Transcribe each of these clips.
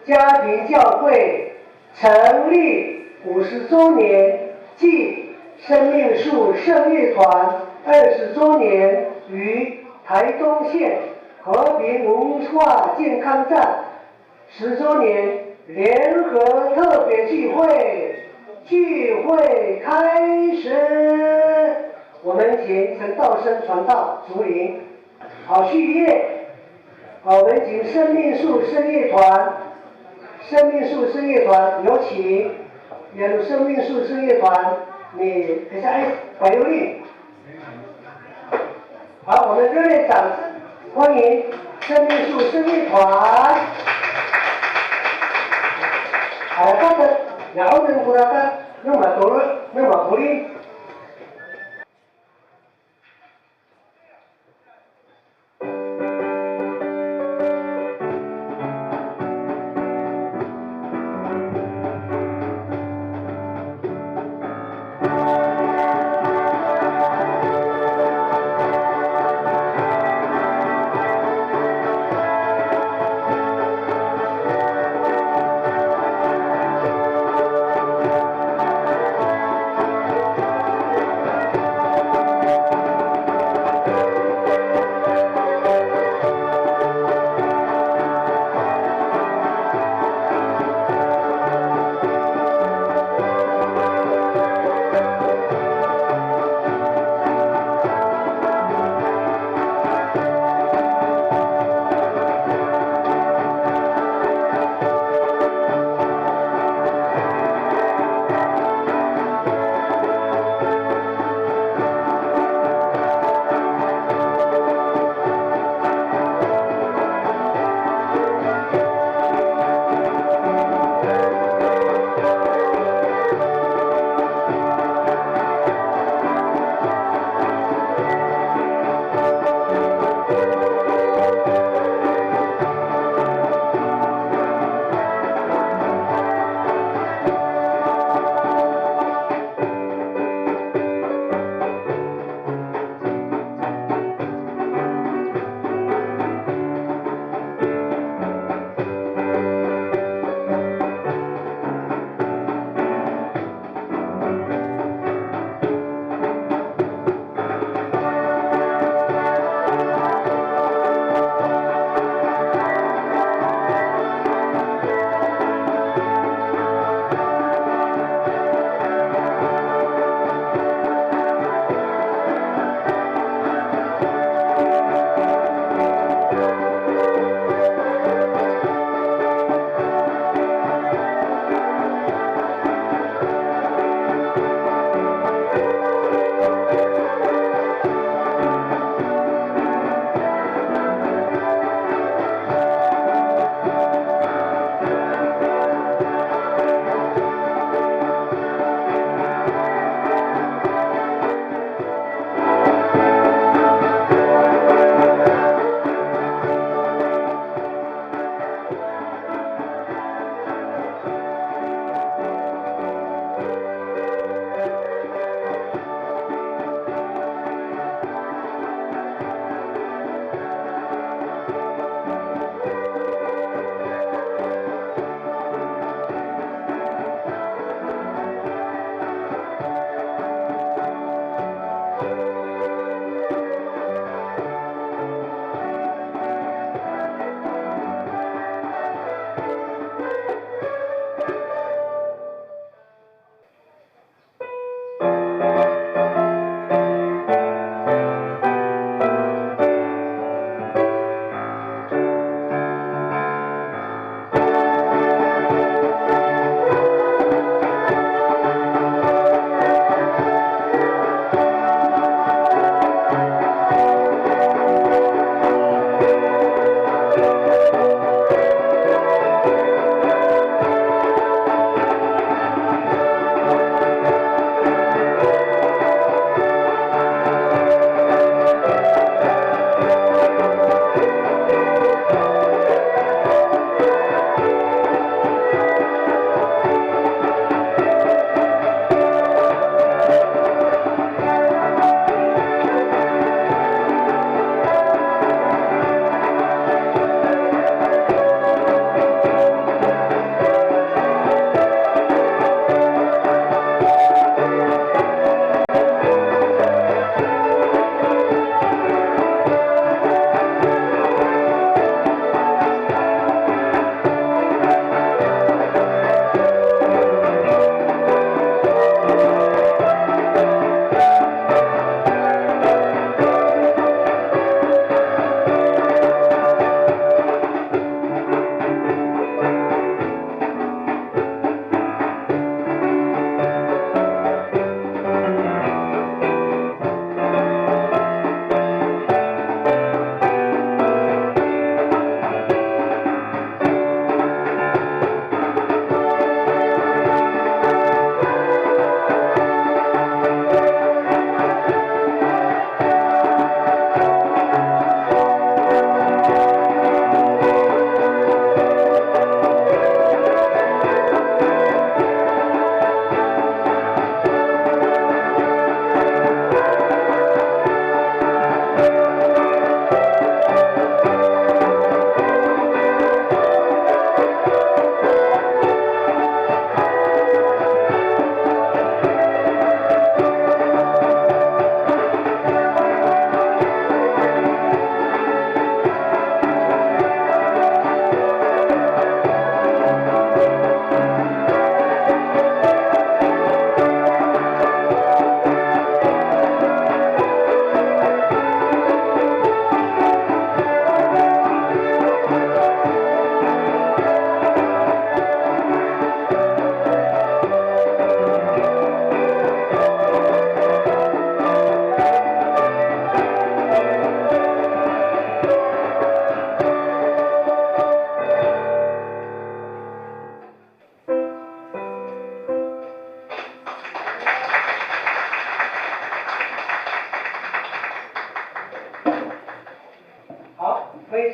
家庭教会成立50周年暨生命树圣乐团20周年与台东县和平文化健康站10周年联合特别聚会，聚会开始。我们请陈道生传道主领。好，序乐。好，我们请生命树声乐团，有请演入生命树声乐团，你等一下，柏油力。好，我们热烈掌声欢迎生命树声乐团。Kata jauh dan kurangkan nama turut nama kulit.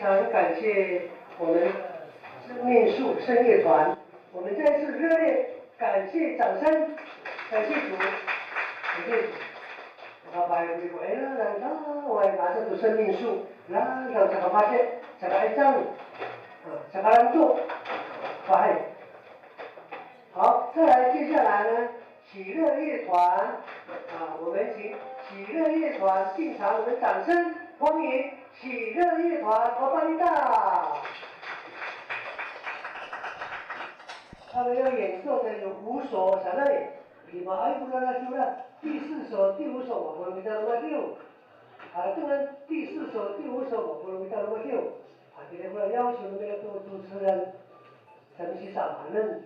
常感谢我们生命树圣乐团，我们再次热烈感谢掌声，感谢主，感谢主。我拜你过啦，人家我马上就生命树，然后这个发现，这个一张，这个人做，发现。好，再来接下来呢，喜乐乐团我们请喜乐乐团进场，我们掌声欢迎喜乐乐团和巴厘大。他们要演奏的有5首，啥嘞？你嘛爱不拉拉修了，第4首、第5首我们比较那么丢，当然第4首、第5首我们比较那么丢，今天我要要求那个做主持人陈其上们。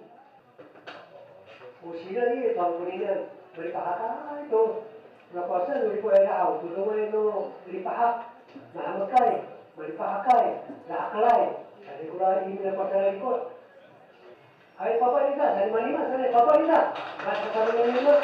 有时咧，乐团有哩咧，有哩把下都，那把身有哩过来后，就拢个都有哩把下，那么改，有哩把下改，拿过来，但是过来伊们把下来过，还有爸爸你看，才嘛你嘛，才爸爸你看，那才他们你们。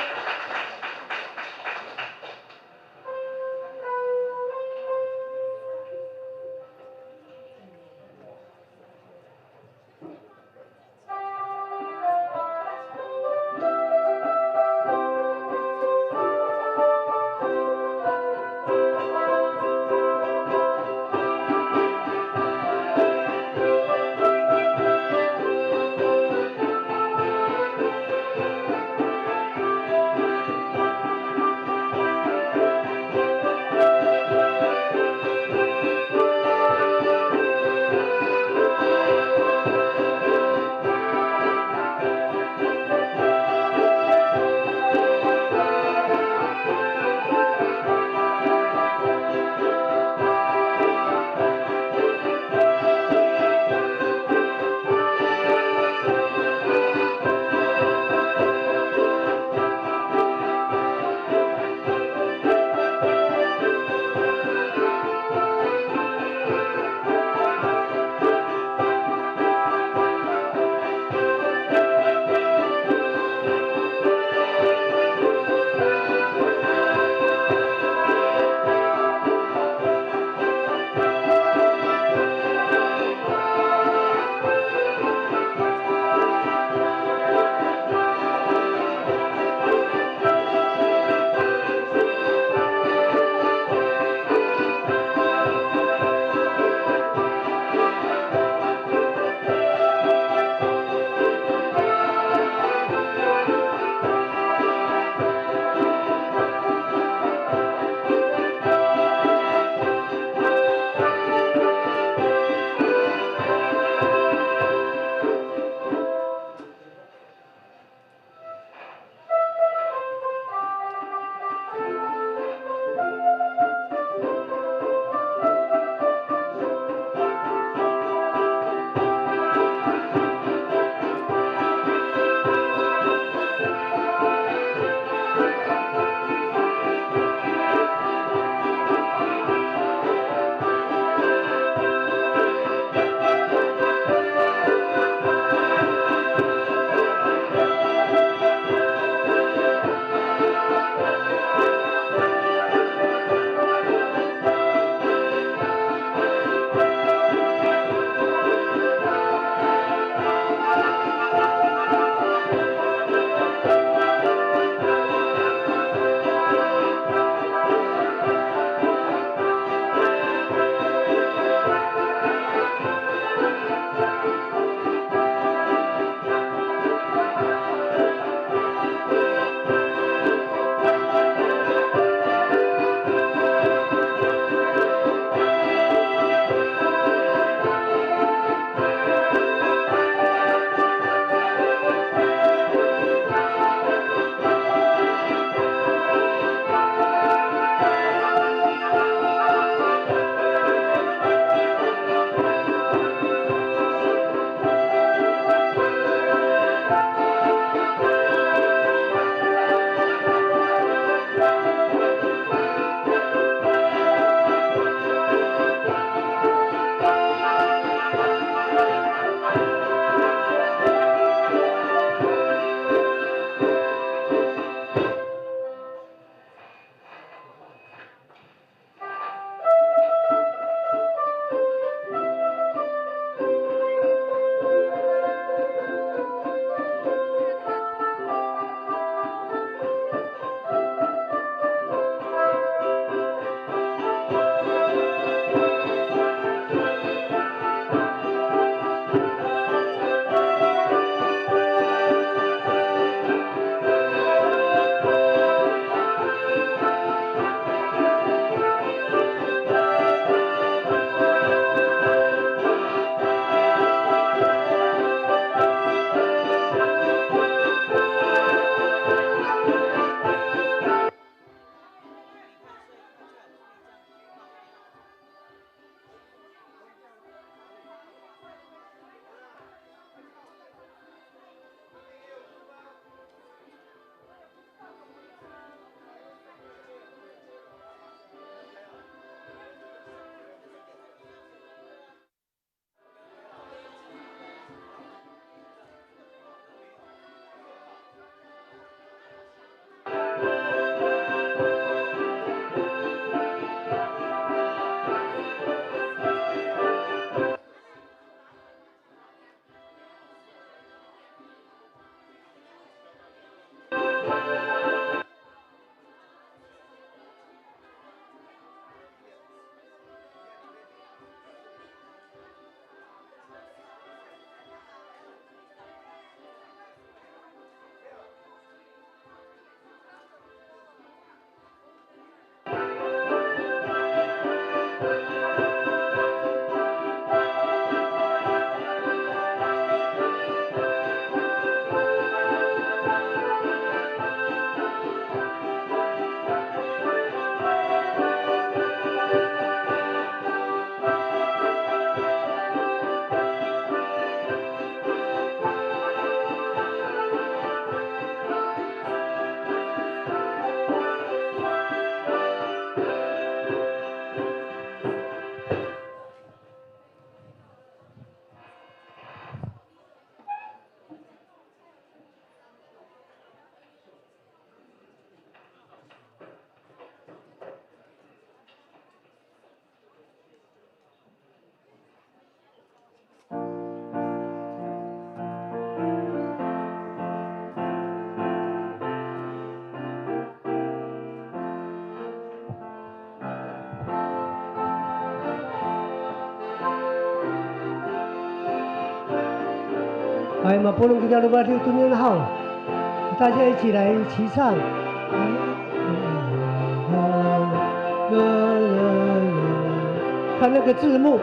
哎嘛，不能给他鲁巴就蹲很好，大家一起来齐唱。看那个字幕。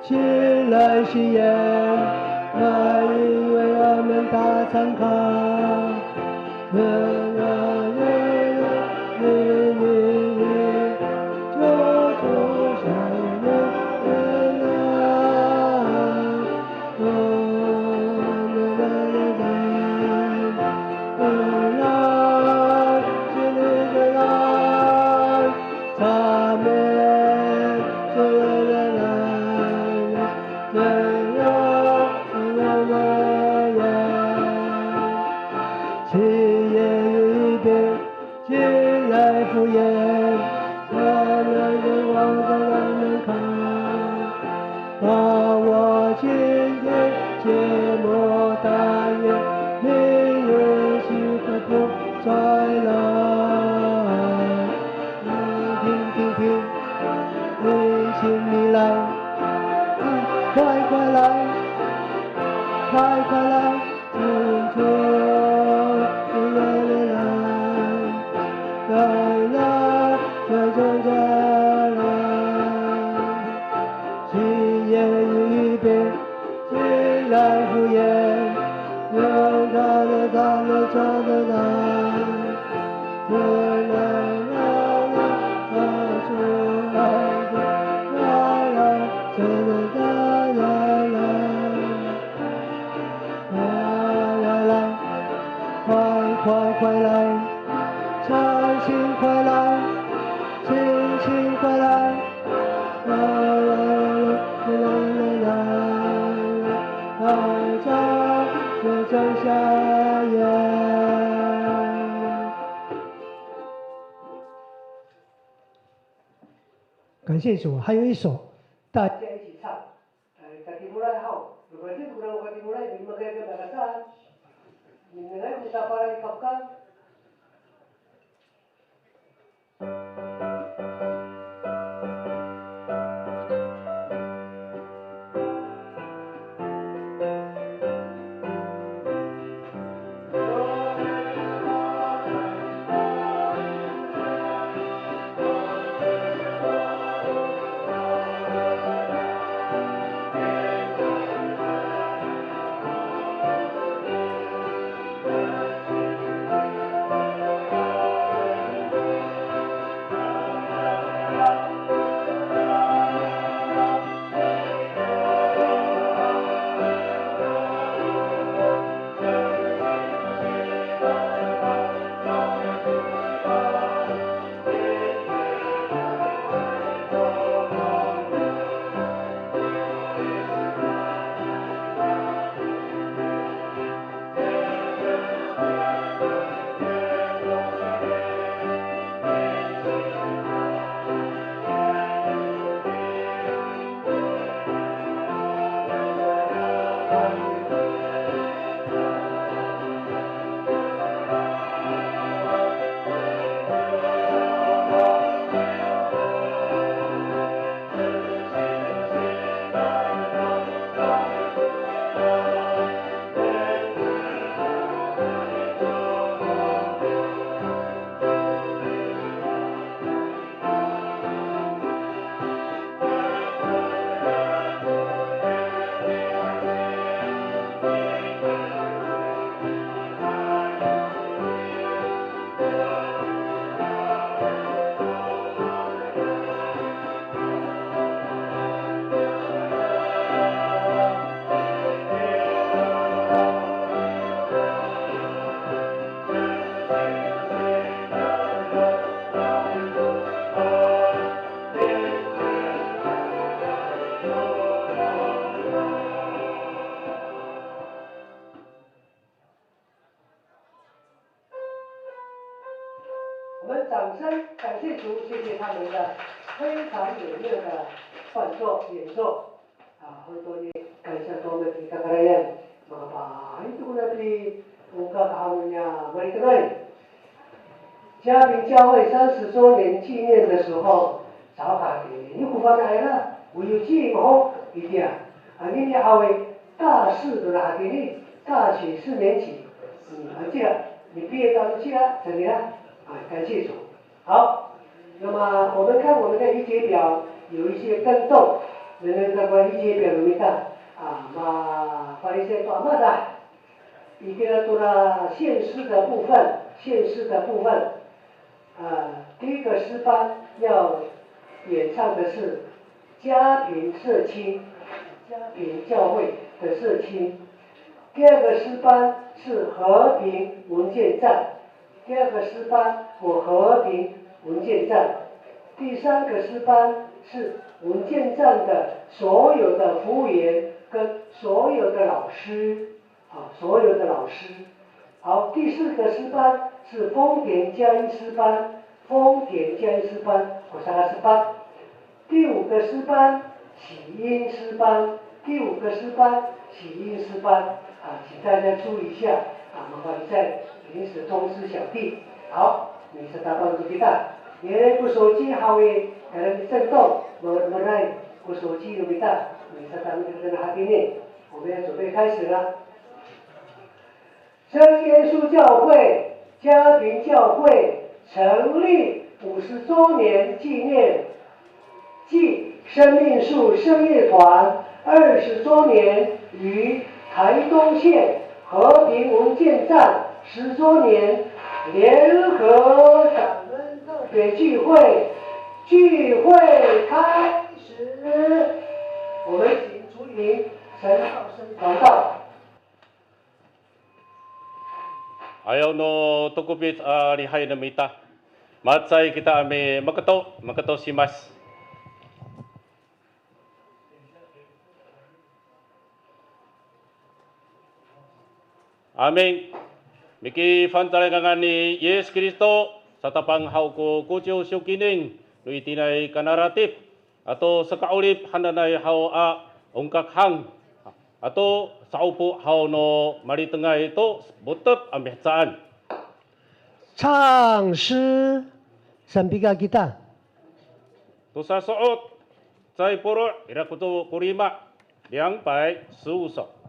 请来许愿，那因为我们大参考，就出生敷衍，我们的望着我们看，把我今天切莫但愿，明日许可不再来。听，你请你来，快快来，请出。来敷衍，有他的他的他的他，他出来的快来，唱情快来，情快来，正下眼。感谢主，还有一首大家一起唱。Kati mulai hau, berarti kurang kati mulai lima kali keberatan. Mendengar kita para ikapkan. 他们的非常有热的伴奏演奏。Contohnya kaisa tome kita karayan mengapa itu nanti ungkap tahunnya mereka lain。嘉宾教会30周年纪念的时候，早卡的你不放来了，我有计谋一点你还会大四的哪给你大学4年级，记了，你毕业当记了，怎么样？感谢主。好，那么我们看我们的仪节表有一些更动。人的关仪节表里面把一些短码的一个做了献诗的部分，第一个诗班要演唱的是家庭社青，家庭教会的社青。第二个诗班是和平文件站，和平文件站。第三个诗班是文件站的所有的服务员跟所有的老师，好，第4个诗班是丰田佳音诗班，我3个诗班。第5个诗班起音诗班，请大家注意一下麻烦你在临时通知小弟。好，你是大帮助的大。你不手机好诶，可能震动，不手机有没大？你是咱们这个哈丁内，我们要准备开始了。真耶稣教会家庭教会成立50周年纪念暨生命树圣乐团20周年与台东县和平文件站10周年联合感恩特别聚会开始。我们请主领陈道生传道。Ayaw no tukupit lihay na mita. Matsay kita ame makato si mas. Amen. Miki fantalangan ni Yesus Kristo sa tapang hau ko kutyo syukining no itinay kanaratif ato sa kaulip hananay hau ungkakhang ato sa upo hau no maritengay ito butep ambehsaan. 唱诗sambiga kita. Tusa suot say puro irakuto kurima liang pai 15首。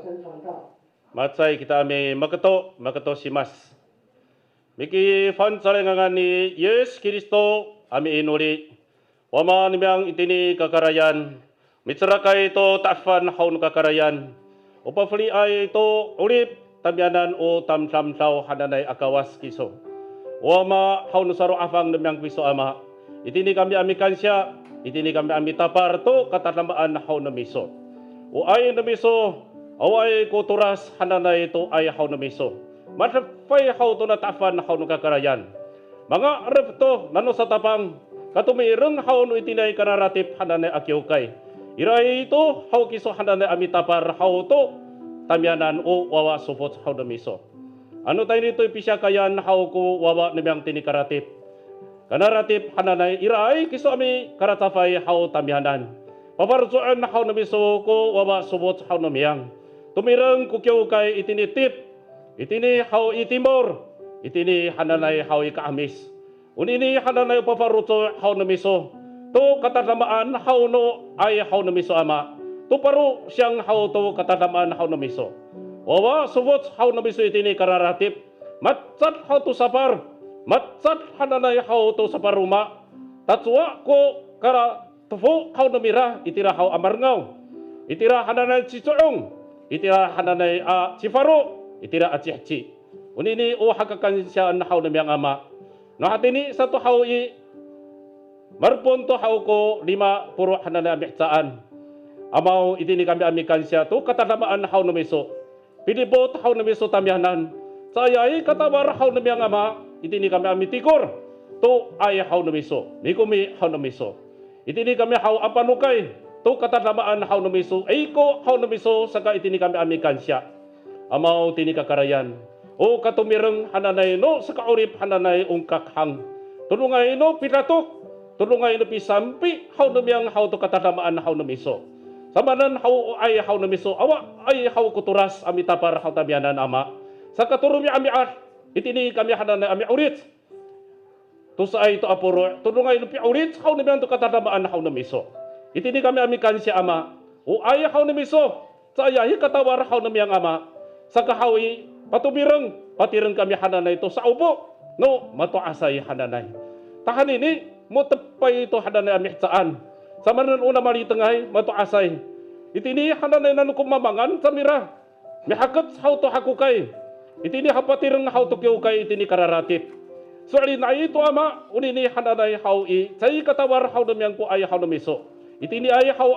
声传道。 Matsay kita ami makato simas. Miki fan salengangan ni Yesus Kristo ami inuli. Wama nimang itini kakarayan. Mitsarakai to tafan haun kakarayan. Upafli ay to ulip tamyanan o tamsam saw hadanay akawas kiso. Wama haun saro afang nimang piso ama. Itini kami ami kansya. Itini kami ami tapar to katatamaan haun namiso. O ay namiso. Away ko turas hananay ito ay haw na miso. Matapay haw to natafan haw no kakarayan. Mga arep to nano sa tapang katumireng haw no itinay kanaratip hananay akiukay. Iray ito haw kiso hananay amitapar haw to tamyanan o wawa supot haw na miso. Ano tayo nito ipisya kayan haw ko wawa namiyang tinikaratip. Kanaratip hananay iray kiso ami karatafay haw tamyanan. Paparsuan haw na miso ko wawa supot haw na miyang. Tumirang kukyaw kay itinitip, itini haw itimor, itini hananay haw ikaamis. Unini hananay paparuto haw namiso. To katatamaan haw no ay haw namiso ama. To paru siyang haw to katatamaan haw namiso. Wawa subot haw namiso itini kararatip. Matsat haw to sapar, matsat hananay haw to saparuma. Tatswa ko kara tufo haw namira itira haw amarngaw. Itira hananay chichoong. Itira hananay sifaro, itira at sihchi. Unini o hakakan siya na haw na miyang ama. No hatini sa to haw marpon to haw ko 5 puro hananay amihsaan. Amaw itini kami amikan siya to katatamaan na haw na miso. Pilibot haw na miso tamyanan. Sayay katabar haw na miyang ama, itini kami amitikor. To ay haw na miso. Mikumi haw na miso. Itini kami haw apanukay. To katatamaan haw namiso ay ko haw namiso saka itini kami amikansya. Amaw tini kakarayan. O katumireng hananay no sa kaurip hananay ungkakhang. Tulungay no pitatok. Tulungay no pisampi haw namiyang haw to katatamaan haw namiso. Samanan haw ay haw namiso awa ay haw kuturas amitapar haw tamyanan ama. Sa katurumi amiat itini kami hananay ami urit. To sa ay to apuro tulungay no pi urit haw namiyang to katatamaan haw namiso. Itini kami amikan si ama. O ay haw na miso. Sa ayahi katawar haw na miyang ama. Sa kahawi patubireng patireng kami hananay to sa upo. No matuasay hananay. Tahan ini mo tepay to hananay amihsaan. Sa manan una malitengay matuasay. Itini hananay nanu kumamangan sa mira. Mihakat haw to hakukay. Itini hapatireng haw to kiukay itini kararatip. So alin ay ito ama unini hananay haw say katawar haw na miyang po ay haw na miso. Itini ay haw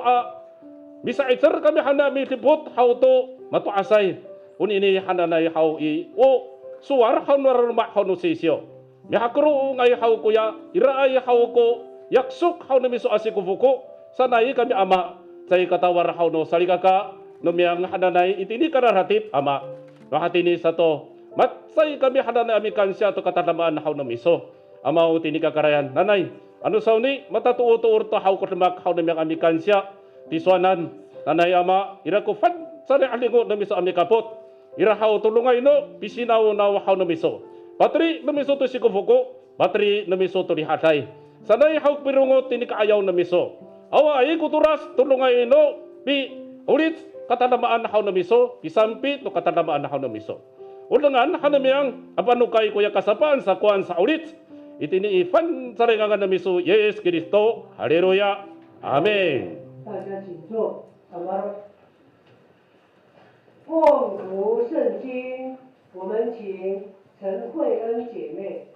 bisa itser kami hanami tibot haw to matuasay. Unini hananay haw o suwar haw naruma haw no sisyo. Mihakro ngay haw kuya ira ay haw ko yaksuk haw na miso asikufuko. Sanay kami ama say katawar haw no salikaka no miyang hananay itini kararatip ama. No hatini sa to matsay kami hananay amikansya to katatamaan haw na miso. Amaw tini kakarayan nanay. Ano sa ni matatuo-tuor to haw ko tamak haw na miyang amikansya tiswanan nanay ama ira ko fan sa alingo na miso amikapot ira haw tulungay no pisinaw na haw na miso patri na miso to sikufuko patri na miso to lihatay sanay haw pirungot tini kaayaw na miso awa ay kuturas tulungay no pi ulit katanamaan haw na miso pisampi no katanamaan haw na miso ulangan hanamiyang apanukay kuya kasapaan sa kuan sa ulit itini ifan sarengangan na miso Yesus Kristo. Haleluya. Amen. 大家请坐。奉读圣经，我们请陈慧恩姐妹。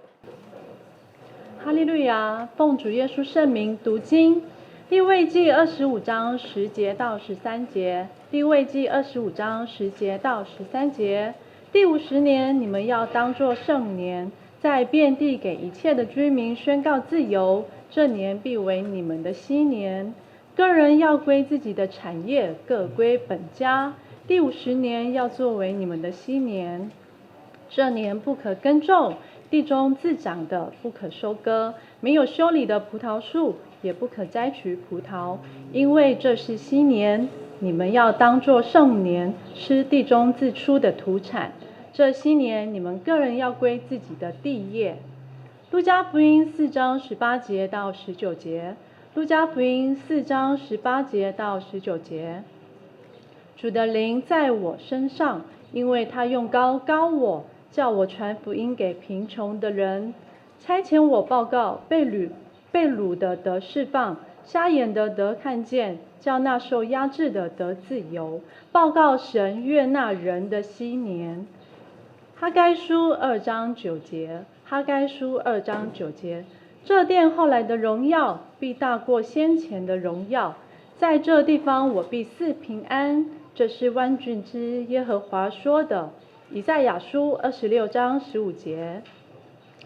哈利路亚！奉主耶稣圣名读经，利未记25章10节到13节，利未记25章10节到13节。第50年，你们要当作圣年。在遍地给一切的居民宣告自由，这年必为你们的禧年。个人要归自己的产业，各归本家。第50年要作为你们的禧年。这年不可耕种，地中自长的不可收割，没有修理的葡萄树也不可摘取葡萄，因为这是禧年。你们要当作圣年，吃地中自出的土产。这禧年，你们个人要归自己的地业。路加福音4章18节到19节。路加福音4章18节到19节。主的灵在我身上，因为他用膏膏我，叫我传福音给贫穷的人，差遣我报告被掳的得释放，瞎眼的得看见，叫那受压制的得自由，报告神悦纳人的禧年。哈该书2章9节，哈该书2章9节。这殿后来的荣耀必大过先前的荣耀，在这地方我必赐平安，这是万军之耶和华说的。以赛亚书26章15节，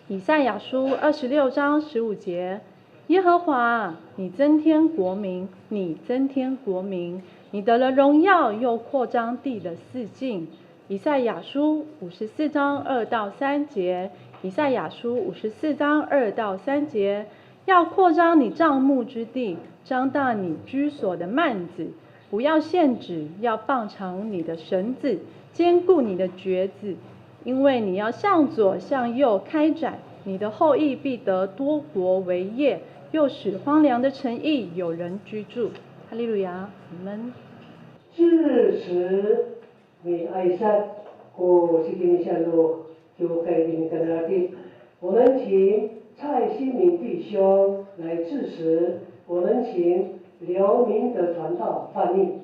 以赛亚书26章15节。耶和华，你增添国民，你增添国民，你得了荣耀，又扩张地的四境。以赛亚书54章2到3节，以赛亚书54章2到3节，要扩张你帐幕之地，张大你居所的幔子，不要限制，要放长你的绳子，坚固你的橛子，因为你要向左向右开展，你的后裔必得多国为业，又使荒凉的城邑有人居住。哈利路亚，阿们。至此，你爱山或是金山路就该领跟他的，我们请蔡新明弟兄来致辞，我们请刘明德传道翻译。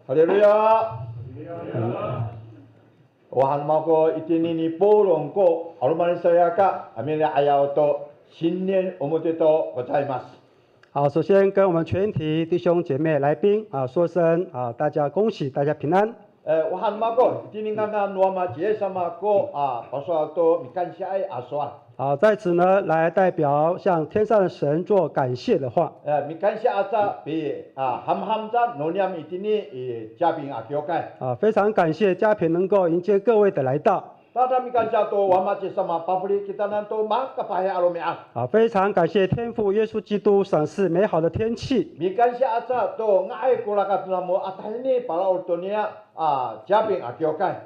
哈利路亚。Wahan mako itinini porong ko aluman saya ka amile ayao to 新年おめでとうございます。好，首先跟我们全体弟兄姐妹来宾说声大家恭喜，大家平安。Wahan mako itinin kana nuama je sama ko pasal to mikan siai aswan。好，在此呢，来代表向天上的神做感谢的话。mikan siai asa bi ham za noniam itini jabing akiokai。非常感谢嘉平能够迎接各位的来到。非常感谢天父耶稣基督赏赐美好的天气。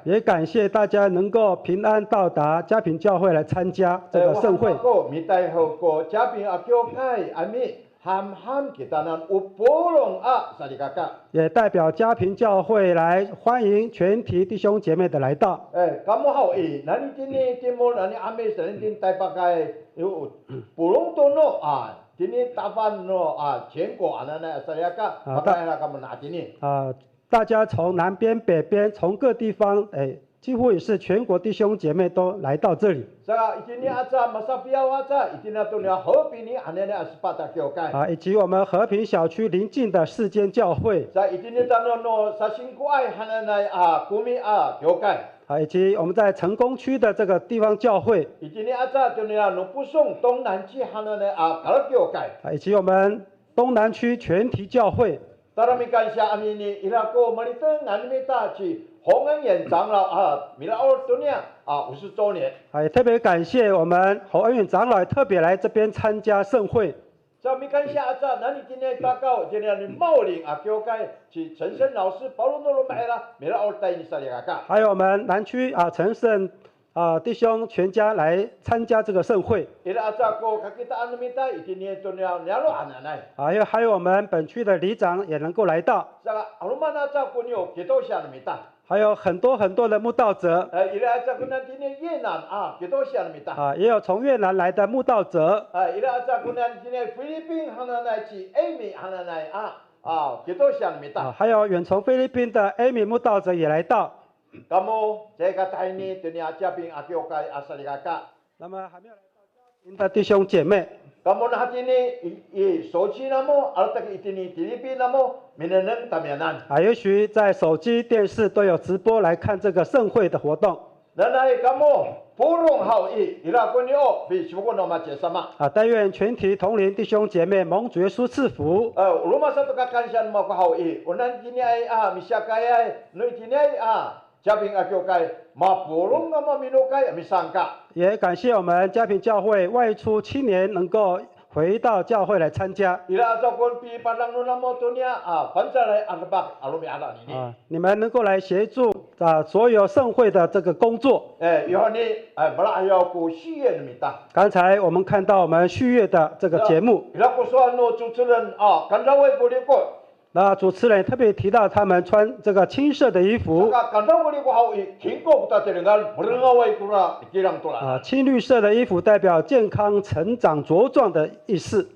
也感谢大家能够平安到达嘉平教会来参加这个盛会。也代表嘉平教会来欢迎全体弟兄姐妹的来到。大家从南边北边从各地方几乎也是全国弟兄姐妹都来到这里。以及我们和平小区邻近的4间教会。以及我们在成功区的这个地方教会。以及我们东南区全体教会。洪恩远长老50周年。也特别感谢我们洪恩远长老特别来这边参加盛会。还有我们南区陈胜弟兄全家来参加这个盛会。还有我们本区的里长也能够来到。还有很多的慕道者。也有从越南来的慕道者。还有远从菲律宾的 Amy 慕道者也来到。那么还没有来到嘉宾的弟兄姐妹。也许在手机、电视都有直播来看这个盛会的活动。但愿全体同龄弟兄姐妹蒙主耶稣赐福。也感谢我们嘉平教会外出青年能够回到教会来参加。你们能够来协助所有盛会的这个工作。刚才我们看到我们续约的这个节目。那主持人特别提到他们穿这个青色的衣服， 青绿色的衣服代表健康、成长、茁壮的意思。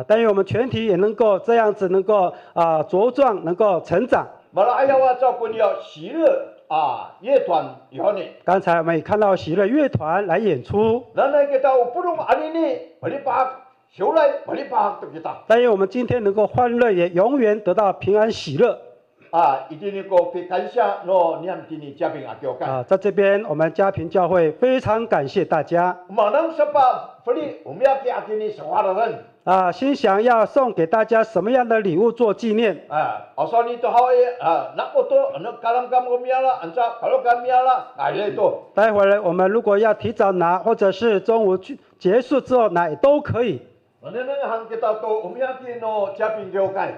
但愿我们全体也能够这样子，能够茁壮，能够成长。 刚才我们也看到喜乐乐团来演出。 但愿我们今天能够欢乐，也永远得到平安喜乐。 在这边我们嘉平教会非常感谢大家。 心想要送给大家什么样的礼物做纪念？ 待会儿我们如果要提早拿，或者是中午结束之后拿，也都可以。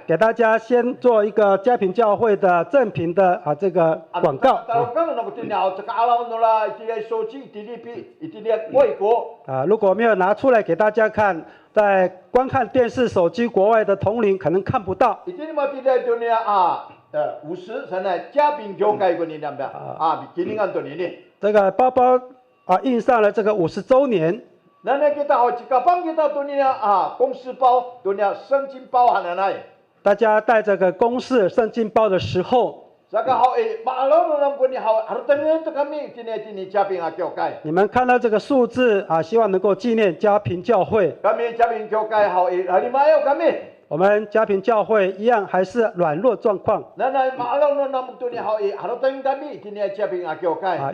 给大家先做一个嘉平教会的正品的这个广告。如果没有拿出来给大家看，在观看电视、手机，国外的同龄可能看不到。这个包包印上了这个50周年。 大家带这个公事圣经包的时候，你们看到这个数字希望能够纪念嘉平教会。我们嘉平教会一样还是软弱状况。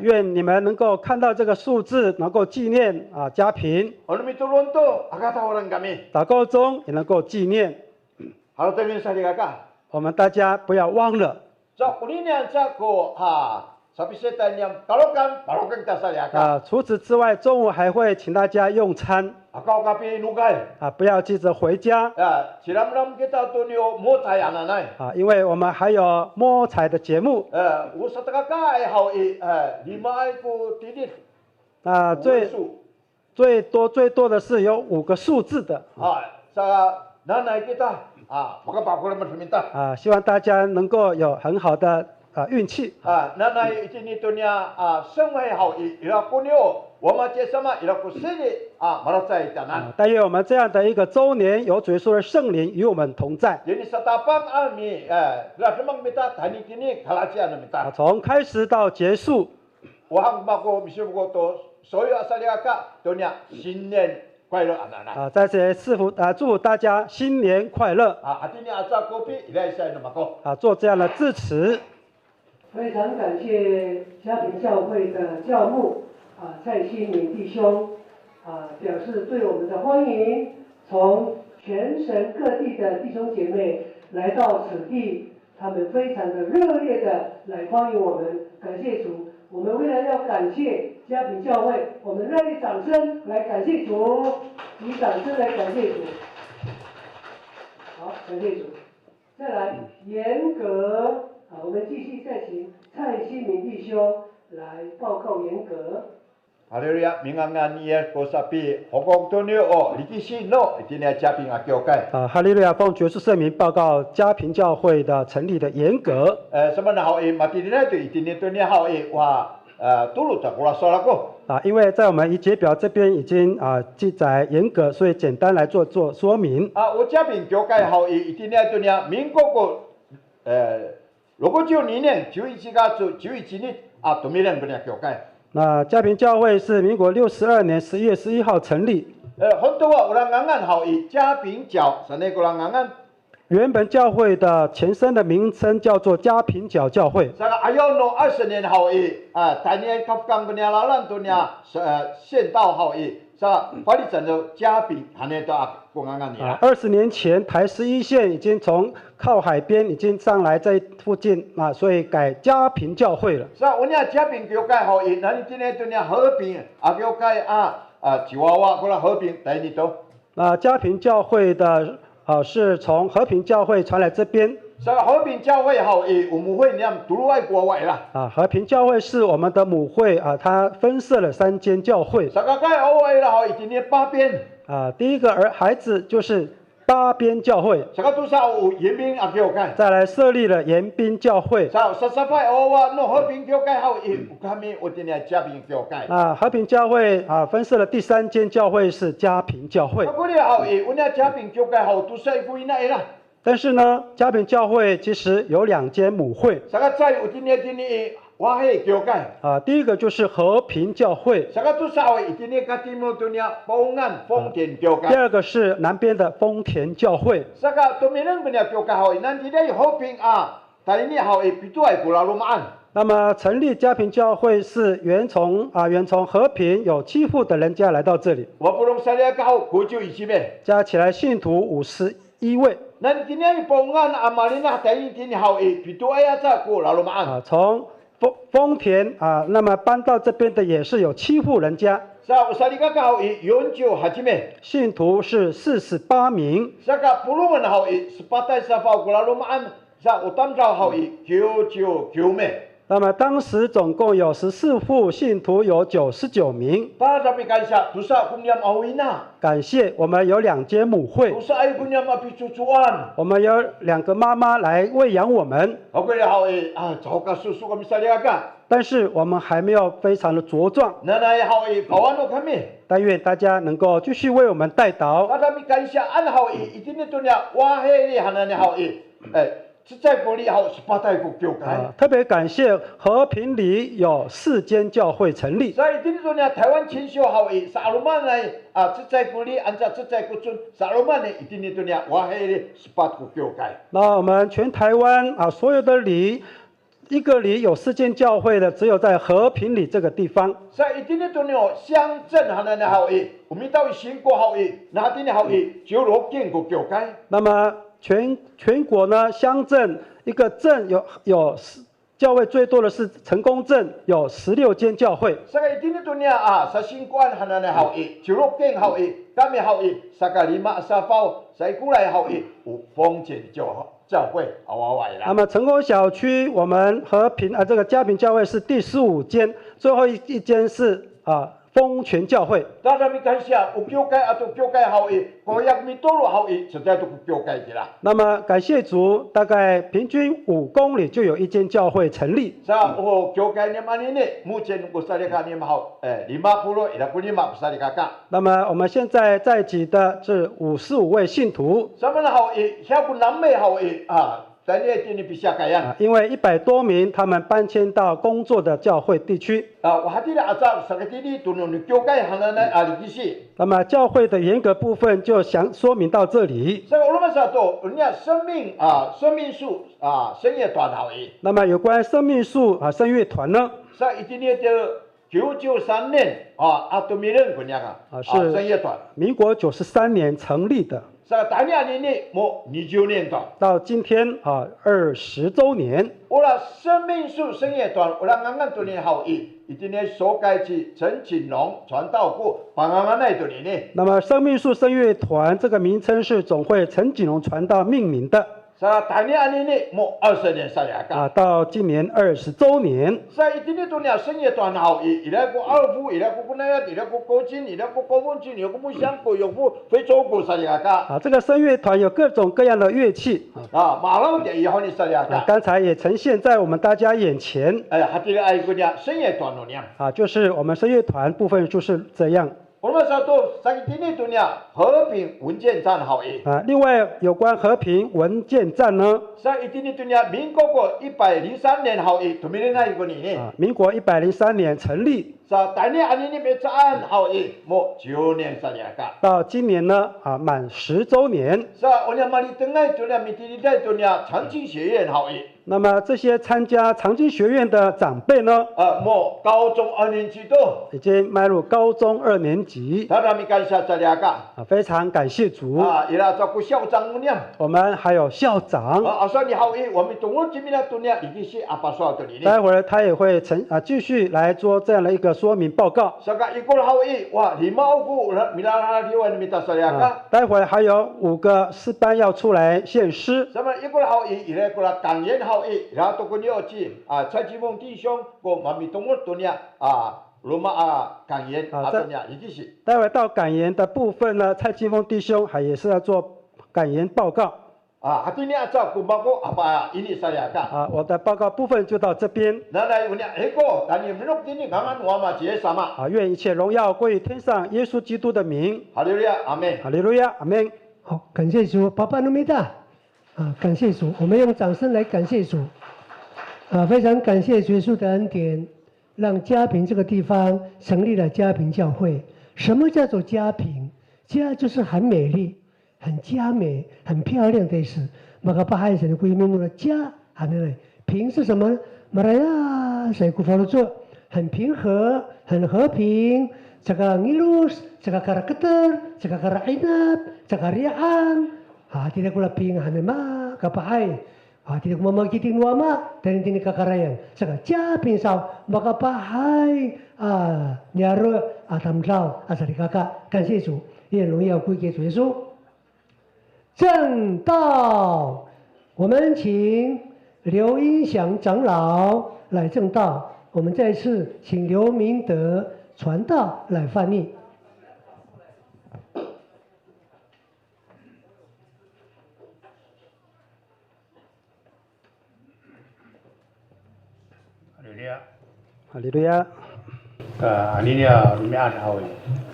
愿你们能够看到这个数字，能够纪念嘉平。祷告中也能够纪念。我们大家不要忘了。除此之外，中午还会请大家用餐。 不要急着回家。因为我们还有摸彩的节目。最多的是有5个数字的。希望大家能够有很好的运气。但愿我们这样的一个周年，有主耶稣的圣灵与我们同在。从开始到结束。在这里祝福大家新年快乐。做这样的致辞。非常感谢嘉平教会的教牧蔡新明弟兄表示对我们的欢迎，从全省各地的弟兄姐妹来到此地，他们非常的热烈的来欢迎我们，感谢主。我们为了要感谢嘉平教会，我们热烈掌声来感谢主，以掌声来感谢主。好，感谢主。再来严格。 我们继续再请蔡新明弟兄来报告严格。할렐루야, 명랑한 고사비 호공도녀 리기시노 이디네嘉平教会。哈利路亚，奉爵士圣名报告嘉平教会的成立的严格。什么呢？好诶，马蒂尼对一点对你好诶，哇，都路的过来说了个。因为在我们仪节表这边已经记载严格，所以简单来做说明。我嘉平教会好诶，一点对你民国69年11月11日都没人不了教会。那嘉平教会是民国62年11月11号成立。很多有人讲好诶，嘉平教，是那个人讲。原本教会的前身的名称叫做嘉平角教会。这个20年后诶，大年刚刚不了老人都呢，县道后诶，是吧？法律整个嘉平还那都公安案的。20年前台11线已经从靠海边已经上来这附近所以改嘉平教会了。是啊，我们嘉平教会后诶，那你今天对呢和平教会吉娃娃过来和平第二度。嘉平教会的。是从和平教会传来这边。这个和平教会好伊有母会念独入爱国外啦。和平教会是我们的母会它分设了3间教会。这个该偶尔啦，好，已经念8边。第一个孩子就是8边教会。这个都是有延边啊教会。再来设立了延边教会。30块偶尔弄和平教会好伊有下面有点嘉平教会。和平教会分设了第3间教会是嘉平教会。我哋好伊，我哋嘉平教会好都是归那啦。但是呢，嘉平教会其实有2间母会。这个在有今年我系教会。第一个就是和平教会。这个都是好伊今年甲地方都念丰安丰田教会。第二个是南边的丰田教会。这个都没人不念教会好伊，咱今年和平但你好伊比多爱古拉罗马安。那么成立嘉平教会是原从和平有7户的人家来到这里。我不能三年搞古就20咩？加起来信徒51位。咱今年丰安马里纳第一天好伊比多爱在古拉罗马安。从丰田那么搬到这边的也是有7户人家。有三年好伊永久还是咩？信徒是48名。这个不论好伊18代沙发古拉罗马安，有当朝好伊999咩？那么当时总共有14户信徒，有99名。大家感谢，都是供养奥伊娜。感谢我们有2间母会。都是爱供养阿比主主安。我们有2个妈妈来喂养我们。好个好诶早个叔叔咁犀利个。但是我们还没有非常的茁壮。奶奶好诶，保安都看咩？但愿大家能够继续为我们代祷。大家感谢，安好诶，一定要做了，哇嘿哩，还能好诶，实在国里好18代国教会。特别感谢和平里有4间教会成立。所以今天呢，台湾清修好诶，萨罗曼呢实在国里按照实在国尊，萨罗曼呢一定要做了，哇嘿哩18国教会。那我们全台湾所有的里。一个里有4间教会的，只有在和平里这个地方。所以一定要做了乡镇还能好诶，我们到新国好诶，哪点好诶，就6间国教会。那么全国呢，乡镇一个镇有教会最多的是成功镇，有16间教会。所以一定要做了实新关还能好诶，就6间好诶，今日好诶，萨加里马沙包，西古来好诶，有丰田教会那么成功小区，我们和平这个嘉平教会是第15间，最后一间是丰泉教会。大家咪感谢，有教会都教会好诶，国家咪多路好诶，实在都教会的啦。那么感谢主，大概平均5公里就有1间教会成立。教会念安尼呢，目前我萨利卡念好，5部落伊拉不念嘛，萨利卡卡。那么我们现在在籍的是55位信徒。什么好诶？下部南美好诶在那地里比下改样。因为100多名他们搬迁到工作的教会地区。我还记得上个地里都弄教会行的历史。那么教会的严格部分就说明到这里。所以我们说到人家生命树声乐团好诶。那么有关生命树声乐团呢？在一年的993年都没人过样是声乐团。民国93年成立的。大年呢，我20年的。到今天20周年。我啦生命树声乐团，我啦刚刚多年好伊，一定呢所改去陈锦龙传道部，帮俺那多年呢。那么生命树声乐团这个名称是总会陈锦龙传道命名的。大年安尼呢，我20年3年到今年20周年。所以一定呢多年声乐团好伊来过二胡，伊来过那个，伊来过高金，伊来过高风琴，有个木箱鼓，有个非洲鼓3年这个声乐团有各种各样的乐器马上点以后你3年刚才也呈现在我们大家眼前。还这个爱国家声乐团那样就是我们声乐团部分就是这样。我们说到上今年多年和平文件站好伊另外有关和平文件站呢，上今年多年民国103年好伊，同民那一个年民国103年成立。大年安尼边站好伊，我9年3年到今年呢满10周年。我们马里登来多年，米地里在多年长青学院好伊。那么这些参加长青学院的长辈呢，뭐高中2年级都已经迈入高中2年级， 사람이 간사자리아가 非常感谢主。 이라 자꾸校长们냐 我们还有校长， 아서니 하위 원미 동호집이나 또냐 이것이 아빠서들이니 待会儿他也会继续来做这样的一个说明报告。 saka ikul hawi wa limauku milana liwan mitasayaga 待会儿还有5个诗班要出来献诗。 sama ikul hawi ire kula kangen hawi ra to kunyoji 차지봉弟兄 ko mami 동호 또냐 로마 kangen 아또냐 이것이 待会儿到感言的部分呢，蔡金峰弟兄也是要做感言报告。 hatinya aja kumako apa ini sayaga 我的报告部分就到这边。 나라의 우냐 eko 아니 민옥진이 강한 와마 제사마 愿一切荣耀归于天上耶稣基督的名。 할렐루야 아멘 哈利路亚，阿门。好，感谢主，巴巴努米达，感谢主，我们用掌声来感谢主，非常感谢耶稣的恩典，让嘉平这个地方成立了嘉平教会。什么叫做嘉平？家就是很美丽、很佳美、很漂亮的意思。马卡巴汉神的归名了家，还没来。平是什么？马来亚谁古法罗做？很平和，很和平。这个ngilus, jaga karakter, jaga karainat, jaga riaan, tidak kula ping hanema kapahay, tidak mamagiting wama dan tini kakarayan. Jaga japin sao makapahay nyaro atamdao asari kakak 感谢主，愿荣耀归给主耶稣。正道，我们请刘英祥长老来正道。我们再次请刘明德传道来翻译。哈利路亚。Aninya rumi ada hawi,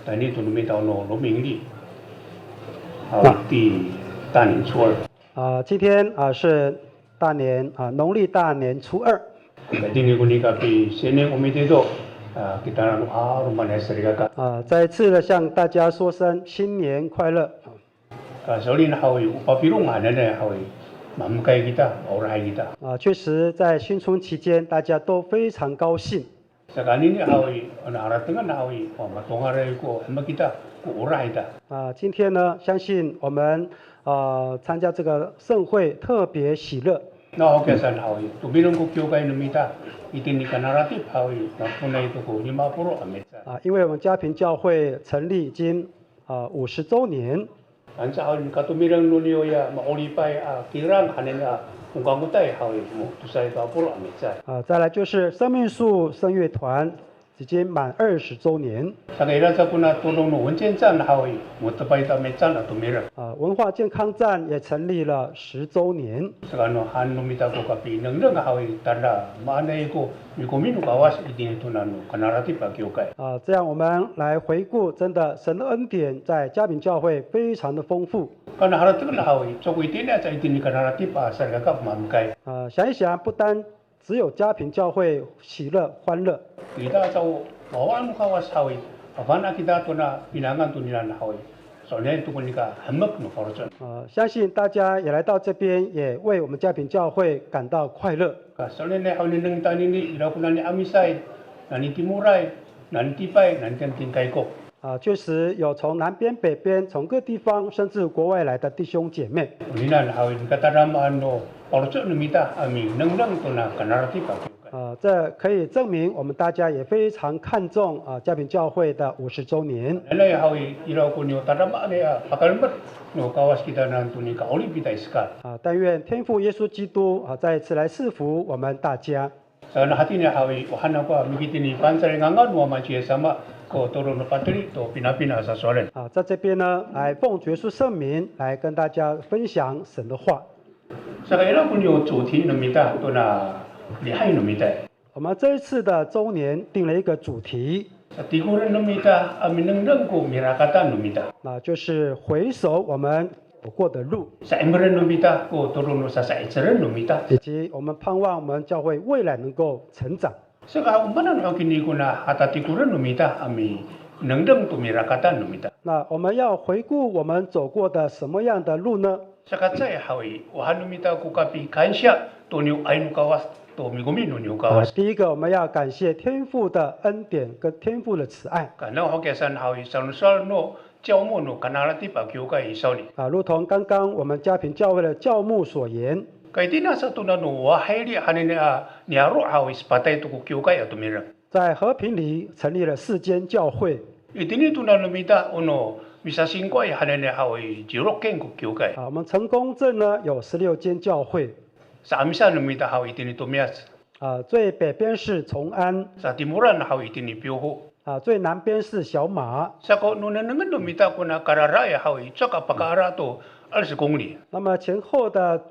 tani tu rumi tahu no rumi ini, hawi di大年初二。今天是大年农历大年初2。 Jadi ni kapi sini komite tu kita nak rumah nasi mereka. 再次的向大家说声新年快乐。所以呢，hawi upapirung ada ne hawi, mamkai kita, orang kita. 确实，在新春期间，大家都非常高兴。 Sekarang ini hawi, anak tengah hawi, matongar itu, hamba kita, orang kita. 今天呢，相信我们参加这个盛会特别喜乐。 Na okay san hawi, tu bilang ko kyo kay numita, itin ni kanaratif hawi, na punay itu ko 50 ametsa. 因为我们嘉平教会成立已经50周年。 Ansa hawi katumirang nunio ya maulipay kirang hanen kung kangutay hawi mo, tusay 50 ametsa. 再来就是生命树声乐团已经满20周年。 Sa kailan sa kuna tulong no wenchen san hawi, mo tapay ta metsa na tumirang. 文化健康站也成立了10周年。 Sakano han numita ko kapi nang hawi tanda manay ko mi komino kawas itin ito na no kanaratif kyo kay. 这样我们来回顾，真的神的恩典在嘉平教会非常的丰富。 Kana haratung na hawi, so ko itin at sa itin ni kanaratif sa kakap mamkay. 想一想，不单只有嘉平教会喜乐欢乐。 Kita sa bawaan mo kawas hawi, afana kita to na pinangan to nila na hawi. So na ito kunika hamak no fortune. 相信大家也来到这边，也为我们嘉平教会感到快乐。 So na hawi nang tani ni ila ko na ni amisay, nani timuray, nani tipay, nani tingkay ko. 确实有从南边、北边、从各地方甚至国外来的弟兄姐妹。 Nina na hawi kataramaan no fortune no mita ami nang to na kanaratif kyo. 这可以证明我们大家也非常看重嘉平教会的50周年。 Nalay hawi ilaw ko niyo taramaan niya pakalmat no kawas kita na to ni kaolipita iska. 但愿天父耶稣基督再一次来赐福我们大家。 Sa nahati niya hawi wahana ko mikiti ni pansaringangan mo machiya sama ko toro no patri to pinapina sa solen. 在这边呢，来奉耶稣圣名来跟大家分享神的话。 Sa kailan ko niyo 主题 no mita to na lihay no mita. 我们这一次的周年定了一个主题， Sa tiguran no mita aminang ko mirakatan no mita. 那就是回首我们走过的路， Sa emeren no mita ko toro no sa itsaran no mita. 以及我们盼望我们教会未来能够成长。 Sa kaumanan no kini ko na hatatikuran no mita ami nangdang to mirakatan no mita. 那我们要回顾我们走过的什么样的路呢？ Sa katsay hawi wahan no mita ko kapi kansya 돈이 아이누가와 또 미고미 누누가와 第一个，我们要感谢天父的恩典跟天父的慈爱 kana hokesan hawi sanusal no jalmo no kanala ti pagyoga isoni 如同刚刚我们家平教会的教牧所言 kay di na sa tuna no wa haili hanin niaro hawi spatay tu kyoga ya tumira 在和平里成立了4间教会 itini tuna no mita ono misa singko ya hanin hawi jiroken kyoga 我们成功镇呢有16间教会 sa amisa no mita hawi itini tumias 最北边是崇安 sa timuran hawi itini pyoho 最南边是小马 sa ko no nanangan no mita kuna karara ya hawi tsaka pakara to 20公里 那么前后的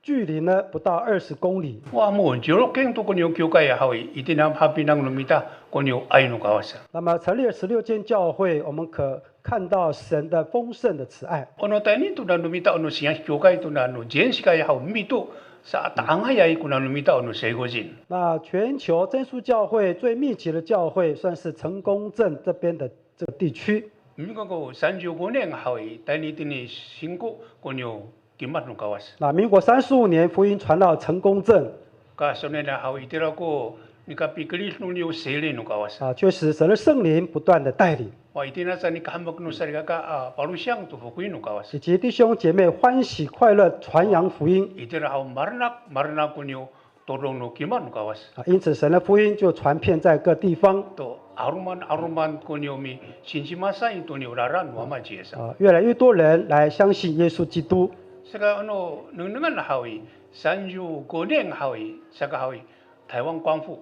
距离呢不到20公里 wa mo jiroken to kunyo kyoga ya hawi itinam hapinang no mita kunyo ainugawas 那么成立了16间教会我们可看到神的丰盛的慈爱 ono tani tuna no mita ono siya kyoga tuna no jenshika ya hawi mito sa taanga ya kuna no mita ono seigojin 那全球真耶稣教会最密集的教会算是成功镇这边的这个地区 민국고 35년 하위 tani tini singko kunyo kimat no kawas 那民国35年福音传到成功镇 ka sonena hawi tirako nika piklis no niyo sele no kawas 确实神的圣灵不断的带领 wa itina sa nika hambak no sarga ka palusyang to fukui no kawas 以及弟兄姐妹欢喜快乐传扬福音 itira haw marnak kunyo todong no kimat no kawas 因此神的福音就传遍在各地方 to aruman kunyo mi sinsimasa ito ni uraran wama jiesa 越来越多人来相信耶稣基督 saka ano nunungan hawi sanju goneng hawi saka hawi taiwan 光复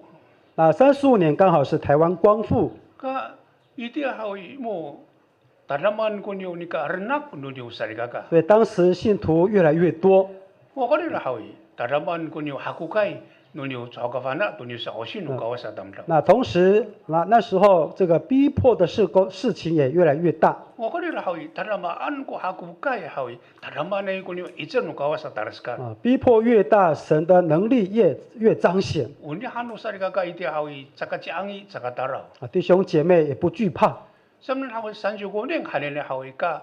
那35年刚好是台湾光复 ka iti hawi mo tanaman kunyo ni ka renak no ni usariga ka 所以当时信徒越来越多 wa kali la hawi tanaman kunyo hakukai no ni usakafana to ni sa oshin no kawasa tamta 那同时那时候这个逼迫的事情也越来越大 wa kali la hawi tanama an ko hakukai hawi tanaman ay kunyo itsen no kawasa taraska 逼迫越大神的能力越彰显 unya hanu sariga ka iti hawi sakachangi sakatara 弟兄姐妹也不惧怕 samnen hawi 35年hanen hawi ka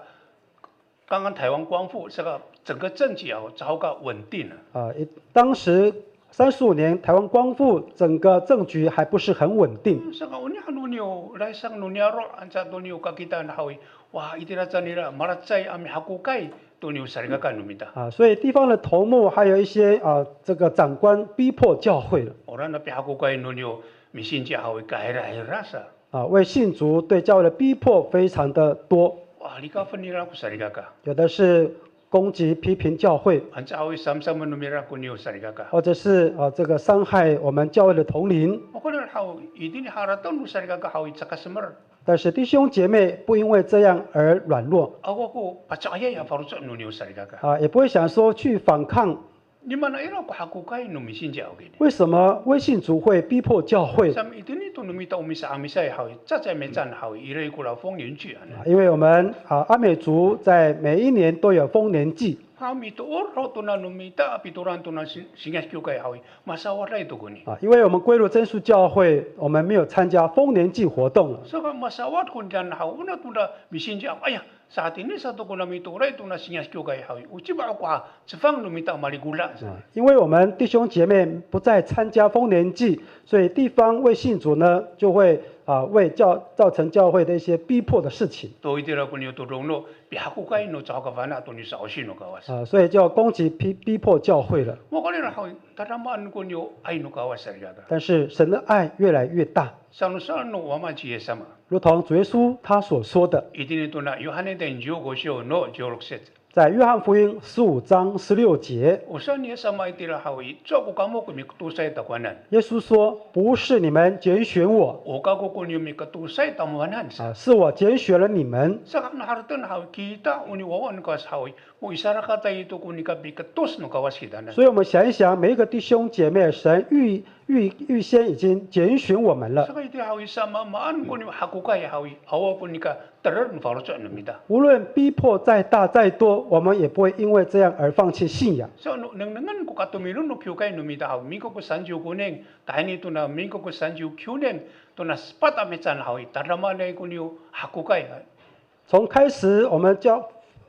刚刚台湾光复这个整个政局糟糕稳定了 当时35年台湾光复整个政局还不是很稳定 saka unya hanunyo laisang nunyaro ansa tonyo kakita na hawi wa itira tanira maratsai ami hakukai tonyo sarga ka numita 所以地方的头目还有一些这个长官逼迫教会了 ora na pi hakukai nunyo misinja hawi kahira hirasa 为信族对教会的逼迫非常的多 wa lika fanira ku sarga ka 有的是攻击批评教会 ansa hawi samsam numira kunyo sarga ka 或者是这个伤害我们教会的同龄 okoler hawi idini haraton nu sarga ka hawi sakasmer 但是弟兄姐妹不因为这样而软弱 ako ko pachaya ya faruso nunyo sarga ka 也不会想说去反抗 ni mana ira ko hakukai no misinja okay 为什么微信族会逼迫教会 sam itini to numita umisa amisa hawi chacha mechan hawi irei kula fong yunchi ana 因为我们阿美族在每一年都有丰年祭 Kami to oro to na numita pituran to na singas kyo kay hawi masawa rai to guni 因为我们归入真耶稣教会我们没有参加丰年祭活动了 so ka masawa kun dan hawi na to na misinja aya saat ini satu ko na mito rai to na singas kyo kay hawi uchi ba ko sefang numita maligula 因为我们弟兄姐妹不再参加丰年祭所以地方为信主呢就会为造成教会的一些逼迫的事情 to itira kunyo to no bihaku kai no chaka vana to ni sa oshino kawas 所以就攻击逼迫教会了 mo kali na hawi tataman kunyo ai no kawas sargada 但是神的爱越来越大 sanu sanu wama jiye sama 如同主耶稣他所说的 itini to na yohane den jo go sho no jorokset 在约翰福音15章16节 usani sama itira hawi choko kamo ko mikutusay takwanan 耶稣说不是你们拣选我 okago kunyo mikutusay tamwanan 是我拣选了你们 sa naharatan hawi kita uni wawan kas hawi mo isara ka tayo to kunika bikatus no kawas kita na 所以我们想一想每一个弟兄姐妹神预先已经拣选我们了 saka iti hawi sama maan kunyo hakukay hawi hawa kunika tarar no faro sa namita 无论逼迫再大再多我们也不会因为这样而放弃信仰 so nang ko katumiro no kyukay namita hawi miko ko sanju kuneng tahini to na miko ko sanju kyuneng to na spata mechan hawi tarama na kunyo hakukay 从开始我们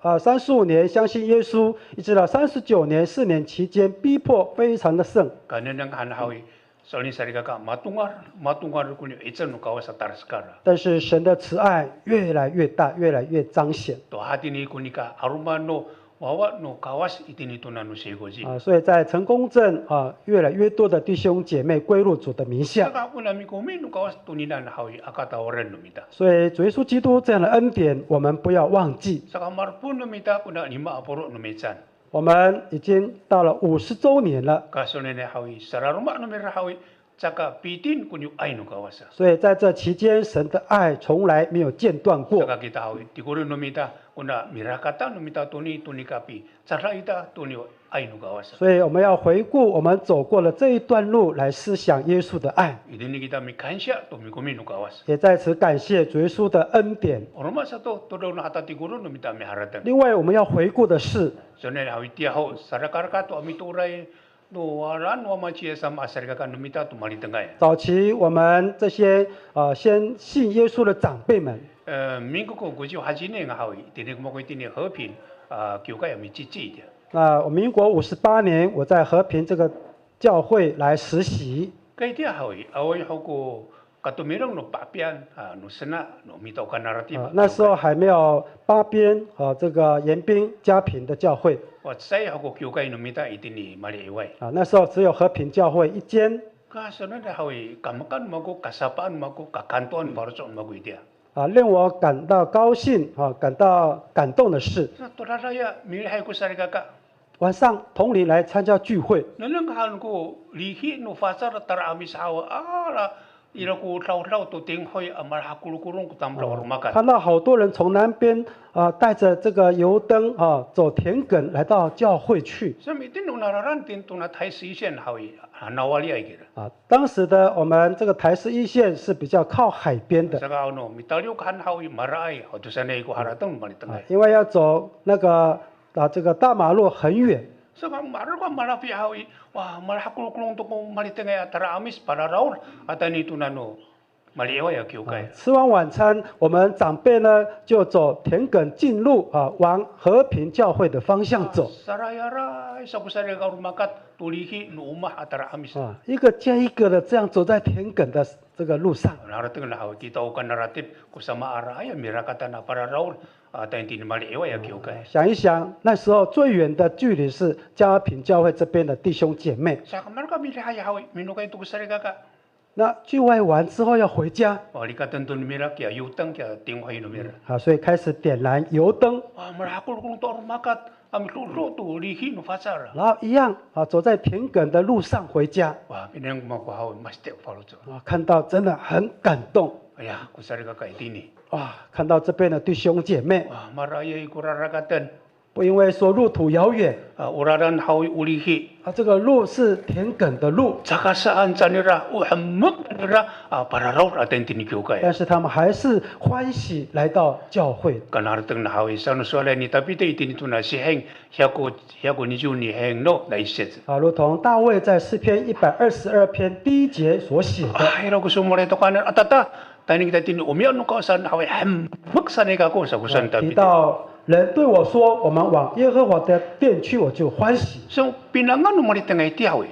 35年相信耶稣，一直到39年4年期间，逼迫非常的盛。 Kanang hanhawi solin sarigaka matungar kunyo itzanu kawas ataraskara. 但是神的慈爱越来越大，越来越彰显。 To hati ni kunika arumano wawa no kawas itini tunanu segoji. 所以在成功镇越来越多的弟兄姐妹归入主的名下。 Saka unami kumi no kawas tuninan hawi akata oren numita. 所以主耶稣基督这样的恩典，我们不要忘记。 Saka marpun numita kuna lima aporo numechan. 我们已经到了50周年了， Kasonene hawi sararuma numera hawi saka pitin kunyo ay no kawasa. 所以在这期间，神的爱从来没有间断过。 Saka kita hawi tikuru numita kuna mirakata numita tuni tunikapi sarra ita tunyo ay no kawasa. 所以我们要回顾我们走过了这一段路，来思想耶稣的爱， Idini kita mikansya to mikumi no kawasa. 也在此感谢主耶稣的恩典。 Oroma sato todo na hata tikuru numita miharatan. 另外，我们要回顾的是， Sonene hawi tiaho sarakaraka to amituray no waran wa machi sama asarika numita to malitangay. 早期我们这些先信耶稣的长辈们， 민국고 구지 하진에 하위 되는 거 있더니和平 교가야 미치지. 那我民国58年，我在和平这个教会来实习。 Kaya hawi away hoko katumirang no papian no sena no mito kanaratif. 那时候还没有八边这个延宾家平的教会 Wat saya hoko gyokay no mita itini maliway. 那时候只有和平教会一间 Kaso na hawi kamakan mago kasapaan mago kakantuan barso mago idia. 令我感到高兴感到感动的是， Sa toraraya milhay ko sarigaka. 晚上同龄来参加聚会， Nalanghan ko lihi no fasar tarami sawa ala ila ko tlaw to tinghoy amar hakulukurong ko tamlo ormakan. 看到好多人从南边带着这个油灯走田埂来到教会去 Sa mitin no nararantin to na thai sisen hawi nawali ay gira. 当时的我们这个台视一线是比较靠海边的 Saka ano mitalyo kan hawi maray hoto sanay ko haratang malitangay. 因为要走那个这个大马路很远 Saka marar ko marapi hawi wa malhakulukurong to kung malitangay at taramis para raur at anito na no maliwa ya kyukay. 吃完晚餐，我们长辈呢就走田埂进入往和平教会的方向走 Sarayara sa kusari ka rumakat tulihi no umah at taramis. 一个接一个的这样走在田埂的这个路上 Narating na hawi kita o kan narrative kusama araya mirakata na para raur at hindi maliwa ya kyukay. 想一想，那时候最远的距离是嘉平教会这边的弟兄姐妹。 Sa kamar ka milhay hawi minukay to kusari ka. 那聚会完之后要回家 Walikatan to numira kaya yutang kaya tinghoy numira. 所以开始点燃油灯， Malhakulukurong to rumakat amiluro to lihi no fasar. 然后一样走在田埂的路上回家。 Wah, pinang makuhaw mas te follow to. 看到真的很感动 Aya, kusari ka kay tini. 看到这边的弟兄姐妹， Wah, maraya ikuraragatan. 不因为说路途遥远 Uraran hawi ulihi. 这个路是田埂的路， Saka saan sa nira uhammak nira para raw atin tinikyo 但是他们还是欢喜来到教会。 Kanartang na hawi sa nusuala ni tapite itinito na si heng hiyako ni Juni heng no na iset. 如同大卫在诗篇122篇第1节所写的， Ira ko sumurito kanan atata. Taning kita tinu umiyan no kausan hawi hammak sa nega ko sa kusan 提 tapite. 到人对我说：“我们往耶和华的殿去，我就欢喜。” So pinangan no maritangay tiyawi.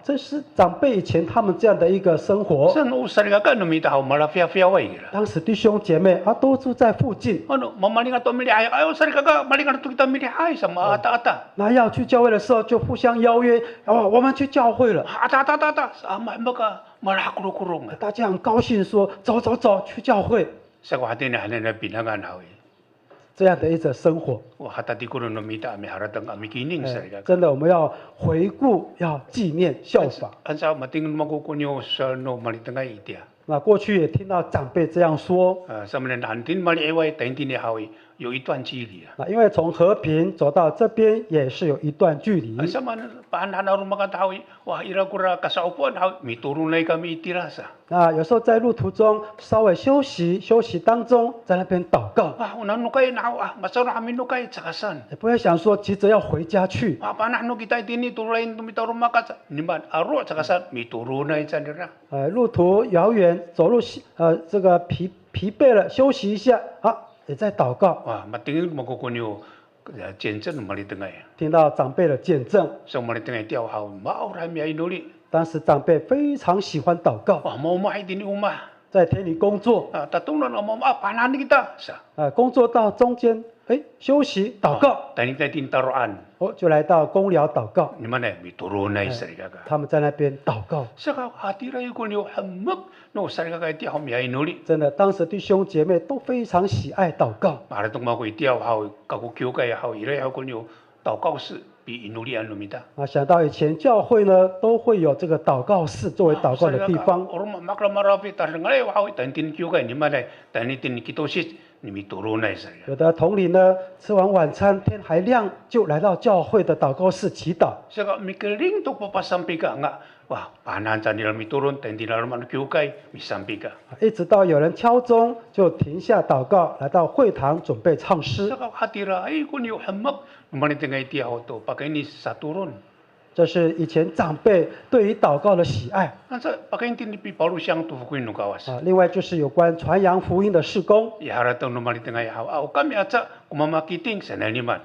这是长辈以前他们这样的一个生活。 San usari ka no mita haw malafia way gira. 当时弟兄姐妹都住在附近， Ano, mamalinga to mili ay usari ka malinga to kita mili ay sa ata-ata. 那要去教会的时候就互相邀约，我们去教会了。 Ata-ata-ata, sama ka malakulukurong. 大家很高兴说：“走走走，去教会。 Sa kuhatin na hanan na pinangan hawi. ”这样的一种生活， Hatati ko no mita ami haratang ami kining sa riga. 真的我们要回顾，要纪念效法。 Ansa matingin makukunyo sa no malitangay itia. 那过去也听到长辈这样说， Sa manan hantin mali eway taintin ni hawi yo ituan chili. 因为从和平走到这边也是有一段距离。 Ansa man paan hanaru makatawi wah ira kura kasaupuan hawi mituro na kami itirasa. 有时候在路途中稍微休息当中，在那边祷告， Unan no kay na masarap kami no kay sakasan. 也不会想说急着要回家去。 Paano no kita itini turain tumitaro makat niman aro sakasan mituro na itsanira. 路途遥远，走路这个疲惫了，休息一下，也在祷告， 와 마땅히 먹고 군요见证 말이 등아야 听到长辈的见证。 정말 등에 뛰어하고 마을함이 이노리 当时长辈非常喜欢祷告， 와 뭐마이 되니 우마 在田里工作， 따뚱는 엄마 바나니기다 사 工作到中间，休息祷告， 다니까 딘 따로 안 就来到公寮祷告。 니만에 미도로나 이사리가가 他们在那边祷告， 사가 하디라이 군요 한먹 노 사리가가 뛰어하면 이노리 真的，当时弟兄姐妹都非常喜爱祷告。 말하던 마고 뛰어하고 가고 교가야 하고 이래야 군요祷告是 比이노리 안 놈이다 想到以前教会呢，都会有这个祷告室作为祷告的地方。 오르마 마크라마라비 다른 거에 하고 단tin 교가 니만에 단tin 기도시 님이 도로나 이사리가 有的同龄呢，吃完晚餐天还亮，就来到教会的祷告室祈祷。 제가 미끌링 독보파 삼비가 nga 와 바난잔이라 미도론 댄디라르만 교가이 미삼비가 一直到有人敲钟，就停下祷告，来到会堂准备唱诗。 제가 하디라 아이군요 한먹 누만이 등에 뛰어하고 또 바뀌니 사토론 这是以前长辈对于祷告的喜爱。 그래서 바뀌니 비 바로 샹 두부인 누가 왔어 另外就是有关传扬福音的事工。 야라던 누만이 등에 하고 아 오까미 아차 고마마 기팅 세나니만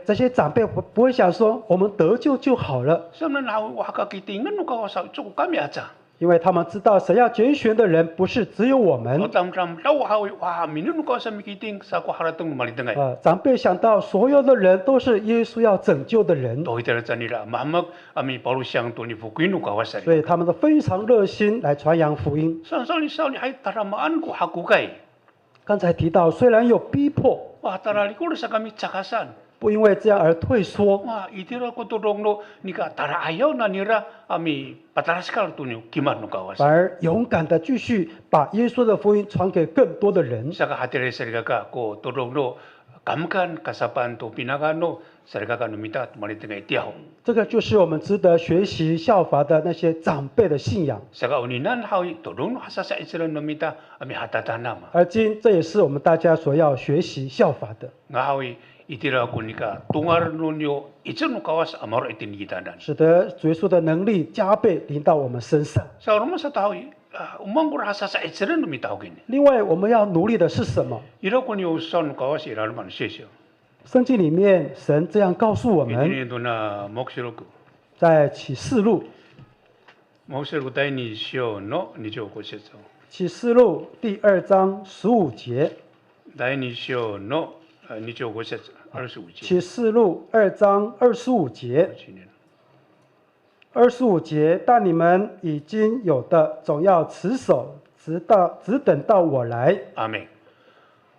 这些长辈不会想说我们得救就好了， 섬는 하고 와가 기팅은 누가 와서 저 오까미 아차 因为他们知道神要拣选的人不是只有我们。 어떤 사람 라고 하고 와 미는 누가 와서 기팅 사고 하라던 누만이 등에 长辈想到所有的人都是耶稣要拯救的人， 또 이들잖니라 마먹 아미 바로 샹 돈이 부인 누가 왔어 所以他们都非常热心来传扬福音。 산살이 사울이 하이 따라마 안고 하고 가이 刚才提到，虽然有逼迫， 와 따라리 꼬르사감이 차가산 不因为这样而退缩， 와 이들하고 도롱로 니가 따라 아여나니라 아미 바타라스칼 돈이 기만 누가 反 왔어 而勇敢的继续把耶稣的福音传给更多的人。 사가 하테레스리가가 고 도롱로 감간 가사반 또 비나가노 사리가가 놈이다 말이 등에 뛰어 这个就是我们值得学习效法的那些长辈的信仰。 사가 우니난 하위 도롱로 하사사 이스런 놈이다 아미 하다다나마 而今这也是我们大家所要学习效法的。 nga hawi 이들하고 니까 동아르노뇨 이전 누가 와서 아마로 이든 기다난 使得主耶稣的能力加倍临到我们身上。 자 그러면서 하위 umanggur 하사사 이스런 놈이다 하겠네 另外，我们要努力的是什么？ 이러고 우선 누가 와서 일하는 만 셋이요 圣经里面，神这样告诉我们， 이들이 누나 목시로고 在启示录， 목시로고 다이니 시오노 니죠 곳에서 启示录第2章15节， 다이니 시오노 니죠 곳에서 알수 있지 启示录2章25节，25节，但你们已经有的，总要持守，只等到我来。 아멘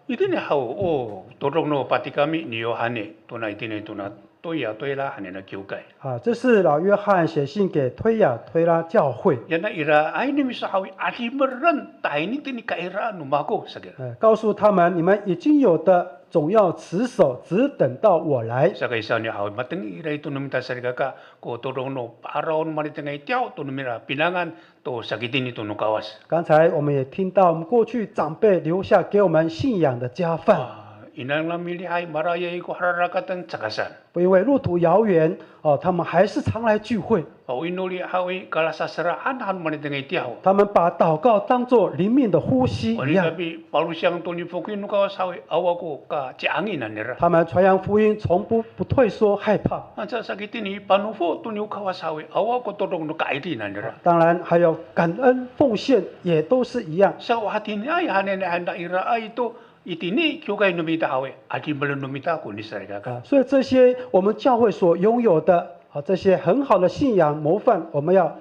이들이 하고 오 도롱노 바티카미 니요하네 또나 이들이 또나 또야 또이라 하네나 교가이 这是老约翰写信给推雅推拉教会， 야나 이라 아이님이서 하위 아리머런 다이니 뜨니까 이라 누마고 사게 告诉他们，你们已经有的，总要持守，只等到我来。 사가 이사니 하위 마땅 이라 또 놈이다 사리가가 고 도롱노 파라온 말이 등에 뛰어 또 놈이라 비난한 또 사기디니 또 누가와스 刚才我们也听到，我们过去长辈留下给我们信仰的家范。 이낭라밀리 하이 마라야 이고 하라라 같은 자가산 不因为路途遥远，他们还是常来聚会。 이노리 하위 갈라사스라 한한 말이 등에 뛰어 他们把祷告当作灵命的呼吸一样。 어리가비 바루시앙 돈이 포기 누가 사위 아와고 가 짱이 나네라 他们传扬福音，从不退缩害怕。 안자 사기티니 바누포 돈이 우카와 사위 아와고 도롱노 가이디 나네라 当然还有感恩奉献，也都是一样。 사와티니 아이 하네네 한다 이라 아이도 이티니 교가이 놈이다 하위 아티벌 놈이다 고니사리가가 所以这些我们教会所拥有的这些很好的信仰模范，我们要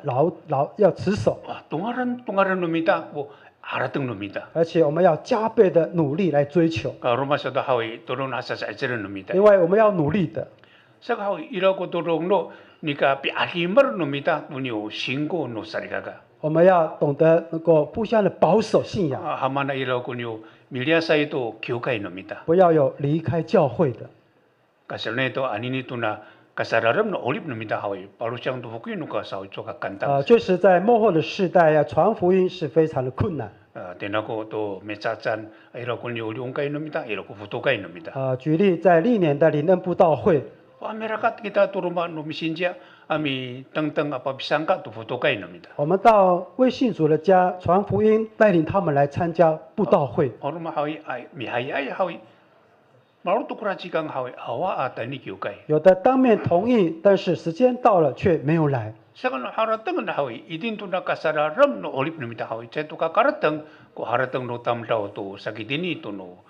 要持守， 동아란 놈이다 고 알았던 놈이다 而且我们要加倍的努力来追求。 로마서도 하위 도롱 하사사 이제는 놈이다 另外，我们要努力的， 사가 하위 이라고 도롱노 니까 비아리머 놈이다 눈이오 신고 노사리가가 我们要懂得能够互相的保守信仰， 하마나 이라고요 밀리아사이도 교가이 놈이다 不要有离开教会的。 가설네도 아니니 또나 가사라름노 올립 놈이다 하위 바루샹도 후쿠이 누가 사위 쪼가 간다 确实，在末后的世代要传福音是非常的困难。 대나고 또 메짜짠 이라고요 우리 온가이 놈이다 이라고 부도가이 놈이다 举例在历年的灵恩布道会， 아메라가 기타 도로마 놈이 신지야 아미 등등 아빠 비상가 또 부도가 있습니다. 我们到未信主的家传福音，带领他们来参加布道会。 얼마 하위 미하이 하위 마루 또그라지강 하위 아와 아다니 교회. 有的当面同意，但是时间到了却没有来。 세간 하라 등은 하위 이딘 투나 가사라 럼노 올립입니다 하위 제도가 가르등 고 하라등 노담라오 또 사기디니 또노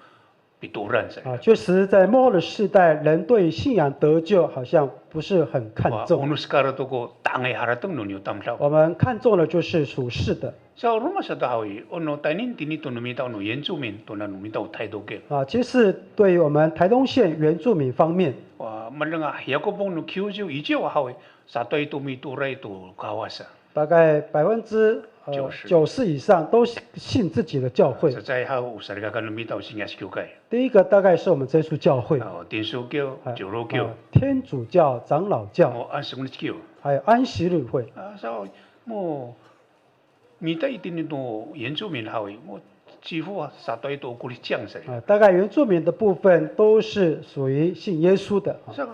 비도란 사. 确实，在末后的世代，人对信仰得救好像不是很看重。 오누스카라도 고 땅에 하라등 노니오 담라오. 我们看重的就是属世的。 자 로마서도 하위 오노 따닌 디니 또 노미다 오노 연주민 또나 노미다 타이도게. 其实对于我们台东县原住民方面， 와 말랑아 야고봉 노 키우지오 이제와 하위 사토이 또미 또라이 또 가와사. 大概90%以上都信自己的教会。 在하우 우사리가 가는 미다 오싱야시 교회. 第一个大概是我们真耶稣教会， 딘수교, 조로교, 天主教、长老教， 안식문교. 还有安息日会。 그래서 뭐 미다 이딘도 연주민 하위 뭐几乎사토이 또 고리 짱세. 大概原住民的部分都是属于信耶稣的。 그래서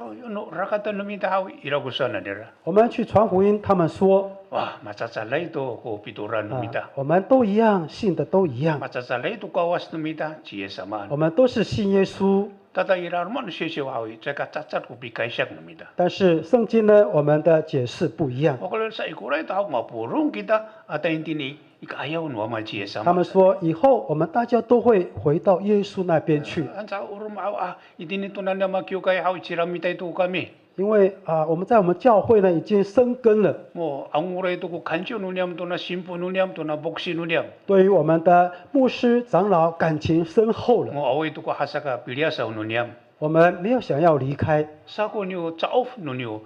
라카타 미다 하위 이라고 써나더라. 我们去传福音，他们说， 와 마차살라이도 고 비도란 놈이다. 我们都一样，信的都一样， 마차살라이도 가와스 놈이다. 지혜사만. 我们都是信耶稣。 다다 이라르만 쉐쉐와위 제가 짜짜고 비카이샥 놈이다. 但是圣经呢，我们的解释不一样。 그래서 이거라도 하고 막 보름 기다 아다인디니 이거 아야운 와마 지혜사만. 他们说，以后我们大家都会回到耶稣那边去， 안자 오름 아 이디니 또 나나마 교가에 하위 지람미다이 또 가미. 因为我们在我们教会呢已经生根了。 뭐 아무래도 그 간주 누냠도나 신부 누냠도나 복시 누냠. 对于我们的牧师长老感情深厚了， 뭐 아오이도 그 하사가 비리아사 누냠. 我们没有想要离开。 사고뉴 짜오프 누뉴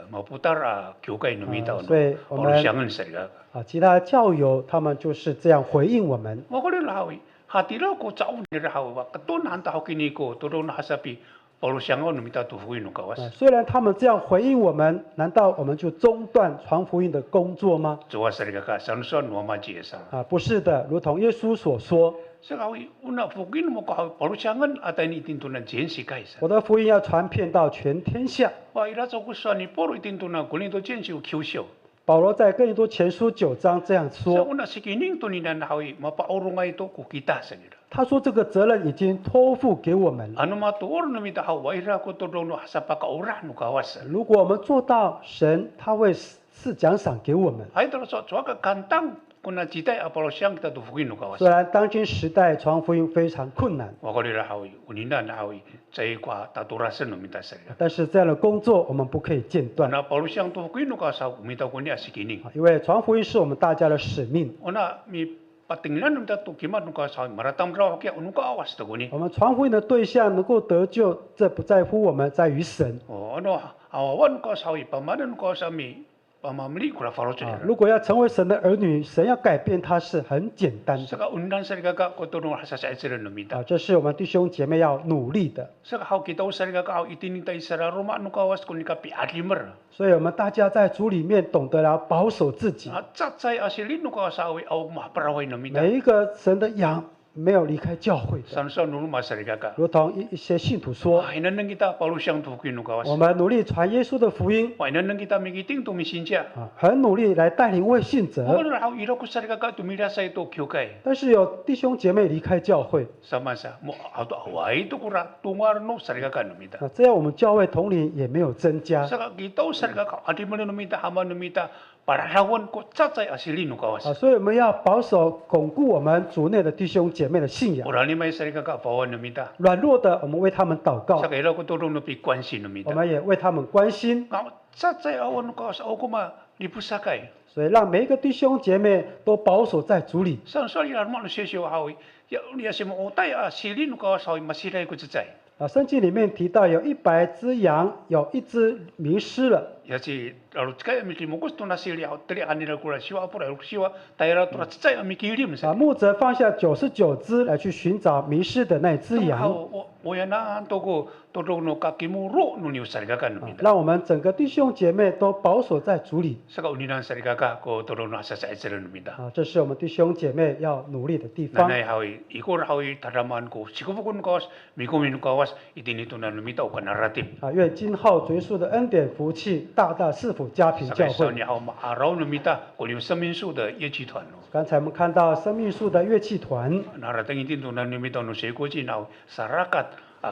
뭐 부따라 교가에 누미다. 所以我们 어르샹은 살가. 其他教友他们就是这样回应我们。 뭐 그래 하위 하디라고 짜오니라 하위 와 또 난다 하기니고 또론 하사비 어르샹은 누미다 또 후이누가 왔어. 虽然他们这样回应我们，难道我们就中断传福音的工作吗？ 좋아서리가 산선 노마지에서. 不是的，如同耶稣所说， 세가위 우나 복인 뭐고 어르샹은 아다니 딘도나 젠시가 있어. 我的福音要传遍到全天下。 와 이라서 그 산이 보로 딘도나 군인도 젠시고 키우시오. 保罗在哥林多前书9章这样说， 우나 시기닝 돈이나 하위 마파 오롱아이도 고기다 생이라. 他说这个责任已经托付给我们了。 아누마 또 오르놈이다 하와 이라고 또 로노 하사파가 오라누가 왔어. 如果我们做到，神他会赐奖赏给我们。 아이들어서 저가 간당 kuna 지대 아폴로 샹다 도 후기누가 왔어. 虽然当今时代传福音非常困难， 와거리라 하위 우니나 하위 저희과 다 돌아서 놈이다 서. 但是这样的工作我们不可以间断， 나 아폴로 샹도 후기누가 사 우미다 군이 아시기니. 因为传福音是我们大家的使命。 오나 미 patinglan 놈다 또 기마누가 사 마라tam라 하게 우누가 왔어 군이. 我们传福音的对象能够得救，这不在乎我们，在于神。 어너 아와원가 사위 빠마는가 사미 빠마물이 구라 파로처리. 如果要成为神的儿女，神要改变他是很简单的。 제가 운단서리가 고도롱을 하사사이스를 놈이다. 这是我们弟兄姐妹要努力的。 제가 하우 기도 서리가 하우 이티니타 이스라 로마 누가 왔어 군이가 비아리mer. 所以我们大家在主里面懂得了保守自己。 아 짜짜이 아실리 누가 사위 아우 마파라와이 놈이다. 每一个神的羊没有离开教会的， 산서 누르마 서리가 如同一些信徒说， 와 이는 기타 바루샹 두기 누가 我 왔어. 们努力传耶稣的福音， 와 이는 기타 미기 띵동미 신자. 很努力来带领未信者。 오늘 하우 이렇게 서리가 두미라사이 또 교회. 但是有弟兄姐妹离开教会， 사마사 뭐 아도 와이도 구라 동아르노 서리가 놈이다. 这样我们教会同龄也没有增加。 제가 기도 서리가 아디르는 놈이다 하마 놈이다. 바라라원 고 짜짜이 아실리 누가 왔어. 所以我们要保守巩固我们主内的弟兄姐妹的信仰。 오라니마이 서리가 바와 놈이다. 软弱的，我们为他们祷告， 제가 이라고 도롱 높이 관심 我 놈이다. 们也为他们关心， 짜짜이 아원 누가 왔어. 오고마 리푸사카이. 所以让每一个弟兄姐妹都保守在主里。 산소리라는 말로 쉐쉐와 하위. 야 우리 아시면 오다야 실리 누가 왔어. 마시라이 고 짜짜이. 圣经里面提到有100只羊，有1只迷失了。 야지 라루츠카야 미키 모고스토 나실리 아웃들이 아니라 고라 시와 보라 시와 다이라 토라 짜짜이 미키 이름세. 牧者放下99只来去寻找迷失的那只羊， 오야나 또고 또로노 까기무로 누니우 사리가 가는입니다. 让我们整个弟兄姐妹都保守在主里。 사가 우니난 사리가 가고 또로노 하사사이스르입니다. 这是我们弟兄姐妹要努力的地方。 나나이 하위 이걸 하위 다라만고 지구부군 거스 미고민 거스 이디니 또나누미다 오카나라팀. 愿今后主耶稣的恩典福气大大是否家庭教会。然后嘛，araw numita kuliw生命树的乐器团。刚才我们看到生命树的乐器团。Narating din tunan numita no seko jinaw sarakat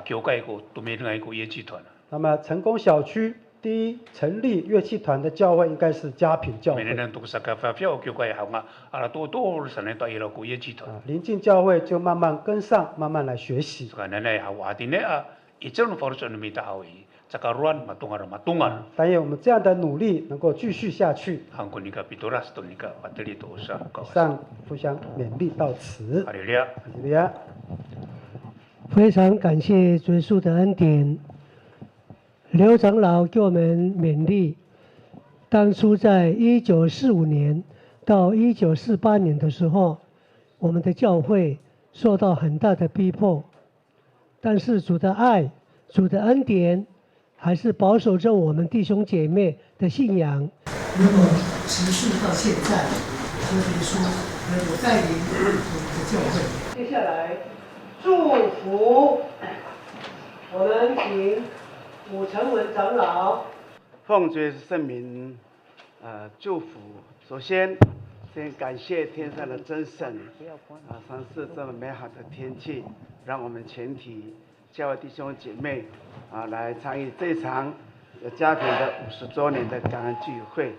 교회 고 도메르가 고乐器团。那么成功小区第一成立乐器团的教会应该是家品教会。邻近教会就慢慢跟上，慢慢来学习。但愿我们这样的努力能够继续下去。以上互相勉励到此。哈利路亚。哈利路亚。非常感谢主耶稣的恩典。刘长老给我们勉励，当初在1945年到1948年的时候，我们的教会受到很大的逼迫，但是主的爱、主的恩典，还是保守着我们弟兄姐妹的信仰，能够持续到现在。所以说，能够带领我们的教会。接下来，祝福我们请武成文长老奉主耶稣圣名，祝福。首先感谢天上的真神，赏赐这么美好的天气，让我们全体教会弟兄姐妹来参与这场家庭的50周年的感恩聚会。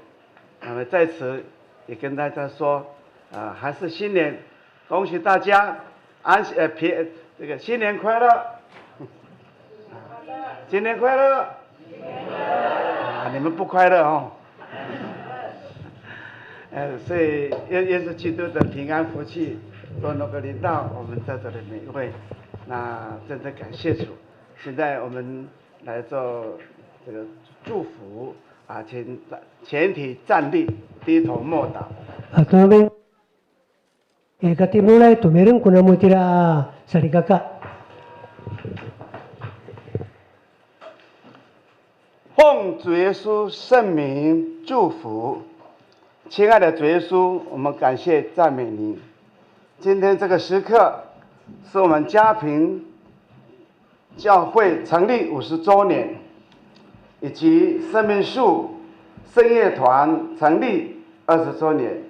那么在此也跟大家说，还是新年，恭喜大家这个新年快乐。新年快乐！你们不快乐哦。所以耶稣基督的平安福气都能够临到我们在座的每一位。那真的感谢主。现在我们来做这个祝福全体站立，低头默祷。Tuhan, katimulai tumereng kuna mutira sarikaka. 奉主耶稣圣名祝福，亲爱的主耶稣，我们感谢赞美您。今天这个时刻是我们家平教会成立50周年，以及生命树圣乐团成立20周年，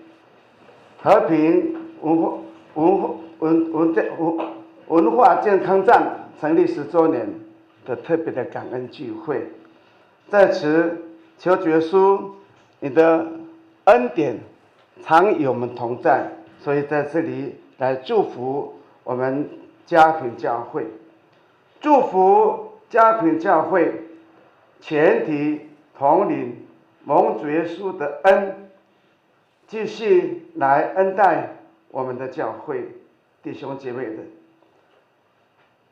和平文化健康站成立10周年的特别的感恩聚会。在此，求主耶稣，你的恩典常与我们同在，所以在这里来祝福我们家平教会，祝福家平教会全体同龄蒙主耶稣的恩，继续来恩待我们的教会弟兄姐妹的，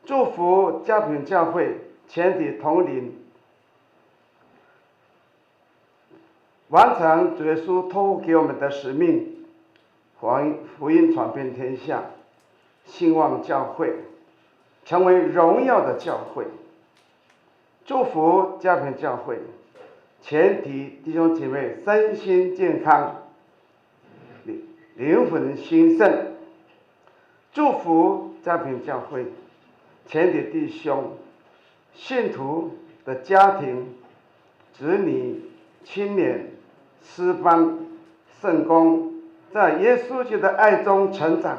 祝福家平教会全体同龄。完成主耶稣托付给我们的使命，福音传遍天下，兴旺教会，成为荣耀的教会。祝福家平教会全体弟兄姐妹身心健康，灵魂兴盛。祝福家平教会全体弟兄信徒的家庭、子女、青年、诗班、圣工，在耶稣基督的爱中成长，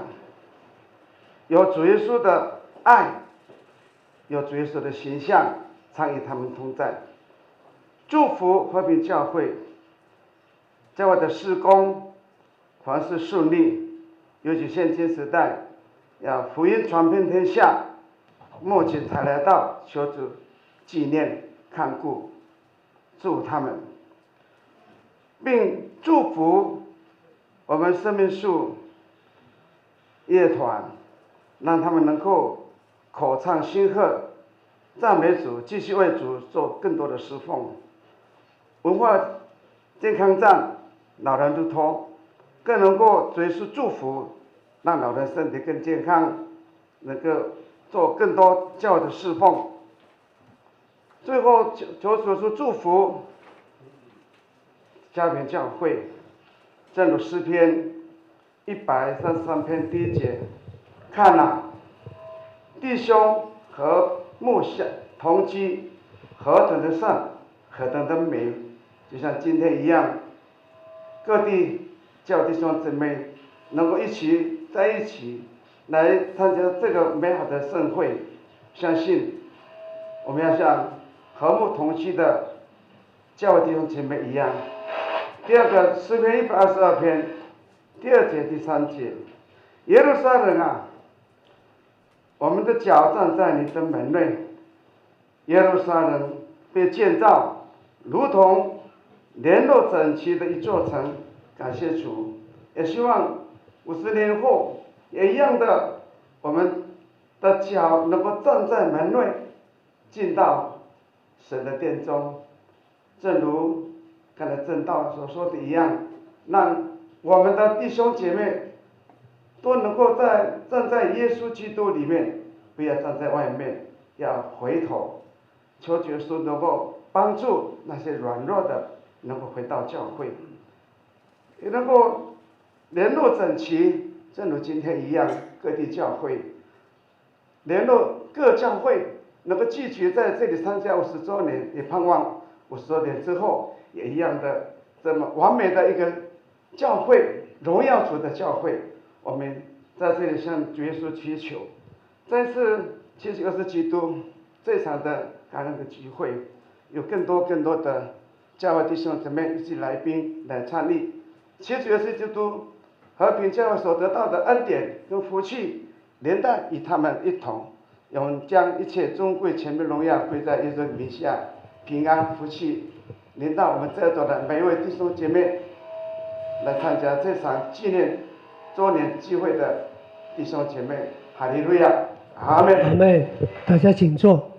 有主耶稣的爱，有主耶稣的形象，常与他们同在。祝福和平教会，教会的事工凡事顺利，尤其现今时代，要福音传遍天下，末期才来到，求主纪念看顾，祝他们。并祝福我们生命树乐团，让他们能够口唱心和，赞美主，继续为主做更多的侍奉。文化健康站老人路托更能够随时祝福，让老人身体更健康，能够做更多教的侍奉。最后求主说祝福家平教会，正如诗篇133篇第1节，看哪，弟兄和牧下同居，何等的善，何等的美，就像今天一样，各地教弟兄姊妹能够在一起来参加这个美好的盛会，相信我们要像和睦同居的教会弟兄姐妹一样。第二个诗篇122篇第2节第3节，耶路撒冷啊，我们的脚站在你的门内，耶路撒冷被建造如同联络整齐的一座城。感谢主，也希望50年后也一样的，我们的脚能够站在门内，进到神的殿中，正如刚才正道所说的一样，让我们的弟兄姐妹都能够站在耶稣基督里面，不要站在外面，要回头，求耶稣能够帮助那些软弱的能够回到教会，也能够联络整齐，正如今天一样，各地教会联络各教会能够聚集在这里参加50周年，也盼望50周年之后也一样的这么完美的一个教会，荣耀主的教会。我们在这里向主耶稣祈求，再次祈求是基督这场的感恩的聚会，有更多的教会弟兄姊妹一起来宾来参与，祈求是基督和平教会所得到的恩典跟福气，连带与他们一同，我们将一切尊贵权柄荣耀归在耶稣名下，平安福气临到我们在座的每一位弟兄姐妹，来参加这场纪念周年聚会的弟兄姐妹，哈利路亚，阿门。阿门。大家请坐。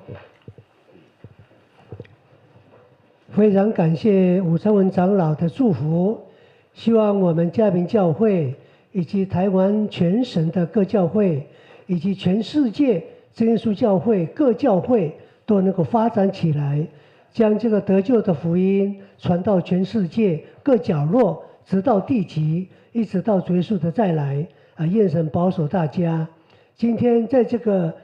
非常感谢武成文长老的祝福，希望我们嘉平教会以及台湾全省的各教会，以及全世界真耶稣教会各教会都能够发展起来，将这个得救的福音传到全世界各角落，直到地极，一直到主耶稣的再来。愿神保守大家。今天在这个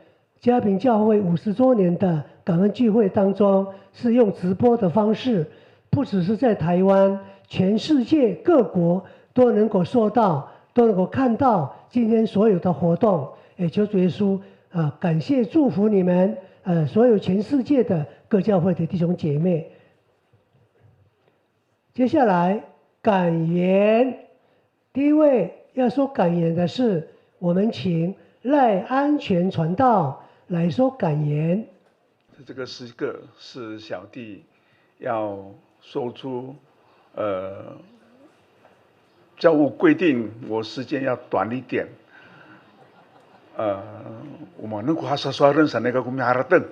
嘉平教会50周年的感恩聚会当中，是用直播的方式，不只是在台湾，全世界各国都能够收到，都能够看到今天所有的活动。也求主耶稣感谢祝福你们所有全世界的各教会的弟兄姐妹。接下来感言，第一位要说感言的是我们请赖安全传道来说感言。这个诗歌是小弟要说出教务规定我时间要短一点。我们能够说说认识那个古米哈拉登，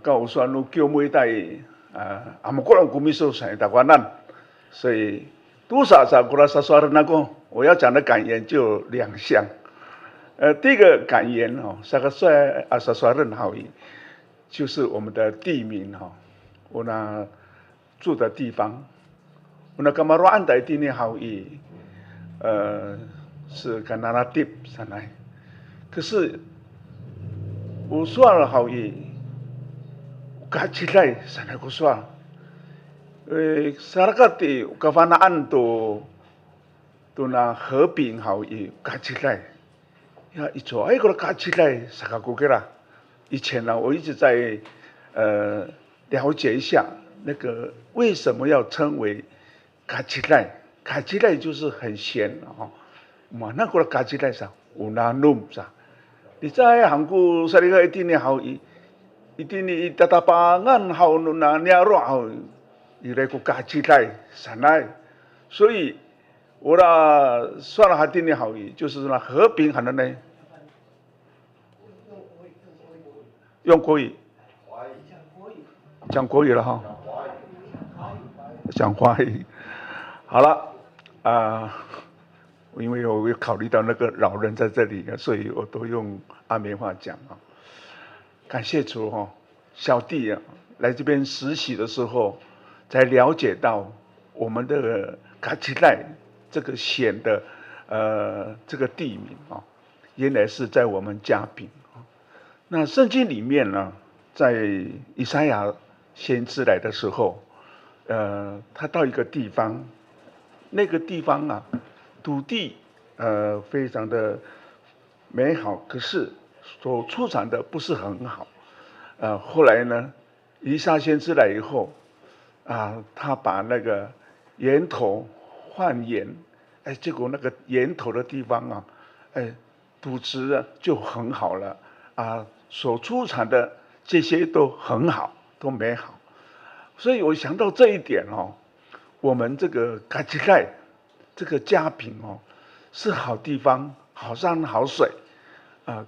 告诉我叫每代阿姆过来古米说谁打过难，所以多少过来说说的那个我要讲的感言就2项。第一个感言这个说说说认好意，就是我们的地名我那住的地方，我那干嘛罗安代地呢好意，是甘拿拉地上来。可是我说了好意，加起来上来我说，萨拉卡的格瓦纳安都那和平好意加起来，呀一说哎个加起来啥个过去啦？以前呢，我一直在了解一下那个为什么要称为加起来？加起来就是很咸嘛那个加起来啥？有那弄啥？你在韩国萨利个一定的好一定的大大把安好那鸟肉好，你来个加起来上来，所以我啦算了还定的好意，就是那和平可能呢，用国语，讲国语了哈，讲华语，好了因为我有考虑到那个老人在这里，所以我都用阿美话讲感谢主小弟来这边实习的时候，才了解到我们的卡奇赖这个县的这个地名原来是在我们嘉平那圣经里面呢，在以赛亚先知来的时候，他到一个地方，那个地方啊，土地非常的美好，可是所出产的不是很好。后来呢，以撒先知来以后，他把那个源头换盐，结果那个源头的地方啊，土质啊就很好了所出产的这些都很好，都美好。所以我想到这一点我们这个嘎吉盖这个嘉平是好地方，好山好水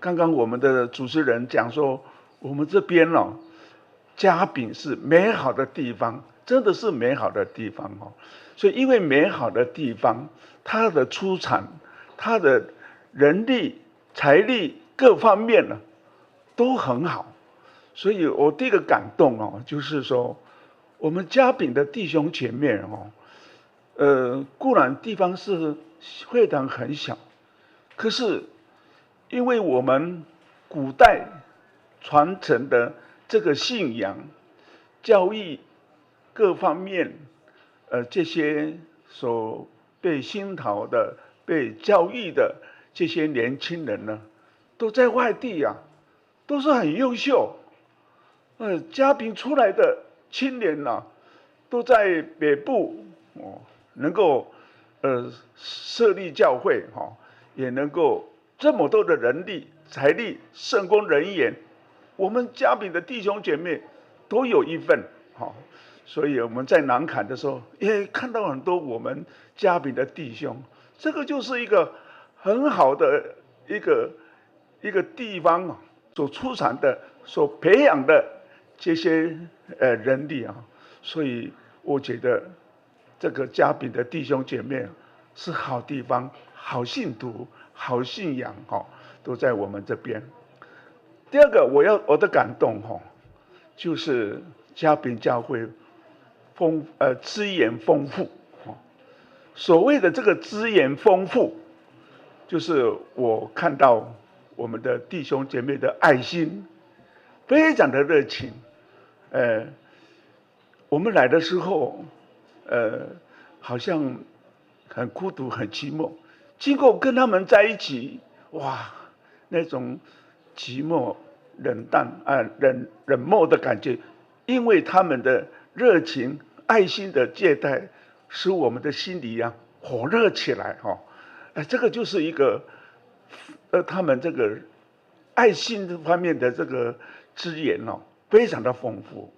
刚刚我们的主持人讲说，我们这边嘉平是美好的地方，真的是美好的地方所以因为美好的地方，它的出产，它的人力、财力各方面呢都很好。所以我第一个感动就是说，我们嘉平的弟兄姐妹固然地方是会堂很小，可是因为我们古代传承的这个信仰、教育各方面，这些所被熏陶的、被教育的这些年轻人呢，都在外地都是很优秀。嘉平出来的青年都在北部能够设立教会也能够这么多的人力、财力、圣工人员，我们嘉平的弟兄姐妹都有一份所以我们在南坎的时候也看到很多我们嘉平的弟兄，这个就是一个很好的一个地方所出产的、所培养的这些人力所以我觉得这个嘉平的弟兄姐妹是好地方、好信徒、好信仰都在我们这边。第二个我的感动就是嘉平教会资源丰富所谓的这个资源丰富，就是我看到我们的弟兄姐妹的爱心，非常的热情。我们来的时候，好像很孤独、很寂寞。经过跟他们在一起，哇，那种寂寞、冷漠的感觉，因为他们的热情、爱心的接待，使我们的心里火热起来这个就是一个他们这个爱心这方面的这个资源非常的丰富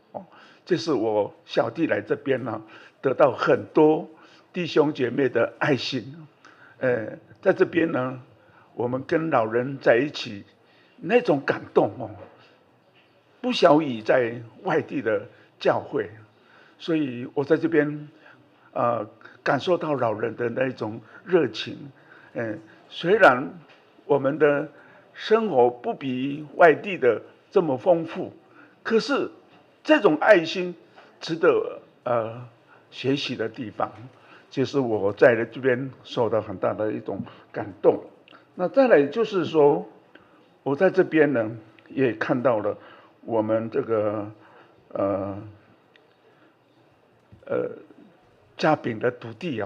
这是我小弟来这边得到很多弟兄姐妹的爱心。在这边呢，我们跟老人在一起，那种感动不小于在外地的教会。所以我在这边感受到老人的那种热情。虽然我们的生活不比外地的这么丰富，可是这种爱心值得学习的地方，就是我在这边受到很大的一种感动。那再来就是说，我在这边呢也看到了我们这个嘉平的土地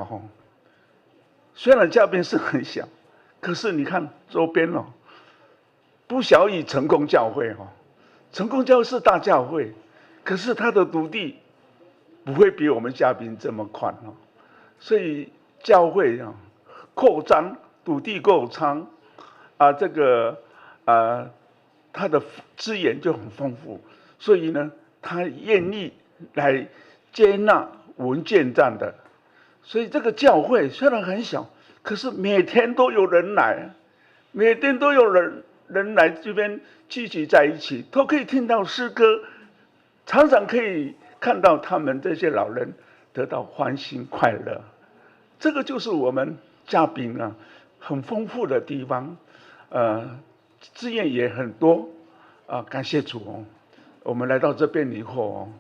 虽然嘉平是很小，可是你看周边不小于成功教会成功教会是大教会，可是它的土地不会比我们嘉平这么宽所以教会扩张，土地扩张这个它的资源就很丰富，所以呢，他愿意来接纳文件站的。所以这个教会虽然很小，可是每天都有人来，每天都有人来这边聚集在一起，都可以听到诗歌，常常可以看到他们这些老人得到欢欣快乐。这个就是我们嘉平很丰富的地方，资源也很多感谢主我们来到这边以后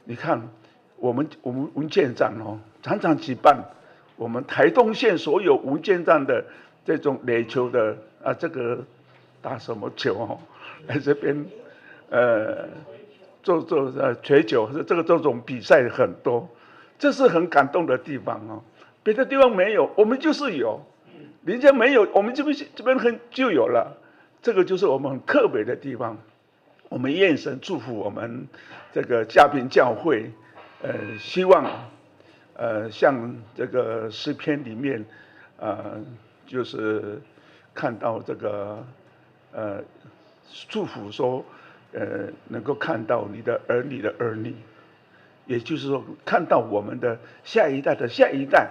你看我们文件站常常举办我们台东县所有文件站的这种垒球的这个打什么球来这边做槌球，这种比赛很多。这是很感动的地方哦。别的地方没有，我们就是有，人家没有，我们这边就有了。这个就是我们很特别的地方。我们愿神祝福我们这个嘉宾教会，希望像这个诗篇里面，就是看到这个祝福说，能够看到你的儿女的儿女，也就是说看到我们的下一代的下一代。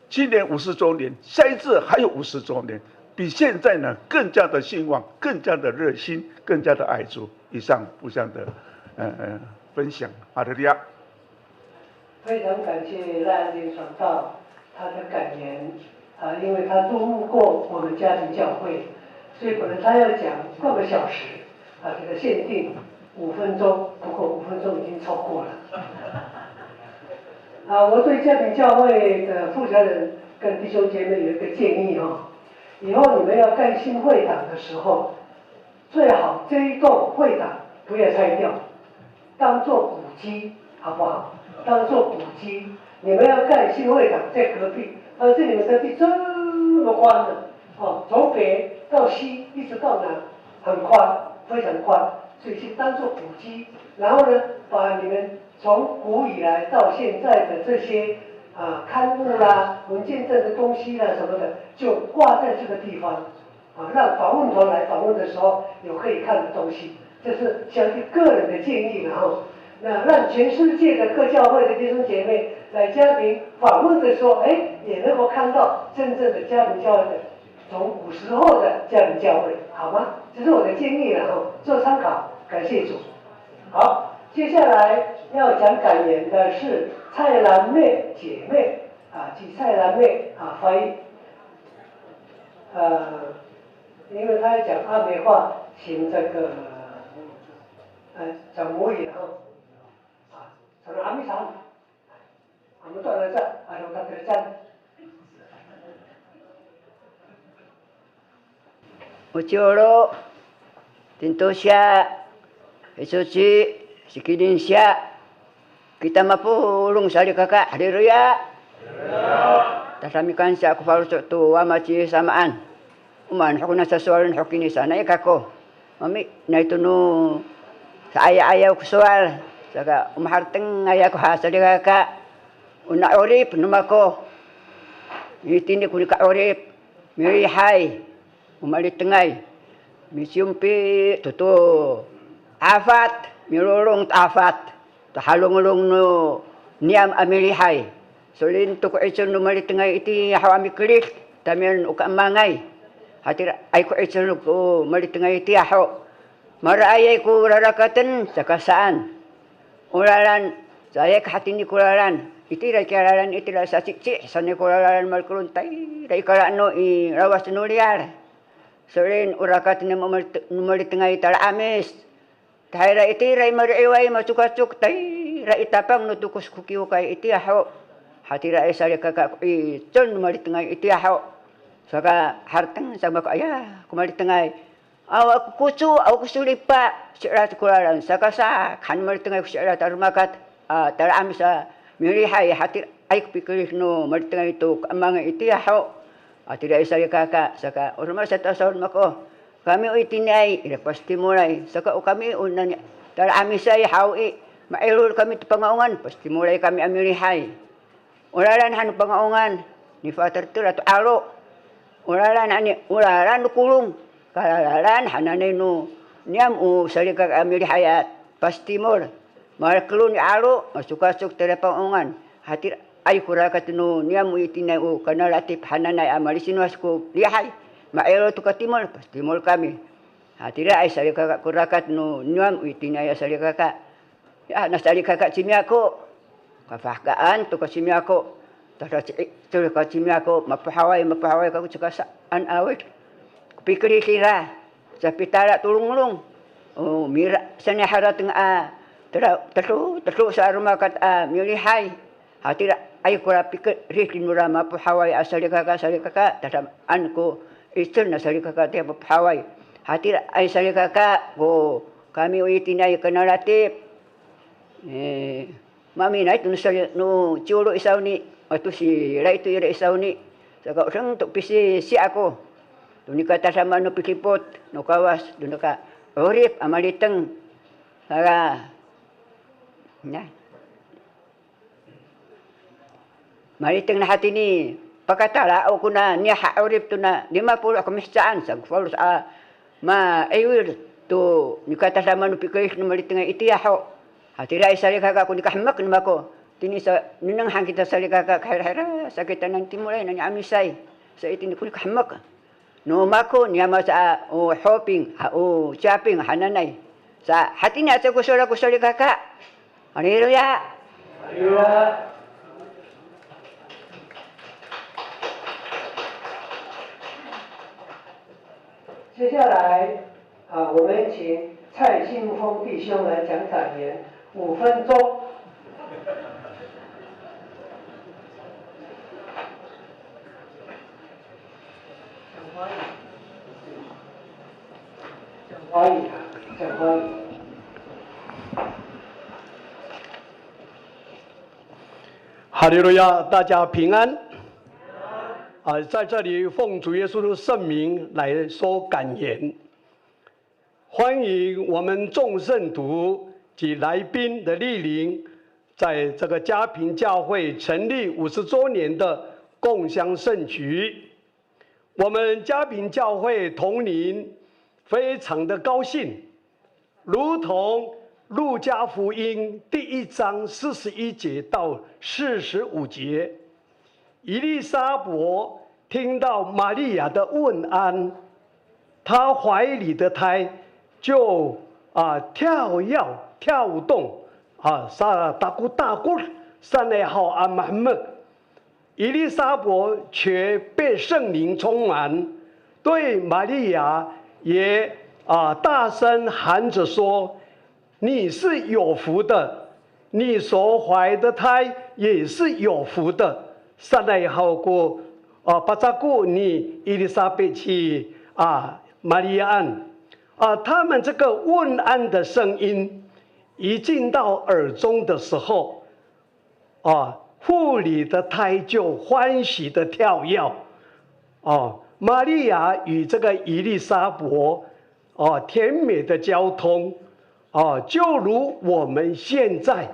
今年50周年，下一次还有50周年，比现在呢更加的兴旺，更加的热心，更加的爱主。以上不相的分享，哈利路亚。非常感谢赖安林传道他的感言因为他注目过我们家庭教会，所以本来他要讲半个小时这个限定5分钟，不过5分钟已经超过了。我对家庭教会的负责人跟弟兄姐妹有一个建议以后你们要盖新会堂的时候，最好这一栋会堂不要拆掉，当做古迹，好不好？当做古迹，你们要盖新会堂在隔壁，而且你们的地这么宽的从北到西一直到南，很宽，非常宽，所以去当做古迹。然后呢，把你们从古以来到现在的这些刊物啦、文件证的东西啦什么的，就挂在这个地方让访问团来访问的时候有可以看的东西。这是小弟个人的建议，然后那让全世界的各教会的弟兄姐妹来家庭访问的时候，也能够看到真正的家庭教会的从古时候的家庭教会，好吗？这是我的建议，然后做参考，感谢主。好，接下来要讲感言的是蔡兰妹姐妹即蔡兰妹发音因为她要讲阿美话，请这个讲母语저는 아미산 아무도 안 하자 아로가 그랬잖아. Ucuro tinto siya Isuci sikidin siya kita mapulong sa likaka haleluya tasamikan siya ako faruso tuwa machi samaan uman ako nasa suwalan hokini sana ikako mami na ito no sa ayaw ko suwal saka umaharteng ayaw ko ha sa likaka una orip numako itindi ko ni ka orip mirihay umalitengay misyumpi tuto afat mirulong afat tahalong-long no niam amilihay solin to ko itson no malitengay iti hawami klik tamian ukamangay hatir ay ko itson ko malitengay iti haw maraayay ko rarakatan sa kasaan ulalan saya kahatin ni kulalan iti rakaralan iti sa cici sa ni kulalan malkuluntay ray karano i rawas nuliar solin urakat ni malitengay tala amis tahira iti ray mariiway masukasuk tay ra itapang nutukos kukiw kay iti ahaw hatira ay sali kaka itson malitengay iti ahaw saka hartang sa mako aya kumalitengay aw kusu aw kusulipa sirat kulalan saka sa kan malitengay sirat armakat tala amis sa mirihay hatir ay pikirih no malitengay to amang iti ahaw atira ay sali kaka saka urma sa tason mako kami itinay pasti mulai saka kami unan tala amis ay hawi mailul kami ti pangaungan pasti mulai kami amirihay ulalan han pangaungan ni father tu ato aro ulalan kulung kalalalan hananay no niam salika amirihayat pasti mul markelun ni aro masukasuk tele pangaungan hatir ay kurakat no niam itinay kanalatif hananay amalisinwas ko lihay maero tu katimol pasti mol kami hatira ay salika kurakat no niam itinay salika ka ya nasalika ka simiako kafahkaan tu kasimiako tara tu kasimiako mapahaway ka sa saan awit pikiri sira sa pitara tulunglung mira sanaharat nga tatu sa rumakat milihay hatira ay kura pikiri nura mapahaway asalika ka taram ko istor na salika ka te mapahaway hatira ay salika ka go kami uitinay kanalatip mami na itu no julo isaw ni atau si la itu ira isaw ni saka usang to pisi si ako duni kata sama no pikipot no kawas duni ka orip amaliteng saka ya maliteng na hati ni pakatala o kuna niya ha orip to na 50 kamisaan sa follows ma ayul to ni kata sama no pikis no maliteng itiyaho hatira isali kaka kuni kahmak ni mako tini sa ninang hang kita sali kaka kahira sa kita nang timulay nang amisay sa itini kuni kahmak no mako niya ma sa o shopping o shopping hananay sa hati niya sa kusali kaka haleluya haleluya 接下来我们请蔡信峰弟兄来讲感言，5分钟。讲华语。哈利路亚，大家平安。在这里奉主耶稣的圣名来说感言，欢迎我们众圣徒及来宾的莅临，在这个嘉平教会成立50周年的共襄盛举。我们嘉平教会同龄非常的高兴，如同路加福音第1章41节到45节。以利沙伯听到玛利亚的问安，她怀里的胎就跳动撒大咕大咕上来好阿满们。以利沙伯却被圣灵充满，对玛利亚也大声喊着说：“你是有福的，你所怀的胎也是有福的。”上来以后过巴扎古尼伊丽莎白去玛利亚他们这个问安的声音一进到耳中的时候妇女的胎就欢喜的跳跃玛利亚与这个以利沙伯甜美的交通就如我们现在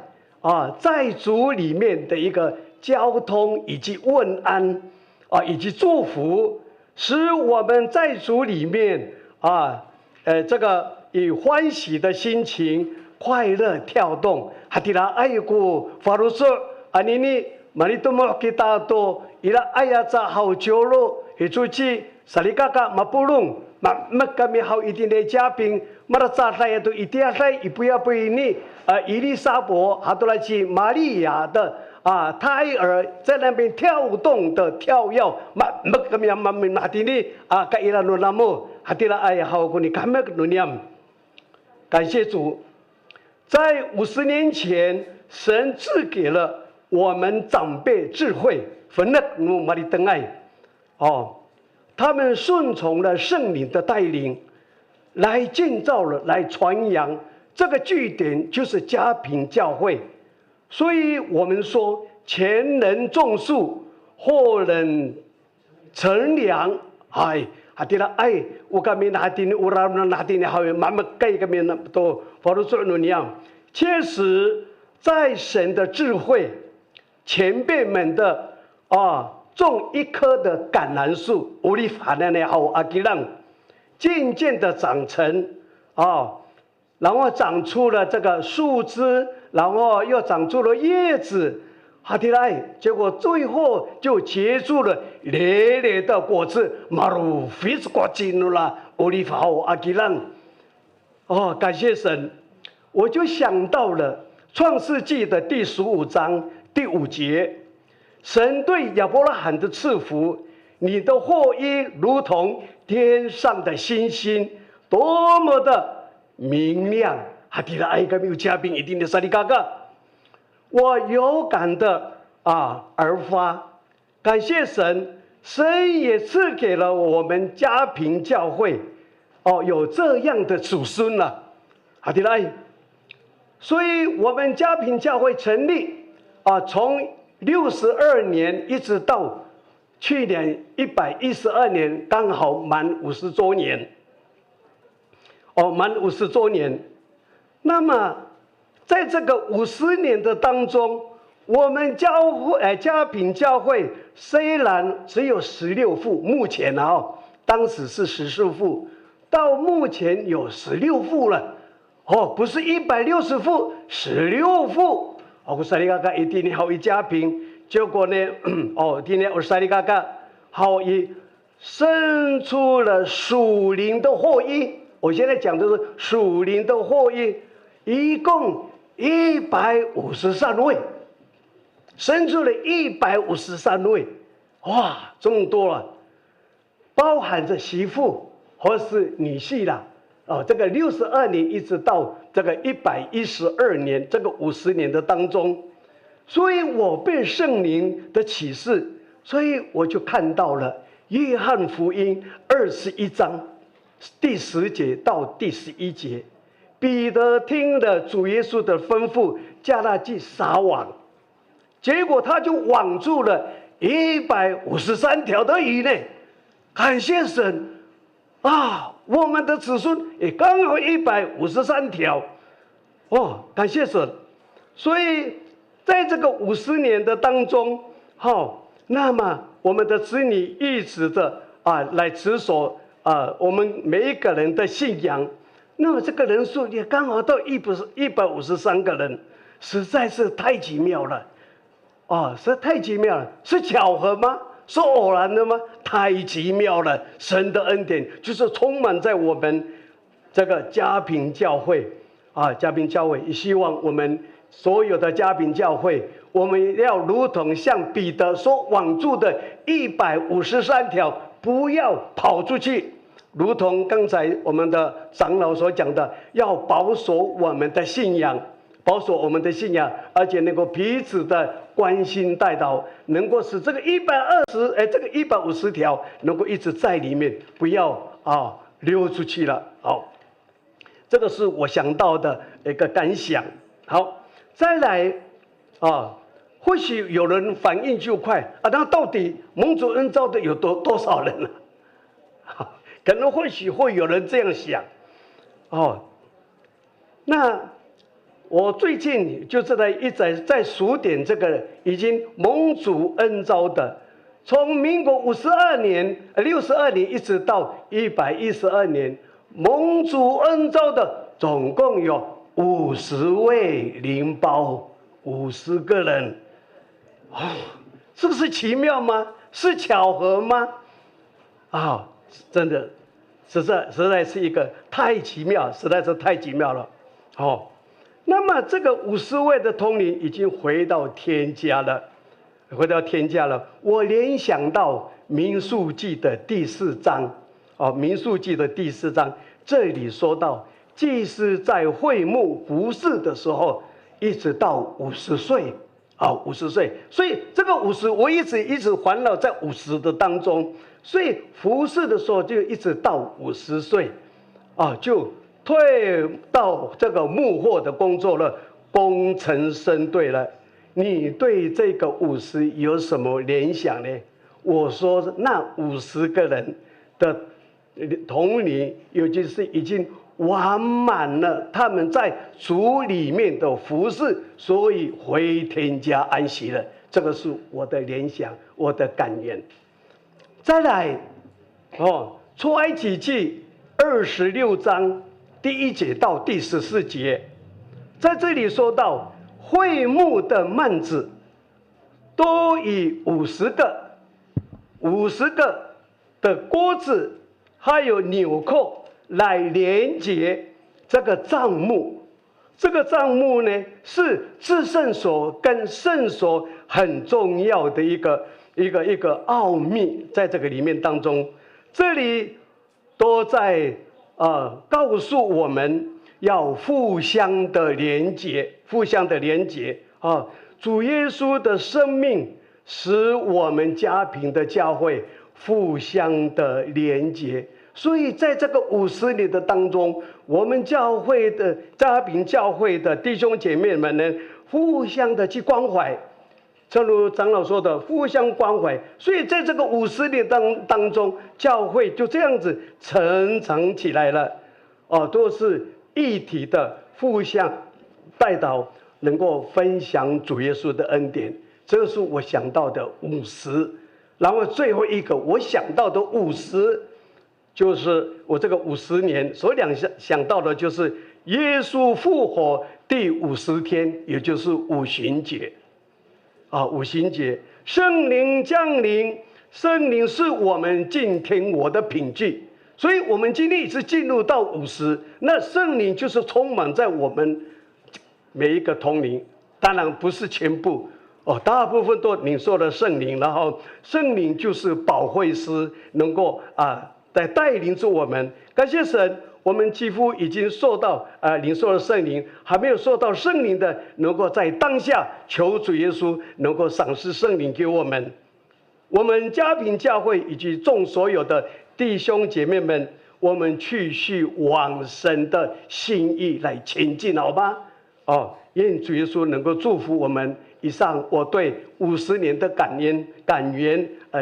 在主里面的一个交通以及问安以及祝福，使我们在主里面这个以欢喜的心情快乐跳动。哈迪拉爱古法鲁说尼尼马里多莫吉达多伊拉爱呀扎好久了，也出去萨利嘎嘎马布隆马kami好一定的嘉宾，马拉扎来都一定来一不要不ini以利沙伯哈多来去玛利亚的。胎儿在那边跳动的跳跃，感谢主，在50年前，神赐给了我们长辈智慧，他们顺从了圣灵的带领，来建造了，来传扬这个据点，就是嘉平教会。所以我们说，前人种树，后人乘凉。hati la ai ukami na hati ni uram na hati ni hawe mamakai kami na to faru su nuniam。确实，在神的智慧，前辈们的种一棵的橄榄树，无力法呢呢好阿吉浪，渐渐的长成然后长出了这个树枝，然后又长出了叶子，哈提来，结果最后就结出了累累的果子。马鲁菲斯瓜金努拉欧利法奥阿吉浪，感谢神，我就想到了创世纪的第15章第5节，神对亚伯拉罕的赐福，你的后裔如同天上的星星，多么的明亮。哈迪拉爱个没有嘉宾一定的萨利嘎嘎，我有感的而发，感谢神，神也赐给了我们嘉平教会有这样的子孙了。哈迪拉爱，所以我们嘉平教会成立从62年一直到去年112年，刚好满50周年。满50周年。那么在这个50年的当中，我们嘉平教会虽然只有16副，目前当时是14副，到目前有16副了。不是160副，16副。我说你看看，一定好一嘉平，结果呢，今天我说你看看，好一生出了属灵的后裔。我现在讲的是属灵的后裔，一共153位，生出了153位，哇，这么多了，包含着媳妇或是女婿啦。这个62年一直到这个112年，这个50年的当中，所以我被圣灵的启示，所以我就看到了约翰福音21章第10节到第11节，彼得听了主耶稣的吩咐，叫他去撒网，结果他就网住了153条的鱼呢。感谢神我们的子孙也刚好153条，感谢神。所以在这个50年的当中，那么我们的子女一直的来持守我们每一个人的信仰，那么这个人数也刚好到153个人，实在是太奇妙了，实在太奇妙了，是巧合吗？是偶然的吗？太奇妙了！神的恩典就是充满在我们这个嘉平教会嘉平教会也希望我们所有的嘉平教会，我们要如同像彼得所网住的153条，不要跑出去，如同刚才我们的长老所讲的，要保守我们的信仰，保守我们的信仰，而且能够彼此的关心带导，能够使这个这个150条能够一直在里面，不要溜出去了。好，这个是我想到的一个感想。好，再来或许有人反应就快那到底蒙主恩召的有多少人呢？可能或许会有人这样想那我最近就是一直在数点这个已经蒙主恩召的，从民国62年一直到112年，蒙主恩召的总共有50位灵胞，50个人。是不是奇妙吗？是巧合吗？真的，实在是一个太奇妙，实在是太奇妙了。那么这个50位的通灵已经回到天家了，我联想到民数记的第4章，民数记的第4章，这里说到祭司在会幕服侍的时候，一直到50岁，50岁，所以这个50，我一直环绕在50的当中，所以服侍的时候就一直到50岁，就退到这个幕后的工作了，功成身退了。你对这个50有什么联想呢？我说那50个人的同理，尤其是已经完满了他们在主里面的服事，所以回天家安息了。这个是我的联想，我的感言。再来出埃及记26章第1节到第14节，在这里说到会幕的幔子都以50个的锅子还有纽扣来连接这个帐幕。这个帐幕呢，是至圣所跟圣所很重要的一个奥秘，在这个里面当中，这里都在告诉我们要互相的连结，主耶稣的生命使我们家庭的教会互相的连结，所以在这个50年的当中，我们教会的嘉宾教会的弟兄姐妹们呢，互相的去关怀。正如长老说的，互相关怀，所以在这个50年当中，教会就这样子成长起来了。都是一体的，互相带导，能够分享主耶稣的恩典。这是我想到的50。然后最后一个我想到的50，就是我这个50年所想到的就是耶稣复活第50天，也就是五旬节。五旬节，圣灵降临，圣灵是我们进天国的凭据，所以我们今天也是进入到50，那圣灵就是充满在我们每一个同灵，当然不是全部大部分都领受了圣灵，然后圣灵就是保惠师，能够在带领着我们。感谢神，我们几乎已经受到领受了圣灵，还没有受到圣灵的，能够在当下求主耶稣能够赏赐圣灵给我们。我们嘉宾教会以及众所有的弟兄姐妹们，我们继续往神的心意来前进，好吗？愿主耶稣能够祝福我们。以上我对50年的感言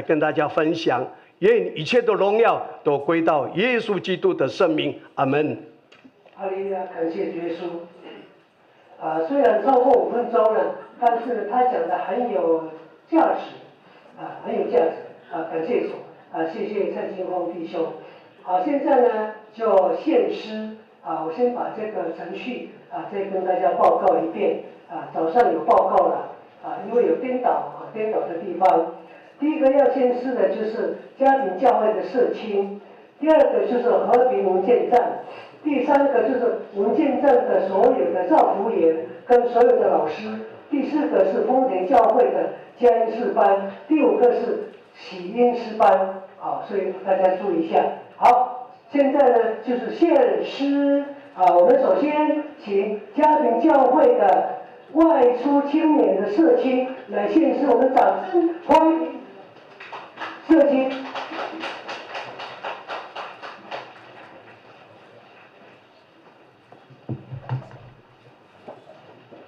跟大家分享。愿一切的荣耀都归到耶稣基督的圣名，阿门。哈利路亚，感谢主耶稣。虽然超过5分钟了，但是他讲的很有价值，很有价值，感谢主，谢谢蔡金峰弟兄。现在呢就献诗，我先把这个程序再跟大家报告一遍。早上有报告了，因为有颠倒的地方。第一个要献诗的就是家庭教会的社青，第二个就是和平文件站，第三个就是文件站的所有的照服员跟所有的老师，第四个是丰田教会的佳音诗班，第5个是喜音诗班，所以大家注意一下。好，现在呢就是献诗，我们首先请家庭教会的外出青年的社青来献诗，我们掌声欢迎社青。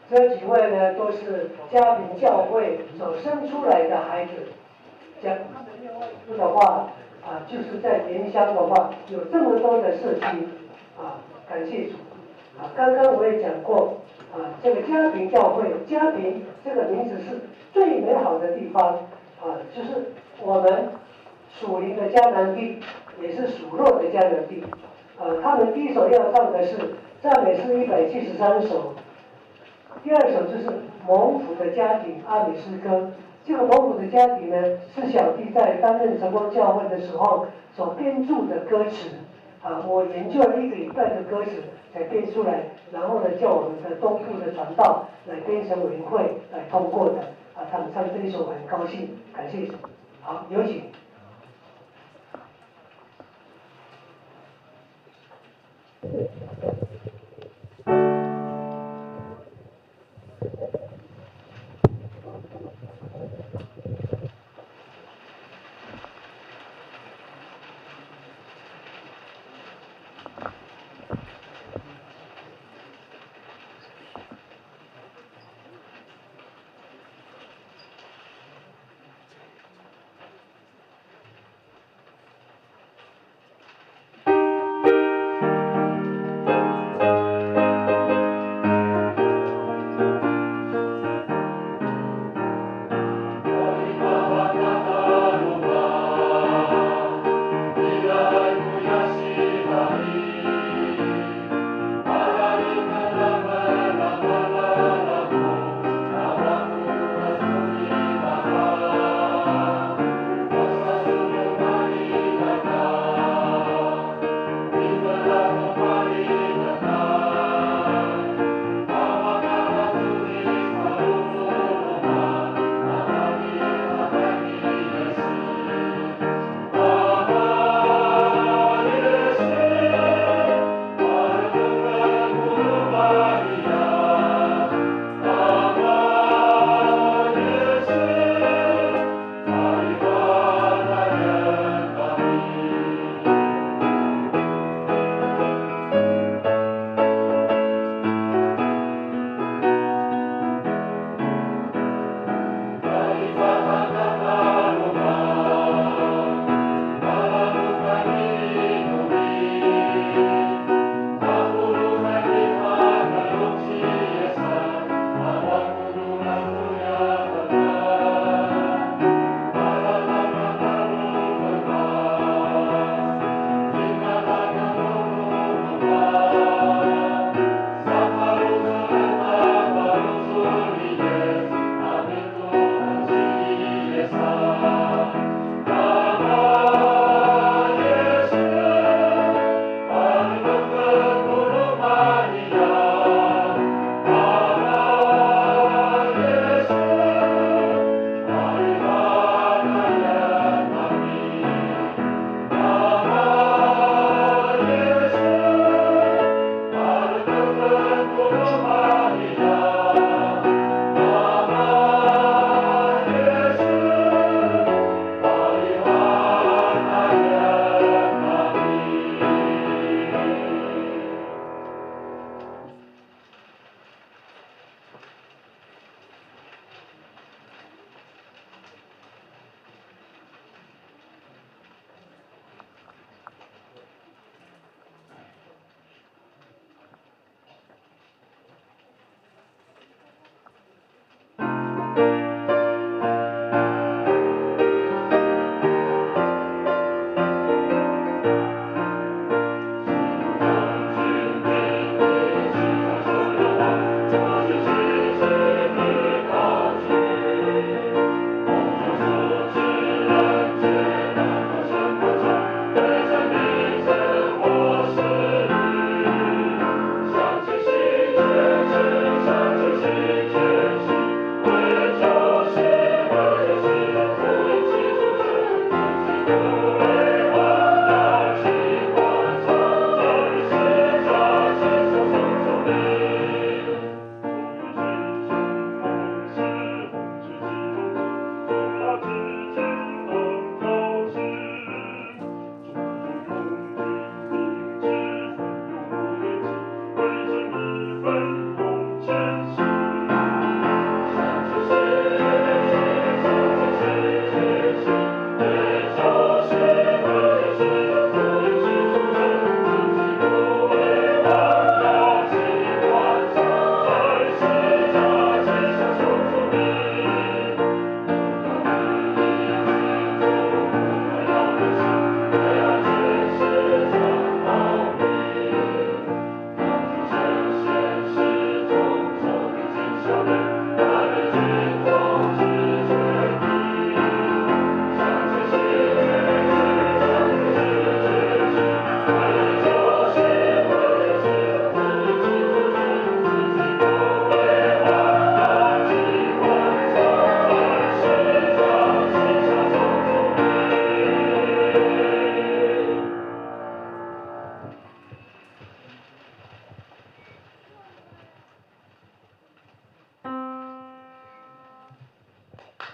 这几位呢都是家庭教会所生出来的孩子，讲他们另外一个的话，就是在莲乡的话有这么多的社青，感谢主。刚刚我也讲过，这个家庭教会，家庭这个名字是最美好的地方，就是我们属灵的迦南地，也是属肉的迦南地。他们第一首要唱的是赞美诗173首，第二首就是蒙福的家庭阿美诗歌。这个蒙福的家庭呢，是小弟在担任晨光教会的时候所编著的歌词。我研究了1个礼拜的歌词才编出来，然后呢叫我们的东部的传道来编成委员会来通过的。他们唱这一首我很高兴，感谢主。好，有请。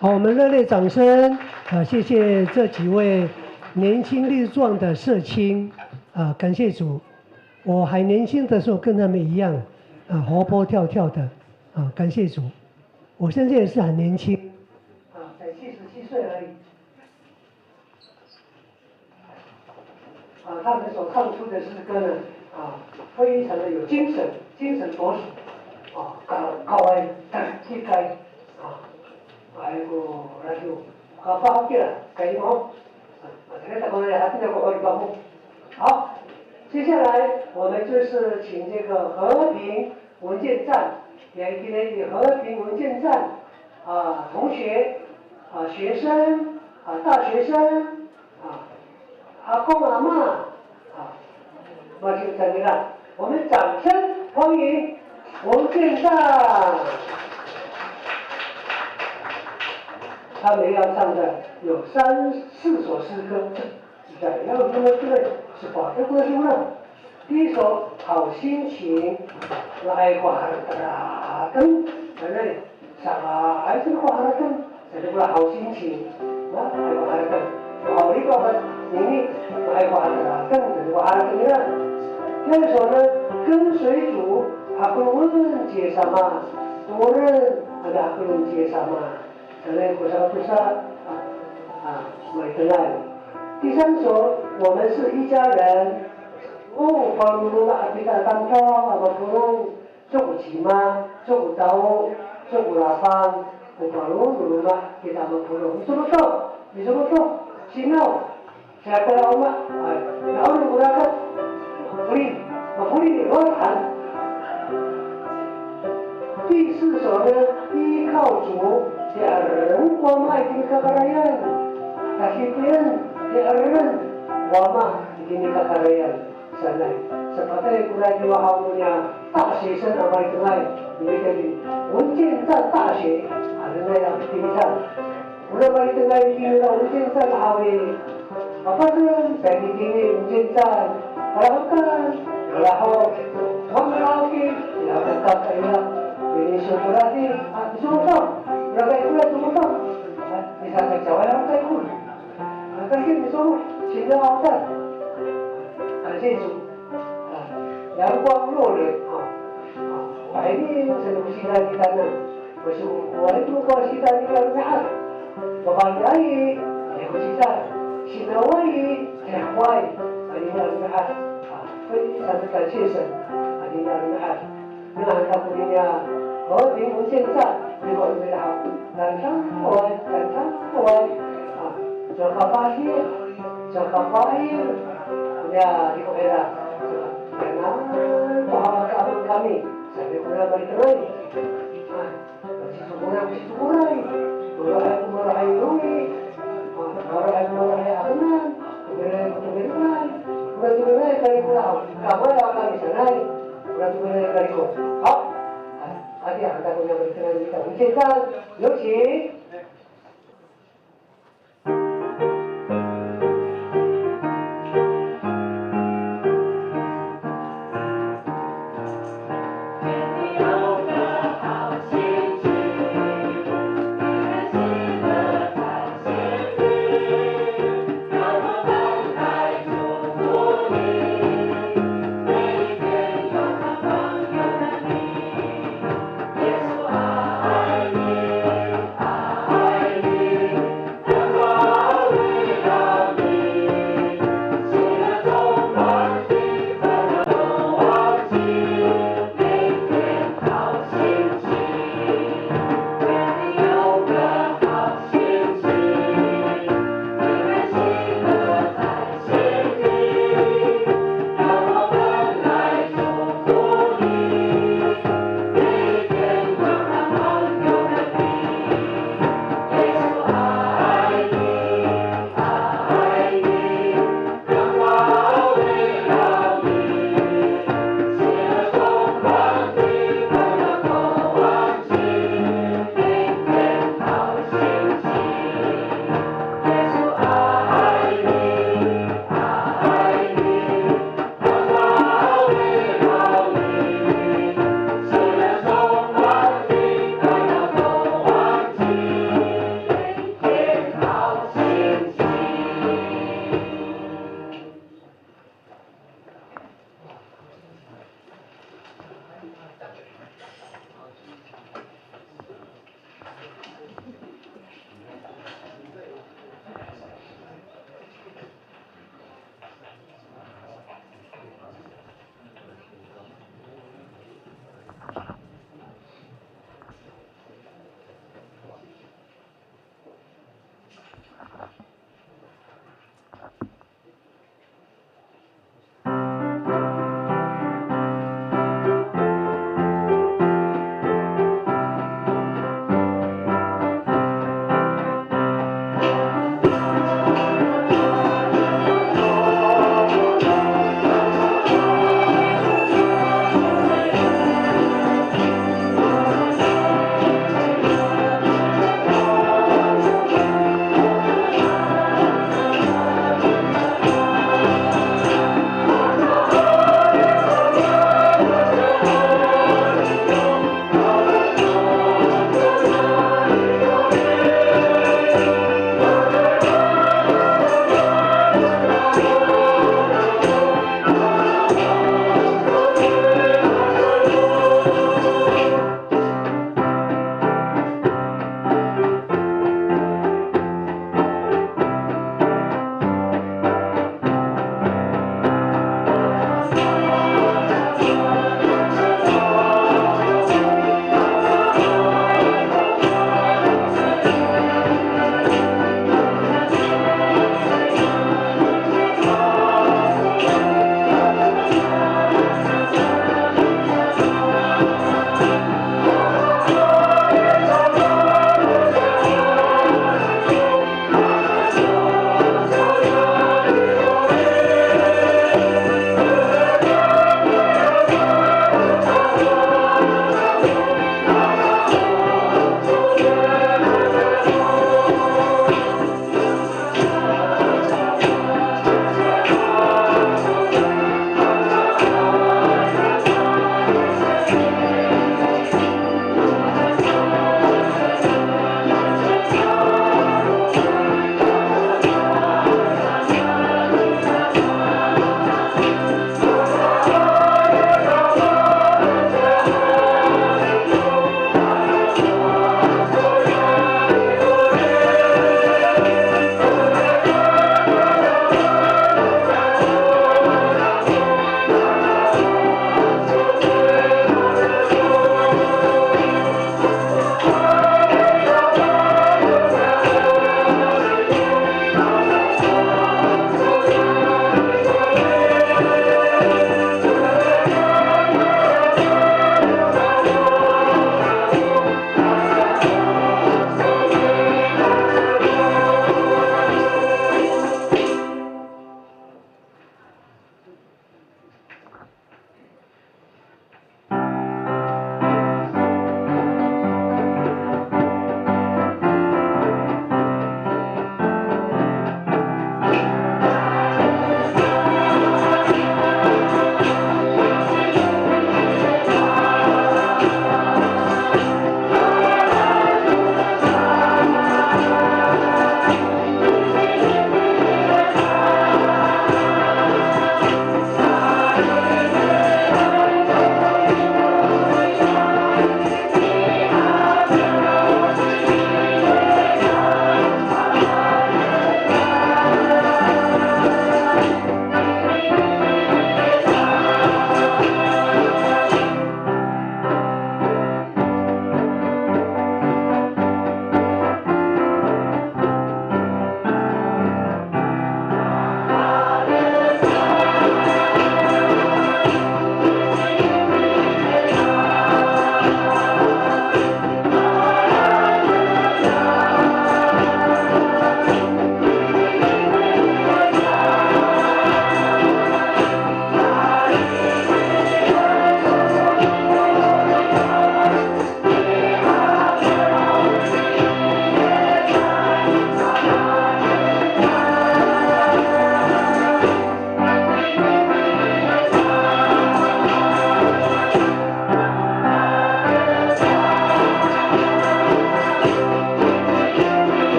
好，我们热烈掌声谢谢这几位年轻力壮的社青感谢主。我还年轻的时候跟他们一样活泼跳跳的感谢主。我现在也是很年轻才77岁而已。他们所唱出的诗歌呢非常的有精神，精神夺属高爱气概아이고 아주 가파하게 가이고这个大家还是要过一个目。好，接下来我们就是请这个和平文件站，也今天以和平文件站同学学生大学生阿公阿嬷那就怎么样？我们掌声欢迎文件站。他们要唱的有4首诗歌，然后这个是法的歌声呢。第一首好心情，来华拉登，在那里还是华拉登，在这个好心情，来华拉登，好一个你来华拉登，在这个华拉登呢。第二首呢，跟随主，阿古伦接什么？多人阿古伦接什么？第三首，我们是一家人。巴鲁鲁阿比达当朝，阿巴普鲁，做古奇嘛，做古刀，做古拉邦，巴鲁鲁嘛，给他们普鲁。你说不说？行了，下个老嘛，然后你过来看，不理你乱谈。第4首呢，依靠主。Tiada wama ini kekayaan, kasih Tuhan tiada wama ini kekayaan sana. Seperti kuliah di Wahamunya 大学生阿麦之外，你这里文件站大学那样听上，我那麦之外听到文件站好诶，apa tu dari ini文件站，然后Karaoke, ya buka kaya, ini syukurati, syukur. Raga itu semua bisa menjawab apa itu? Tapi ini semua sudah ada. 感谢主阳光落脸白面是不是在你的呢？不是我如果是在你的家，我把你也不是在，是那位很坏，你那里面非常的感谢神，你那里面你看他不一样，和平无限站。结果没好，南昌外做咖啡，ya di daerah, karena bahwa kami sampai punya balik lagi, masih mulai, mulai rumi, mulai aman, mulai kali pulau, kamu yang kami senai, mulai kali kau, hap. Tadi anda punya berkenan kita bincangkan, Yoshi.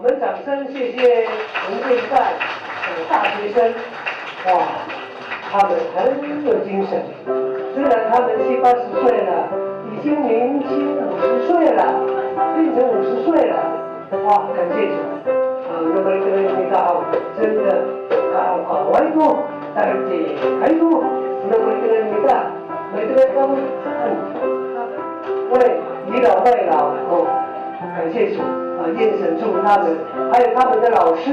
我们掌声谢谢我们这一代大学生，哇，他们很有精神。虽然他们70、80岁了，已经年轻50岁了，变成50岁了，哇，感谢主。那么这个那个真的我都大家还都那么这个那个每个人都为倚老卖老感谢主愿神祝福他们，还有他们的老师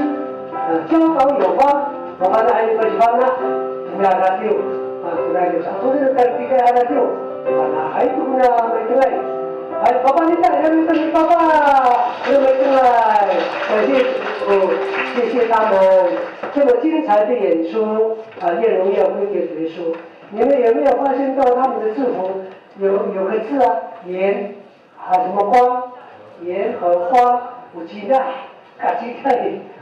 教导有方，我把那爱不喜欢啦，同样他就同样就啥，所以在比赛他就那还都呢没对，哎，爸爸你在那边，爸爸有没进来？感谢谢谢他们这么精彩的演出愿荣耀归给主耶稣。你们有没有发现到他们的制服有个字盐什么光？盐和花有鸡蛋，鸡蛋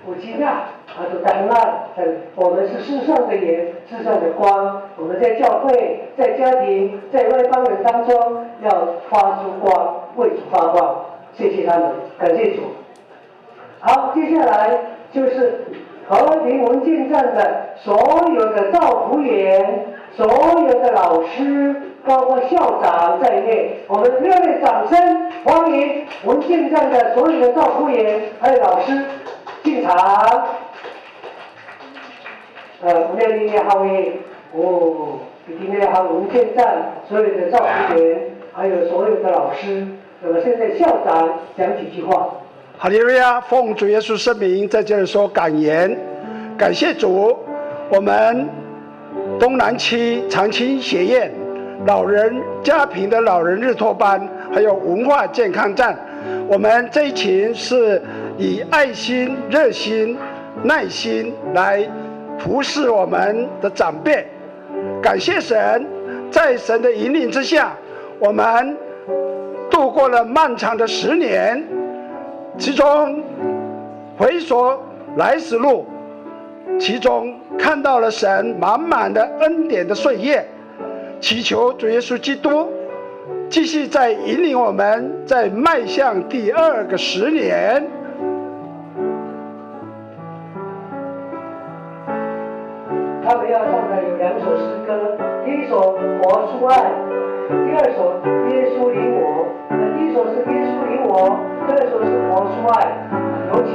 有鸡蛋就当然，我们是世上的盐，世上的光。我们在教会、在家庭、在外邦人当中要发出光，为主发光。谢谢他们，感谢主。好，接下来就是和平文件站的所有的照服员、所有的老师，包括校长在内，我们热烈掌声欢迎文件站的所有的照服员还有老师进场。今天的好运今天的文件站所有的照服员还有所有的老师，那么现在校长讲几句话。哈利路亚！奉主耶稣圣名，在这里说感言，感谢主，我们东南区长青学院老人家庭的老人日托班，还有文化健康站，我们这一群是以爱心、热心、耐心来服侍我们的长辈。感谢神，在神的引领之下，我们度过了漫长的10年。其中回首来时路，其中看到了神满满的恩典的岁月，祈求主耶稣基督继续在引领我们，在迈向第2个10年。他们要唱的有2首诗歌，第一首活出爱，第2首耶稣领我。第一首是耶稣领我，第2首是活出爱，有请。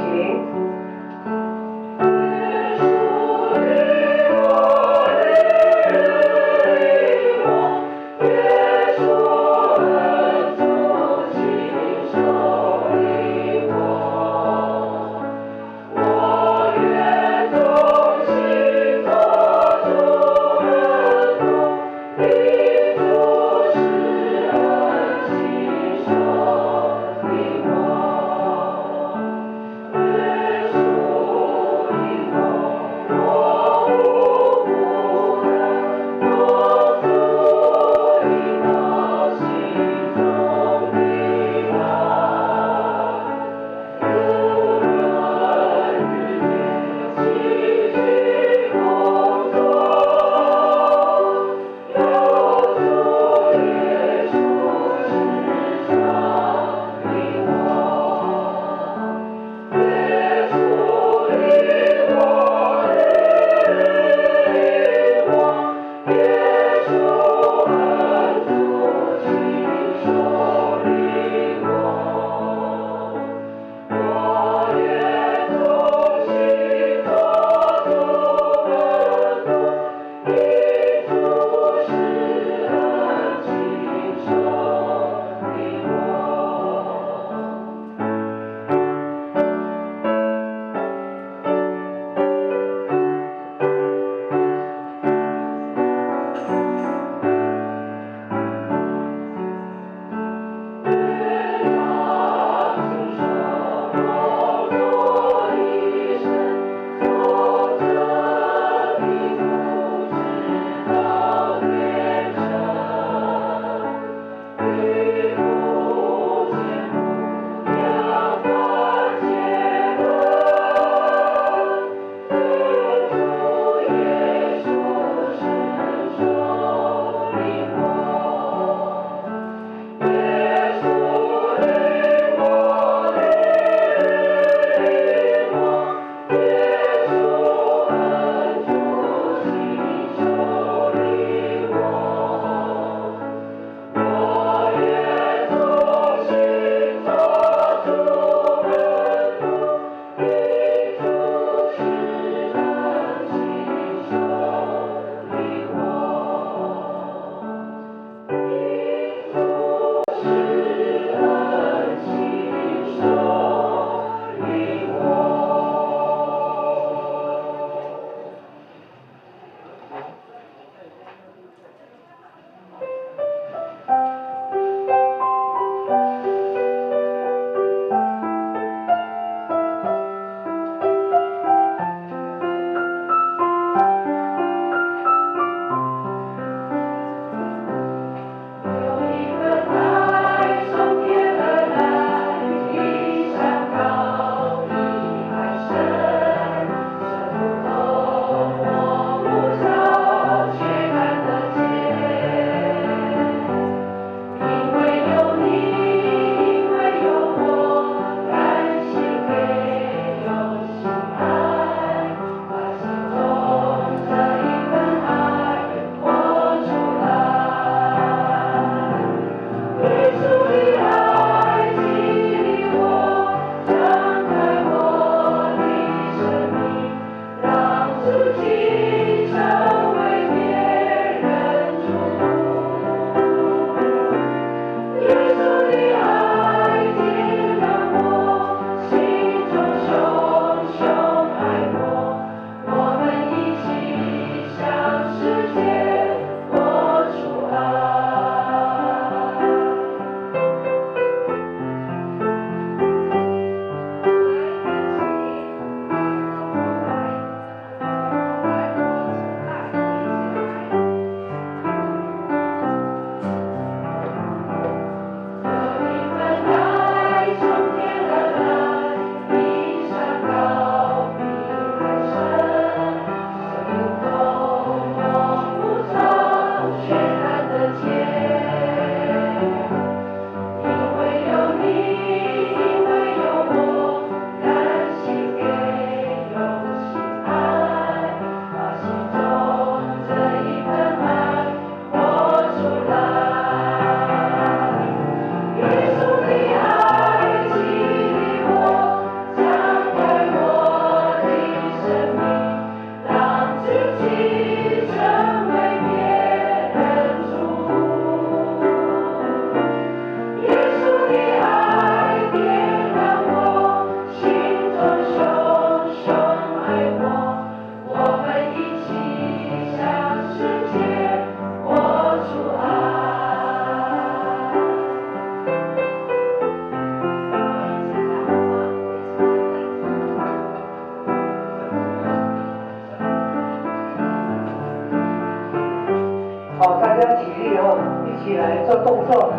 起来做动作，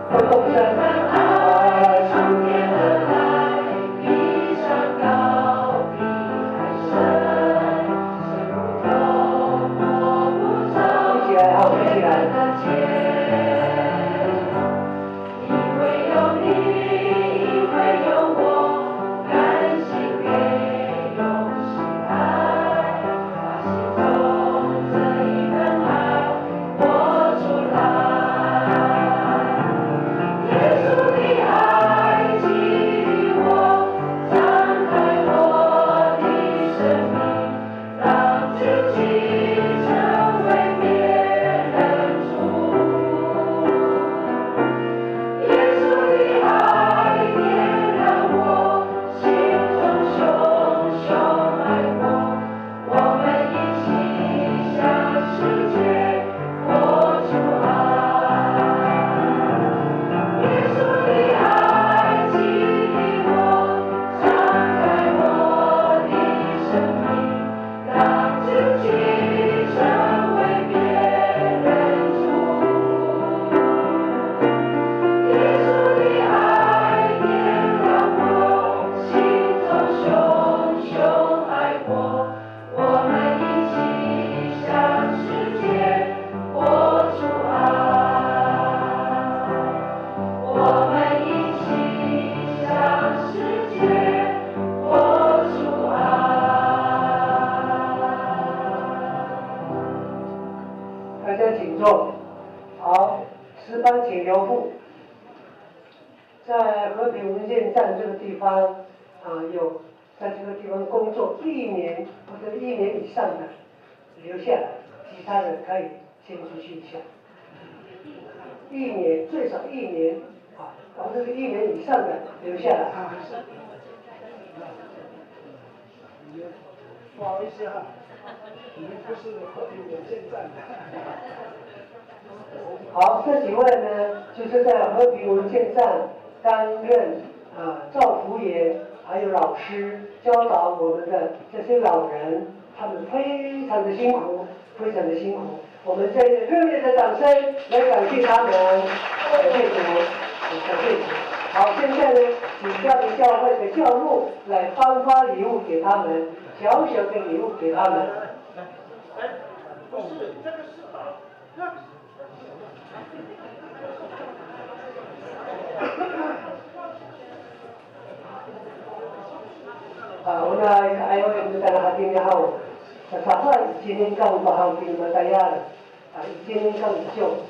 做动声。从天而来，地上高，比海深，深不透，摸不着。飞起来，好，飞起来。因为有你，因为有我，甘心给用心爱，把心中这一份爱活出来。耶稣的爱激励我，张开我的生命，让自己成为别人主。耶稣的爱点燃我，心中熊熊爱我，我们一起向世界活出爱。耶稣的爱激励我，张开我的生命，让自己成为别人主。耶稣的爱点燃我，心中熊熊爱我，我们一起向世界活出爱。我们一起向世界活出爱。大家请坐。好，诗班请留步。在和平文件站这个地方有在这个地方工作1年或者1年以上的留下来，其他人可以先出去一下。1年最少1年或者是1年以上的留下来。不好意思你们不是和平文件站的。好，这几位呢，就是在和平文件站担任照服员，还有老师，教导我们的这些老人，他们非常的辛苦，非常的辛苦。我们再热烈的掌声来感谢他们，感谢主，感谢主。好，现在呢，请嘉陵教会的教牧来颁发礼物给他们，小小的礼物给他们。不是，这个是我们IOM kita nakating yahaw. Sa sasa, isinin kang bahaw pinamatayan. Isinin kang isyo.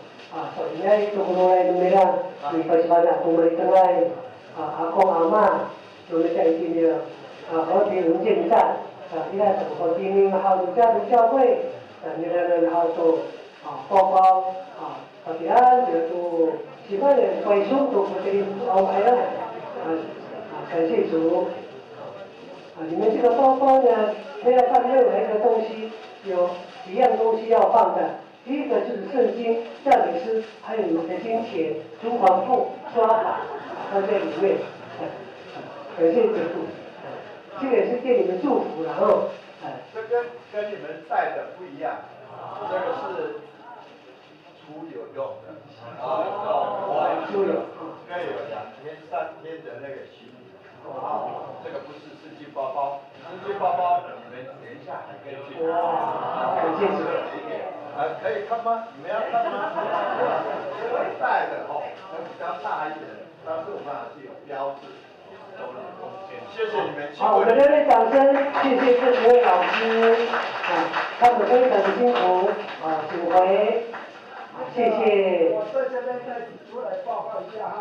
So, inay, tukulunay numera, may pasibana, kumalitangay, akong ama, numita isinin, 和平文件站，依赖整个今天还有家庭教会，你看呢，还有做包包特别就做其他的卫生都不得安排了，感谢主。你们这个包包呢，不要放任何一个东西，有几样东西要放的。第一个就是圣经、赞美诗，还有你们的金钱、珠黄布、刷卡放在里面。感谢主，这个也是给你们祝福，然后这跟你们带的不一样，这个是出有用的出有该有2天3天的那个行李。这个不是司机包包，司机包包你们等一下还可以去。感谢主。可以看吗？你们要看吗？我带的比较大一点，但是我们还是有标志。谢谢你们。好，我们热烈掌声，谢谢这几位老师他们非常的辛苦请回，谢谢。我在这边再出来报告一下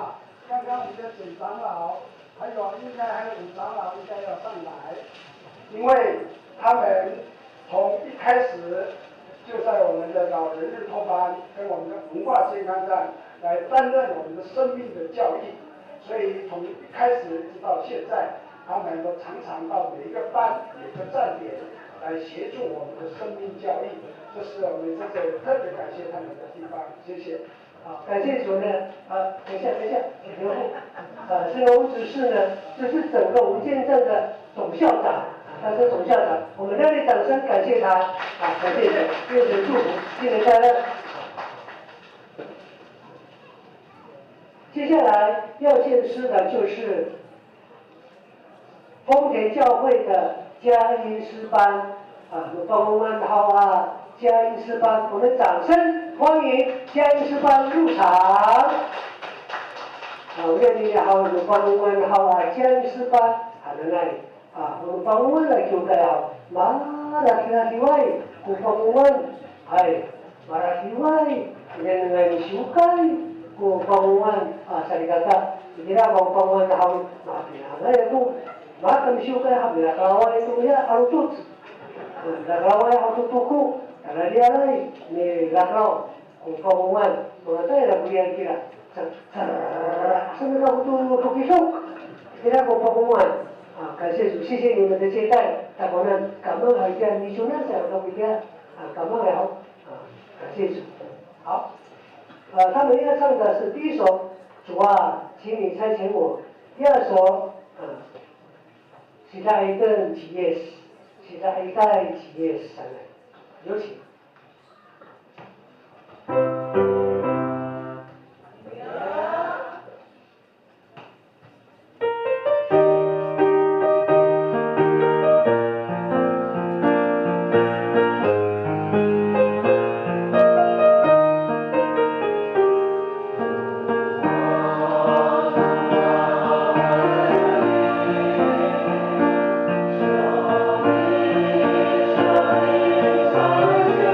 刚刚我们的总长老。还有应该还有5长老应该要上来，因为他们从一开始就在我们的老人日托班跟我们的文化健康站来担任我们的生命的教育，所以从一开始直到现在，他们都常常到每一个班每个站点来协助我们的生命教育，这是我们这个特别感谢他们的地方，谢谢。好，感谢主任。等一下，留步。这个吴执事呢，就是整个文件站的总校长，他是总校长，我们热烈掌声感谢他。感谢主，愿神祝福，新年快乐。接下来要献诗的就是丰田教会的佳音诗班帮我们好佳音诗班，我们掌声欢迎佳音诗班入场。愿你好，帮我们好佳音诗班在那里我们帮我们来教会laki-laki way, pangumuan ay maraki way, yan nga sukay, pangumuan sa ligata, hindi na kung pangumuan na hawin, pinangay ito, makam sukay ha, pinakawa ito niya, arutut, nakawa niya tutuko, kanaliyalay, ni lakaw, kung pangumuan, mga tayo na buliyan kila, sa mga kutukisok, hindi na kung pangumuan. 感谢主，谢谢你们的接待，大伙呢感冒好一点，你就那时候不一样感冒了感谢主。好，他们要唱的是第一首，主啊，请你差遣我；第二首，期待一代企业上来，有请。Hallelujah.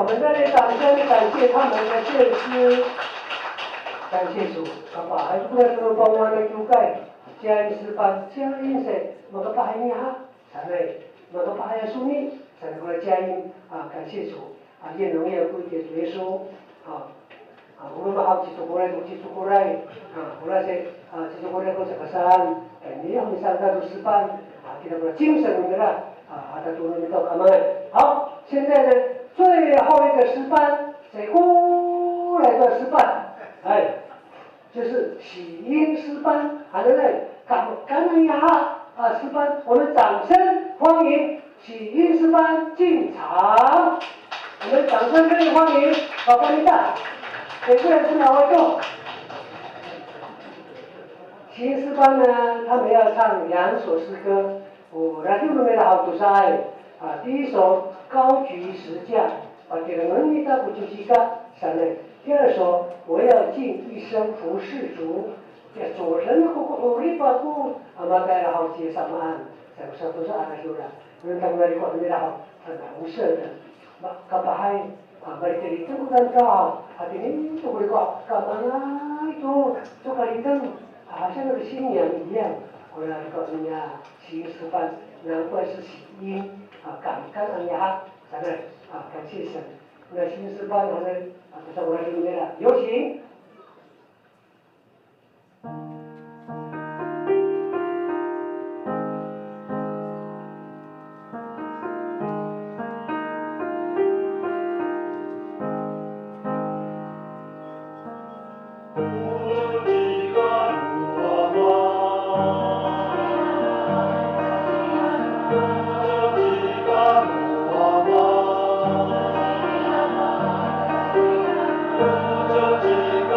们在这掌声感谢他们的献诗，感谢主，爸爸还是不能说帮我们修改，嘉音师班，嘉音社，我个巴尼哈，才来，我个巴耶稣尼，才过来嘉音啊，感谢主啊，也农业归给主耶稣啊。我们好几次过来，几次过来，过来些几次过来过这个山，你要你上到都失败，给他们精神里面了，他都能到他们。好，现在呢，最后一个诗班，谁过来的诗班？就是喜音诗班，好的嘞，感恩一下诗班，我们掌声欢迎喜音诗班进场，我们掌声热烈欢迎，好，欢迎大。每个人是哪位众？喜音诗班呢，他们要唱2首诗歌，那就没了好多塞第一首高举十架，这个能力大不就几个上来。第二首我要尽一生服侍主，这做人苦力巴苦，嘛该了好几上岸，才不是都是阿拉修了，人他们那里过没了好，很难设的，干巴嗨。mereka itu bukan kau, hati ini itu boleh kau mana itu kali itu hasil dari sini yang dia, orang kau punya喜诗班，难怪是喜音感恩呀，咱们感谢神，那喜诗班好像不在我这里面了，有请。Thank you.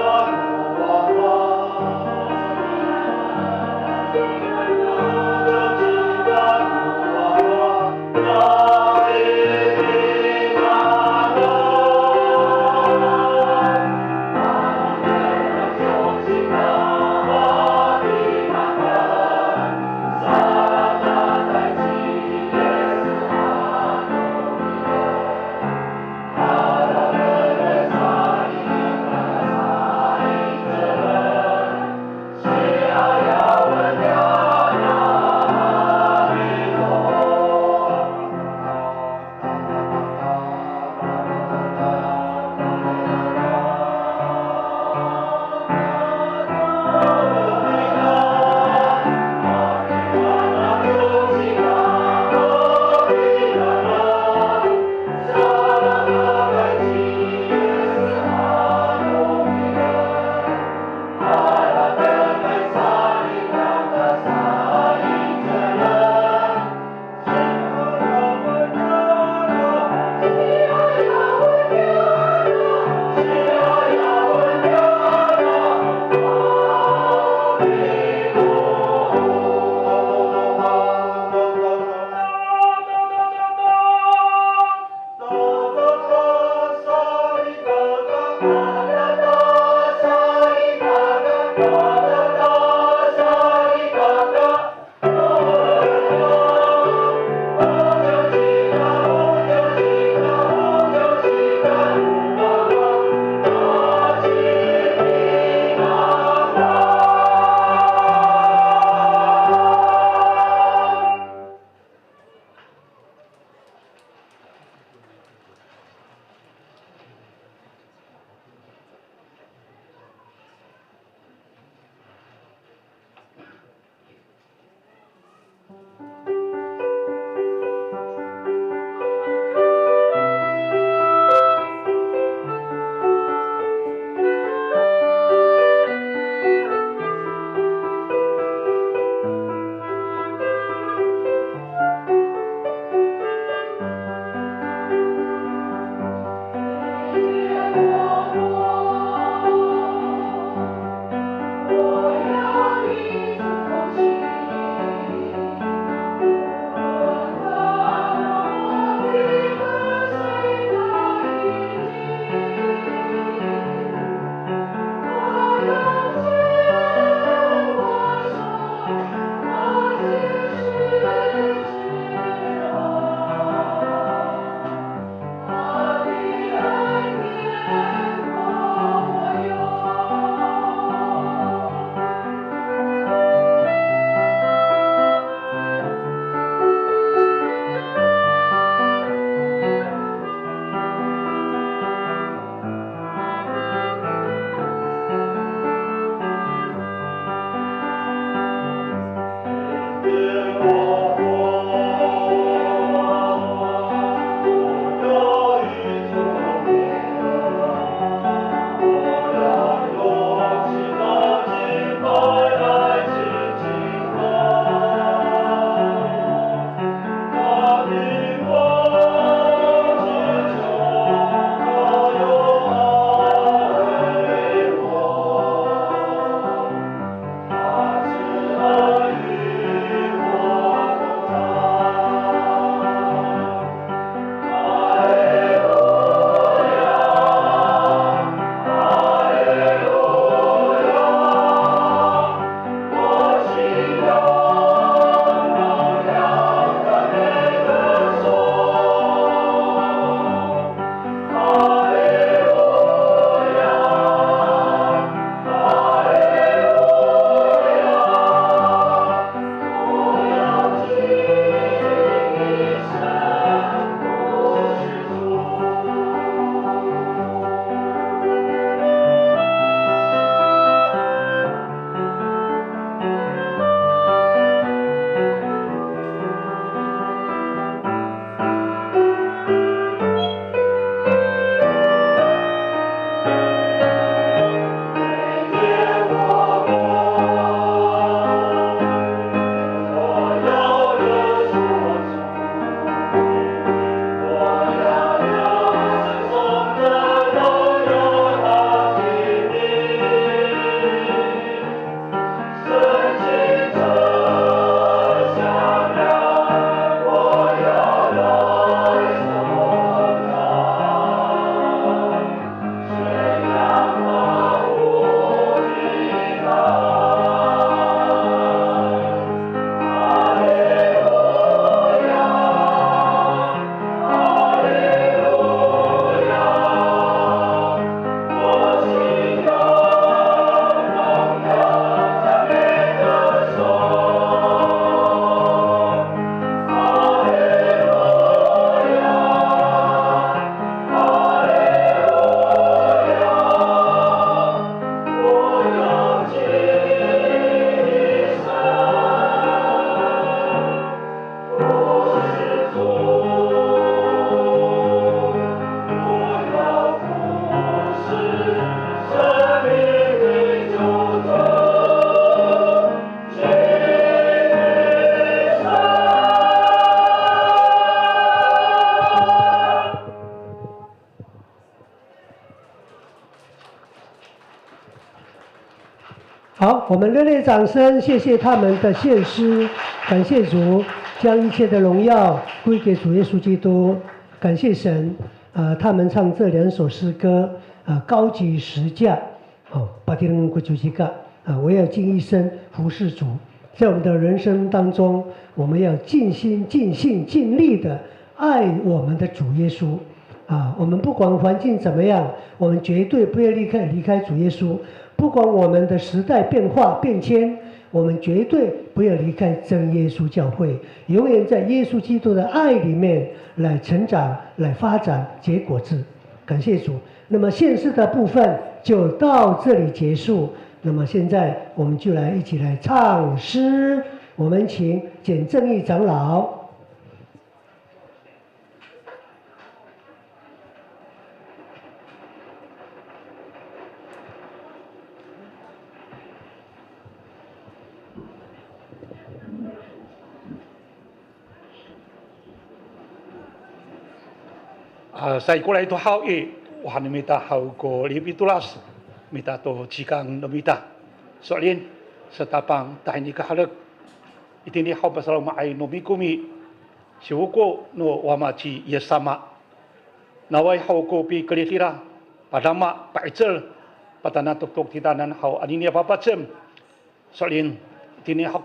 好，我们热烈掌声，谢谢他们的献诗，感谢主，将一切的荣耀归给主耶稣基督，感谢神。他们唱这2首诗歌，高举十架，把天人国主基个，我要尽一生服侍主。在我们的人生当中，我们要尽心、尽性、尽力的爱我们的主耶稣。我们不管环境怎么样，我们绝对不要离开主耶稣。不管我们的时代变化变迁，我们绝对不要离开真耶稣教会，永远在耶稣基督的爱里面来成长、来发展、结果子。感谢主。那么献诗的部分就到这里结束。那么现在我们就一起来唱诗。我们请简正义长老。Saya kulai tu hau wahan mita hau ko libitulas mita to cikang mita soalin setapang tahini kahalek itini hau pasal mai no mikumi siwuko no wamaci yesama nawai hau ko pi kelitira padama paicel patana tok titanan hau anini apa pacem soalin itini hau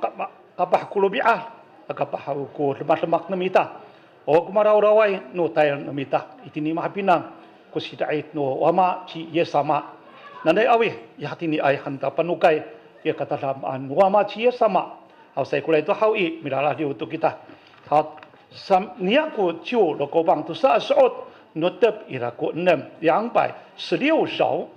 kapah kulubiah kapah hau ko lemak namita o kumaraw-raway no tayo namita itini mahapinang kusidait no wama ci yesama nanay awi yati ni ay hanta panukay ya katalamaan wama ci yesama hausay kulay to hawi milalahi uto kita hat sam niya ko chiu lo ko bang to sa suot no tep ira ko 216首。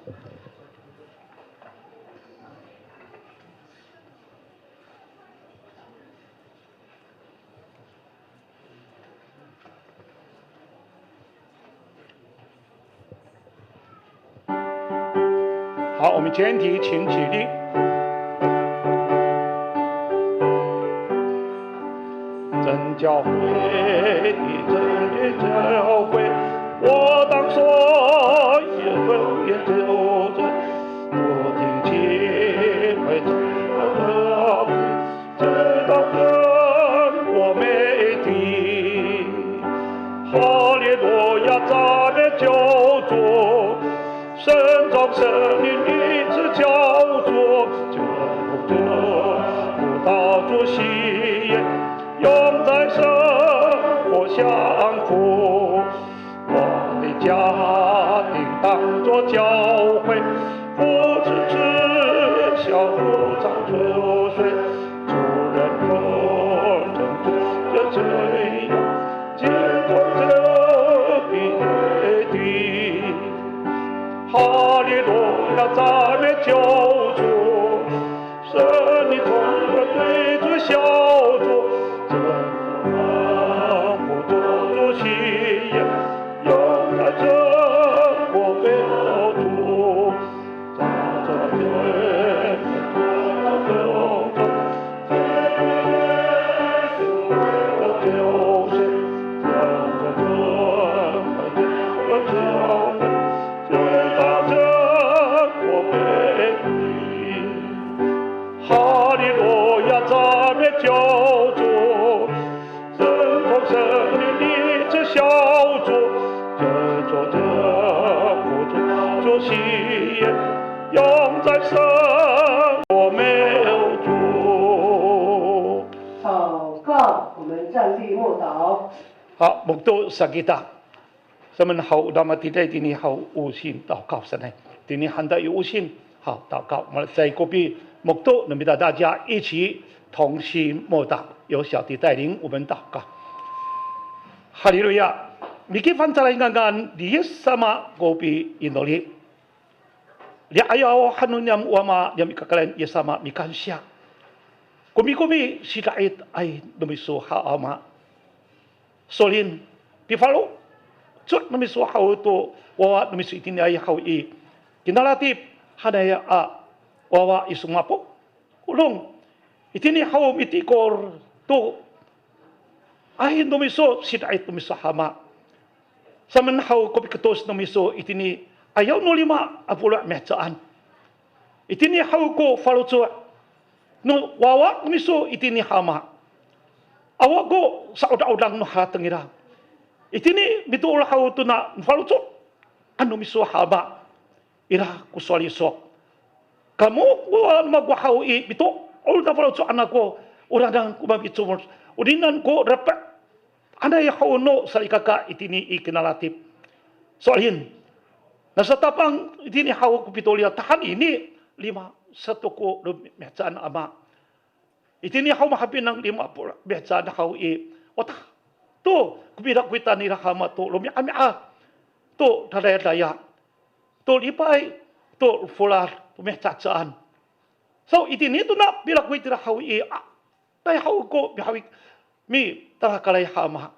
好，我们全体请起立。真教会的真教会，我当说也不也就这，我听起会知道真我美的，哈利路亚赞美救主。神中神灵一直叫做救主，不到主喜悦，永在生活相扶。我的家庭当作教会，不只是小组长流水，主人风筝这罪恶，解脱这比的。哈利路亚，赞美救主，神的同在对主小主，这不做主喜悦，永在这国被主，在这天永中，就是哈利路亚，赞美救主，神从神灵立志小主，这作这不主主喜悦，永在生我没有主。祷告，我们站立默祷。好，目睹萨吉达，咱们好，那么今天你好无心祷告神呢？今天很大有无心。好，祷告，我们在隔壁目睹，能让大家一起同心默祷，由小弟带领我们祷告。哈利路亚！Miki pancalingan dia sama kopi Indoli. Dia ayaw hanun yang wama yang mikakalan ia sama mikansya. Kumi sidait ay numiso haama. Solin pifalo. Cuk numiso hau to wawa numiso itini ay hau i. Kinalatip hanaya wawa isumapo ulong itini hawom itikor to ay numiso sidait numiso hama saman haw kopi ketos numiso itini ayaw no 5 apula mehcaan Itini hau ko falucu. No wawa miso itini hama. Awak ko sa udang no hatangira. Itini bitul hau tu na falucu. Anu miso haba. Ira kuswali sok. Kamu magwahau i bitu. Ulta falucu anak ko. Uradang kumabitu. Udinan ko dapat. Anay hau no sa ikaka itini ikinalatif. Soalin. Nasa tapang itini hau ko pitulia. Tahan ini 1 ko mehcaan ama. Itini hau mahapin ng 5 mehcaan hau i. Otah. Tu kubidak kuita ni rahama tu lumi ami tu daya. Tu lipai tu fular tu mehcaan. So itini tu na bidak kuita hau i. Dai hau ko bihawi mi tarakalay hama.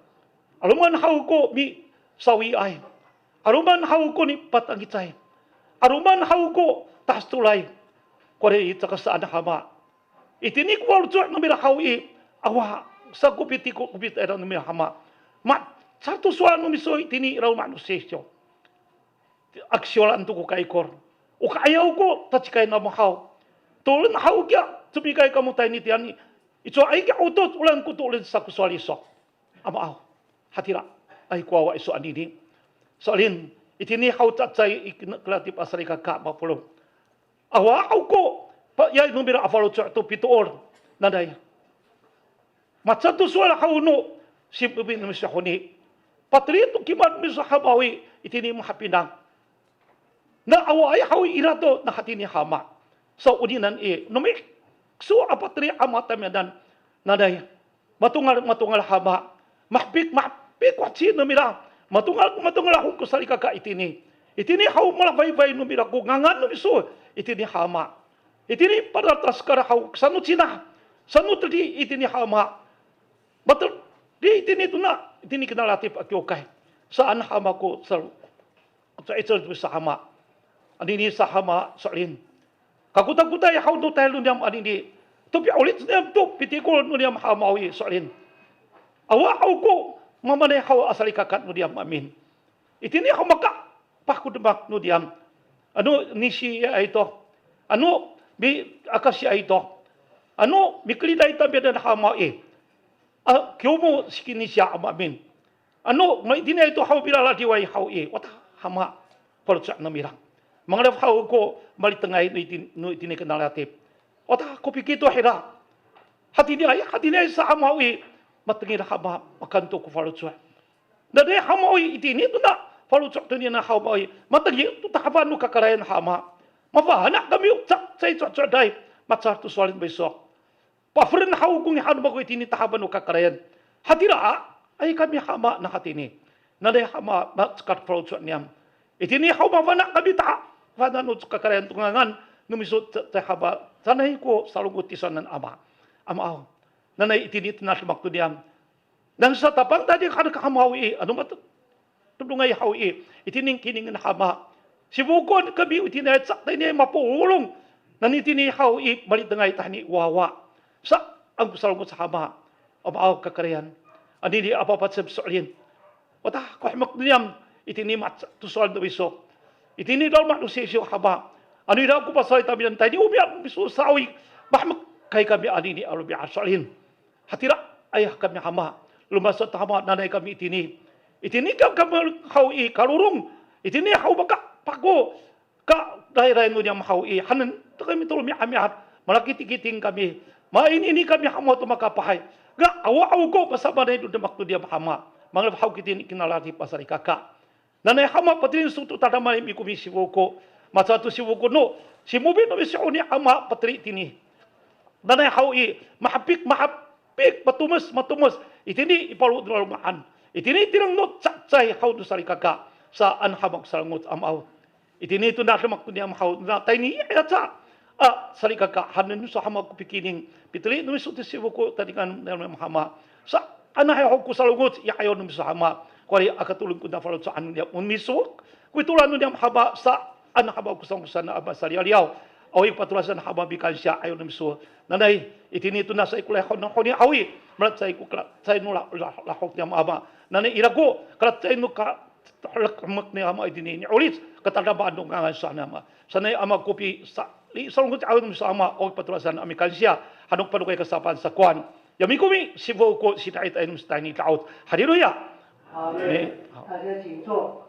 Aluman hau ko mi sawi ay. Aruman hau ko ni patangitay. Aruman hau ko tas tulay. Kore ita kasaan hama. Itini ko waljo namira hau i. Awa sa kupiti ko kupit era namira hama. Ma satu soal numiso itini raw manusesyo. Aksyolan to ko kaikor. O kayaw ko tatsikay na mahau. Tulan hau kya tumikay kamutay ni tiani. Ito ay kya utot ulan ko tulan sa kuswaliso. Amaaw. Hatira ay kuawa iso anini. Soalin, itini hau tatsay ikinaklatip asari kaka mapulong. Awa ko, pa yay numira afalo to pituor naday. Matsatu suala hau no, simpubin misya honi. Patrito kiman misya habawi, itini mahapinang. Na awa ay hau irato na hatini hama. So uninan numik, so apatri amatamidan naday. Matungal hama. Mahpik watsi numira. Matungal akong kusali kaka itini. Itini hau malabay-bay numira ko ngangan numiso. Itini hama. Itini padatas kara hau sanut sina. Sanut tadi itini hama. Betul di itini tu na. Itini kinalatif akiokay. Saan hama ko sa itsal sa hama. Anini sa hama salin. Kakuta-kuta ya hau no tayo niyam anini. Tupi ulit niyam tu pitikol niyam hamawi salin. Awa hau ko mamanay hau asali kakat no diam amin. Itini hau maka pakudemak no diam. Ano nisi ito? Ano bi akasya ito? Ano mikliday tabi dan hama kyomo sikini siya amin. Ano itini ito hau bilala diway hau wata hama palutsak na mirang. Mga hau ko malitangay no itini kanalatif. Wata ko pikito hira. Hati ni sa hama matengir haba makanto ko falutsuan. Nade hamoi itini tu na falutsuan tu ni na hamoi matengir tu tahaban nu kakarayan hama. Mafahana kami cak sai cak dai macar tu soalin besok. Pafren hau kung hanu bago itini tahaban nu kakarayan. Hatira ay kami hama na hatini. Nade hama macar falutsuan niam. Itini hau mafana kami ta fana nu kakarayan tungangan numisut tahaba sanay ko salungut tisanan ama. Amaaw. Nanay itini tinatlumak to diam. Dan sa tapang tadi kada kahamawi ano mat tudungay hawi itining kining na hama. Sibukon kabi itinay sakta ni mapulong nanitini hawi malitangay tani wawa. Sa ang kusalungot sa hama. Abaaw kakarayan. Ani di apapat sa solin. Wata kahmak diam itini mat tusol do biso. Itini daw manusisyo hama. Ani daw ko pasay tabi nan tani umiak biso sawi. Bahmak kay kami ani ni alubi asalin. Hatira ayah kami hama. Lumasot hama nanay kami itini. Itini kami hawi kalurung. Itini hau baka pako. Ka dahiray nyo niyang hawi. Hanan to kami tulumi amihat. Malakitikiting kami. Main kami hama to makapahay. Ga awa-aw ko pasama na ito damak to diya hama. Mga hau kitin ikinalati pasari kaka. Nanay hama patrin suto tadamay mi kumisiwo ko. Masato siwo ko no. Si Mubin no misyo ni hama patri tini. Nanay hawi mahapik matumas itini ipalud lumaan itini tirang not satsay how do sari kaka sa anhamag salangot amaw itini to natlamak to niam how na tayni ayatsa sari kaka hanen sa hamag kupikining pitli no miso tisiwo ko tadingan ng hama sa anahay ko salangot yayon no miso hama kwari akatulong ko na falod sa anu niya miso kuitulan no niam haba sa anhamag ko sa na abasari aliaw awi patulasan haba bikan siya ayon ng miso nanay itinito na sa ikulay ng koni awi malat sa ikukla sa nula lahok niya ama nanay irago kalat sa inu ka halak mak niya ama itini ni ulit katadabaan ng ngangan sa nama sanay ama kopi sa salong ko tayo sama o patulasan Amerikansya hanok panukay kasapan sa kwan. Yami kumi si vo ko si tayo tayo sa tayo ni taot. Haleluya. 好嘞，大家请坐。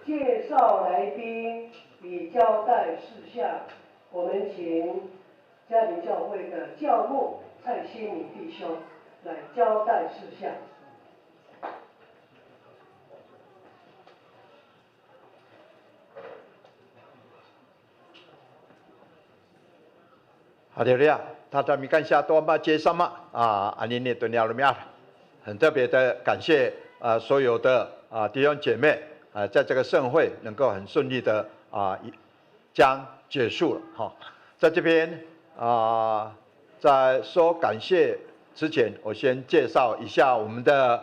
介绍来宾与交代事项，我们请家庭教会的教牧蔡新敏弟兄来交代事项。好的了，他在米干下多嘛接上嘛安尼尼顿了没有？很特别的感谢所有的弟兄姐妹在这个盛会能够很顺利的将结束了哈。在这边在说感谢之前，我先介绍一下我们的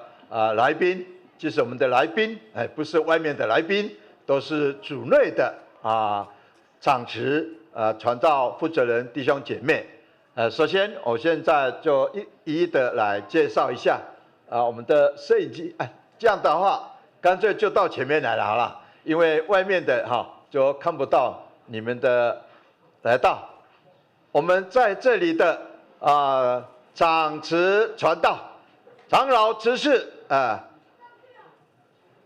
来宾，就是我们的来宾不是外面的来宾，都是主内的长职传道负责人弟兄姐妹。首先我现在就一一的来介绍一下我们的摄影机，这样的话干脆就到前面来了好了，因为外面的就看不到你们的来到。我们在这里的长职传道长老执事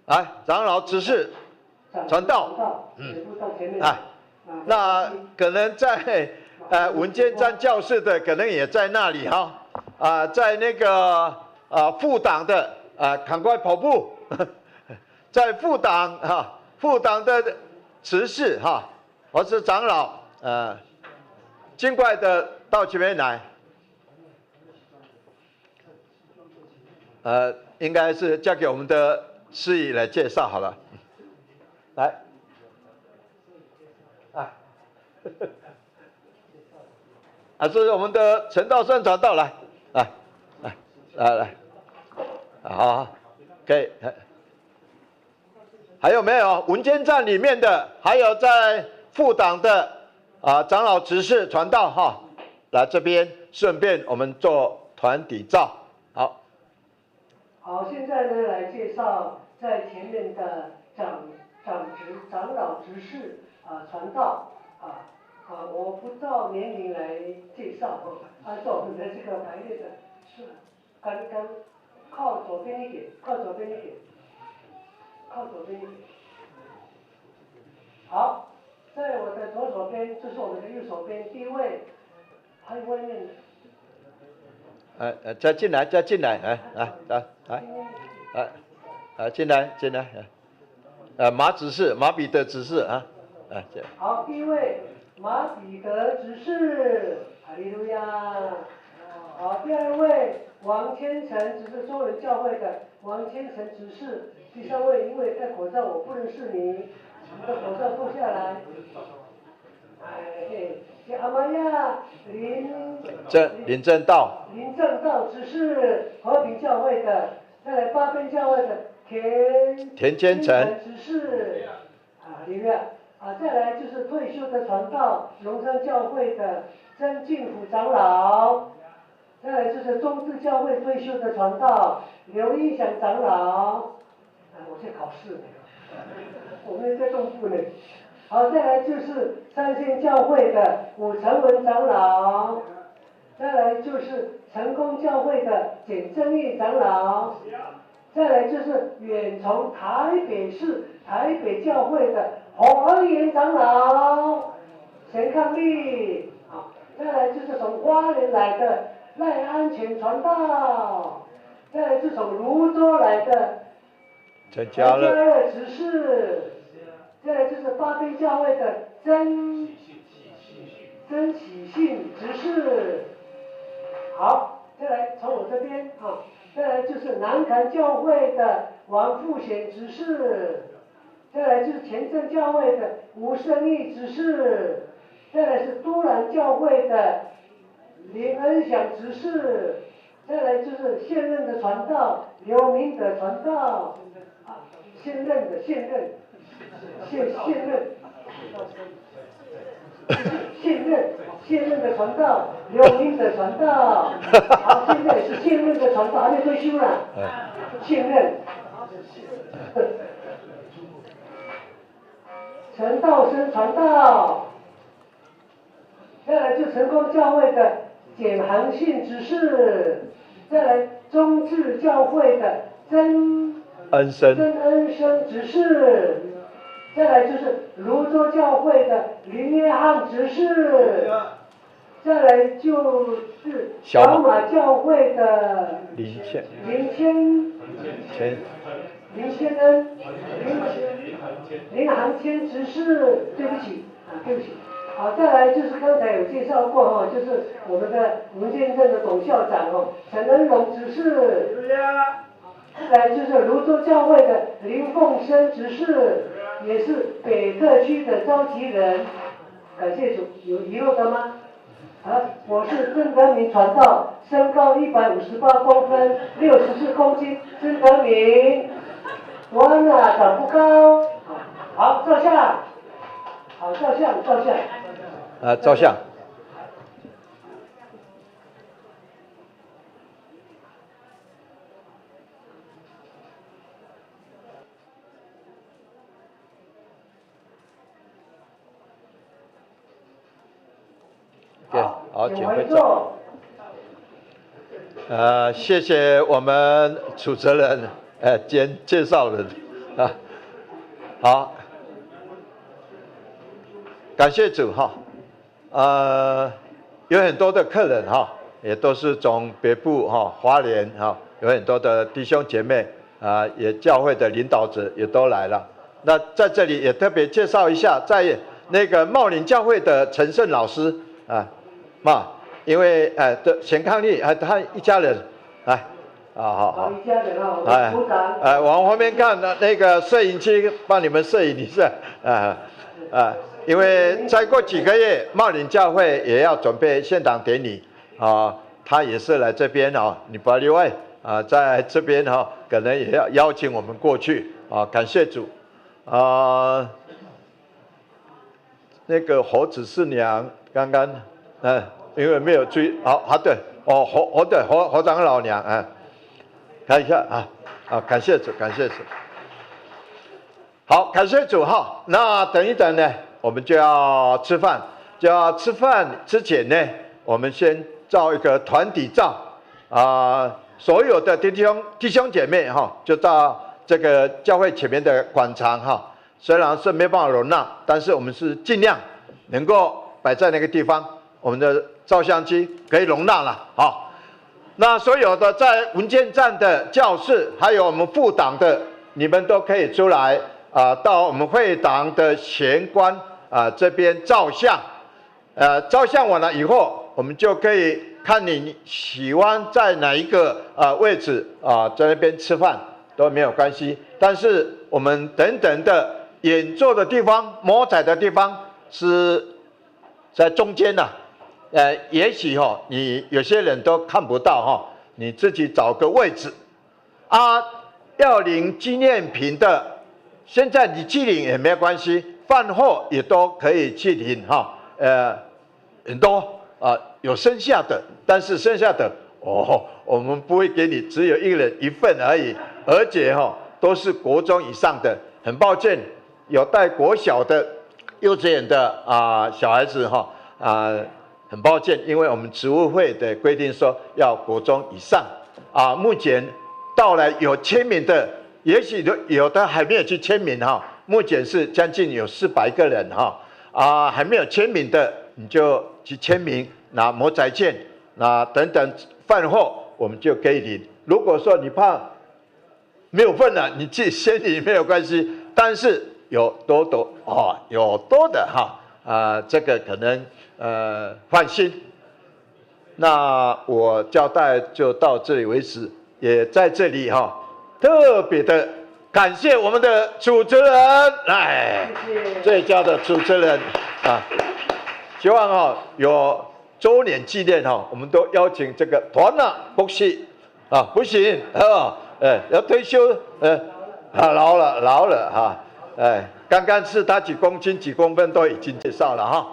来长老执事传道那可能在文件站教室的可能也在那里在那个副党的赶快跑步在副党的执事或是长老尽快的到前面来应该是交给我们的司仪来介绍好了来是我们的陈道顺传道来好可以还有没有文件站里面的还有在副党的长老执事传道来这边顺便我们做团体照好，现在呢来介绍在前面的长老执事传道我不照年龄来介绍按照我们的这个排列的是刚靠左边一点靠左边一点好，在我的左手边就是我们的右手边第一位，还有外面的再进来来进来马执事马彼得执事好，第一位马彼得执事，哈利路亚。好，第二位王千成执事，中人教会的王千成执事。第三位，因为戴口罩我不认识你，把口罩脱下来。阿玛亚林正道执事，和平教会的，再来八边教会的田坚成执事，哈利路亚。再来就是退休的传道，龙山教会的曾敬甫长老，再来就是中智教会退休的传道刘英祥长老，我在考试呢，我们在东部呢。好，再来就是三仙教会的武成文长老，再来就是成功教会的简正义长老，再来就是远从台北市台北教会的黄岩长老陈抗利，再来就是从花莲来的赖安全传道，再来就是从泸州来的陈家乐执事，再来就是八边教会的曾启信执事。好，再来从我这边再来就是南坎教会的王富贤执事，再来就是前镇教会的吴胜义执事，再来是都兰教会的林恩祥执事，再来就是现任的传道刘明德传道，现任的传道刘明德传道，好，现在是现任的传道，还没退休呢，现任。陈道生传道。再来就成功教会的简恒信执事，再来中智教会的曾恩生执事，再来就是泸州教会的林约翰执事，再来就是小马教会的林航谦执事，对不起。好，再来就是刚才有介绍过哈，就是我们的文建镇的董校长哦，陈恩荣执事。再来就是泸州教会的林凤生执事，也是北特区的召集人。感谢主，有遗漏的吗？好，我是郑德明传道，身高158公分，64公斤，郑德明。我呢长不高。好，照相。好，照相。照相。OK， 好，请回座。谢谢我们主持人，兼介绍人，好，感谢主哈。有很多的客人哈，也都是从北部哈、花莲哈，有很多的弟兄姐妹也教会的领导者也都来了。那在这里也特别介绍一下，在那个茂林教会的陈胜老师因为钱康利他一家人好，一家人啊，鼓掌。往后面看那个摄影机帮你们摄影一下因为再过几个月，茂林教会也要准备献堂典礼他也是来这边你不要例外在这边可能也要邀请我们过去感谢主那个侯子侍娘刚刚因为没有注意对侯长老娘看一下感谢主。好，感谢主哈。那等一等呢，我们就要吃饭。吃饭之前呢，我们先照一个团体照所有的弟兄姐妹就到这个教会前面的广场虽然是没办法容纳，但是我们是尽量能够摆在那个地方，我们的照相机可以容纳了那所有的在文件站的教室，还有我们副党的，你们都可以出来到我们会堂的玄关这边照相。照相完了以后，我们就可以看你喜欢在哪一个位置在那边吃饭都没有关系。但是我们等等的演奏的地方、摸彩的地方是在中间也许你有些人都看不到你自己找个位置要领纪念品的，现在你去领也没关系，饭后也都可以去领很多有剩下的，但是剩下的我们不会给你，只有一人一份而已，而且都是国中以上的。很抱歉，有带国小的、幼稚园的小孩子很抱歉，因为我们职务会的规定说要国中以上目前到了有签名的，也许有的还没有去签名目前是将近有400个人还没有签名的，你就去签名，拿模仔券，那等等饭后我们就可以领。如果说你怕没有份了，你自己先领没有关系，但是有多的这个可能放心。那我交代就到这里为止，也在这里特别的感谢我们的主持人，最佳的主持人希望有周年纪念我们都邀请这个团不行要退休老了刚刚是他几公斤几公分都已经介绍了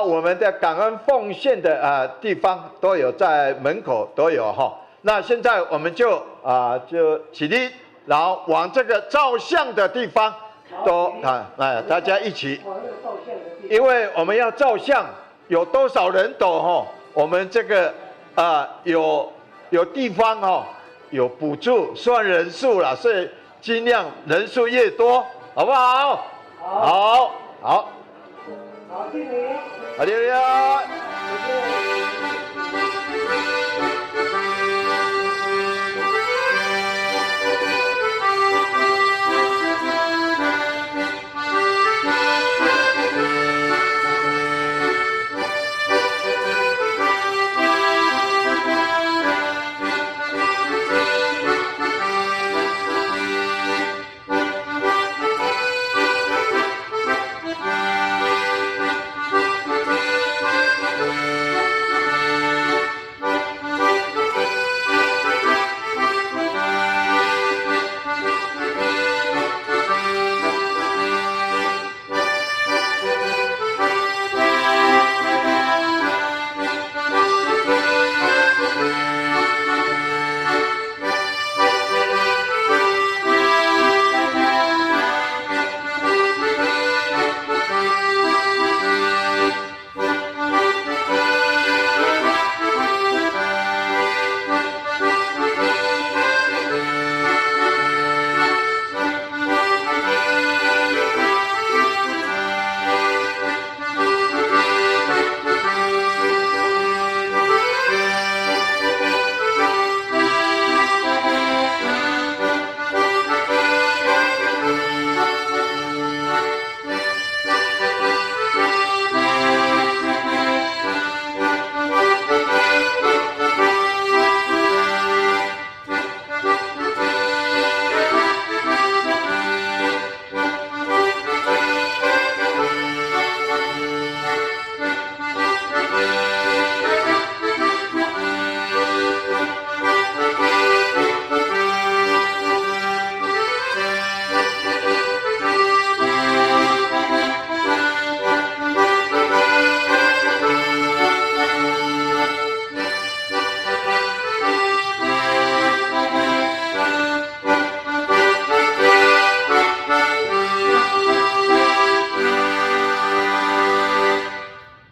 我们的感恩奉献的地方都有在门口都有那现在我们就起立，然后往这个照相的地方都大家一起，因为我们要照相，有多少人抖哈？我们这个有地方哈，有补助算人数了，所以尽量人数越多，好不好？好，好，敬礼。好，六六。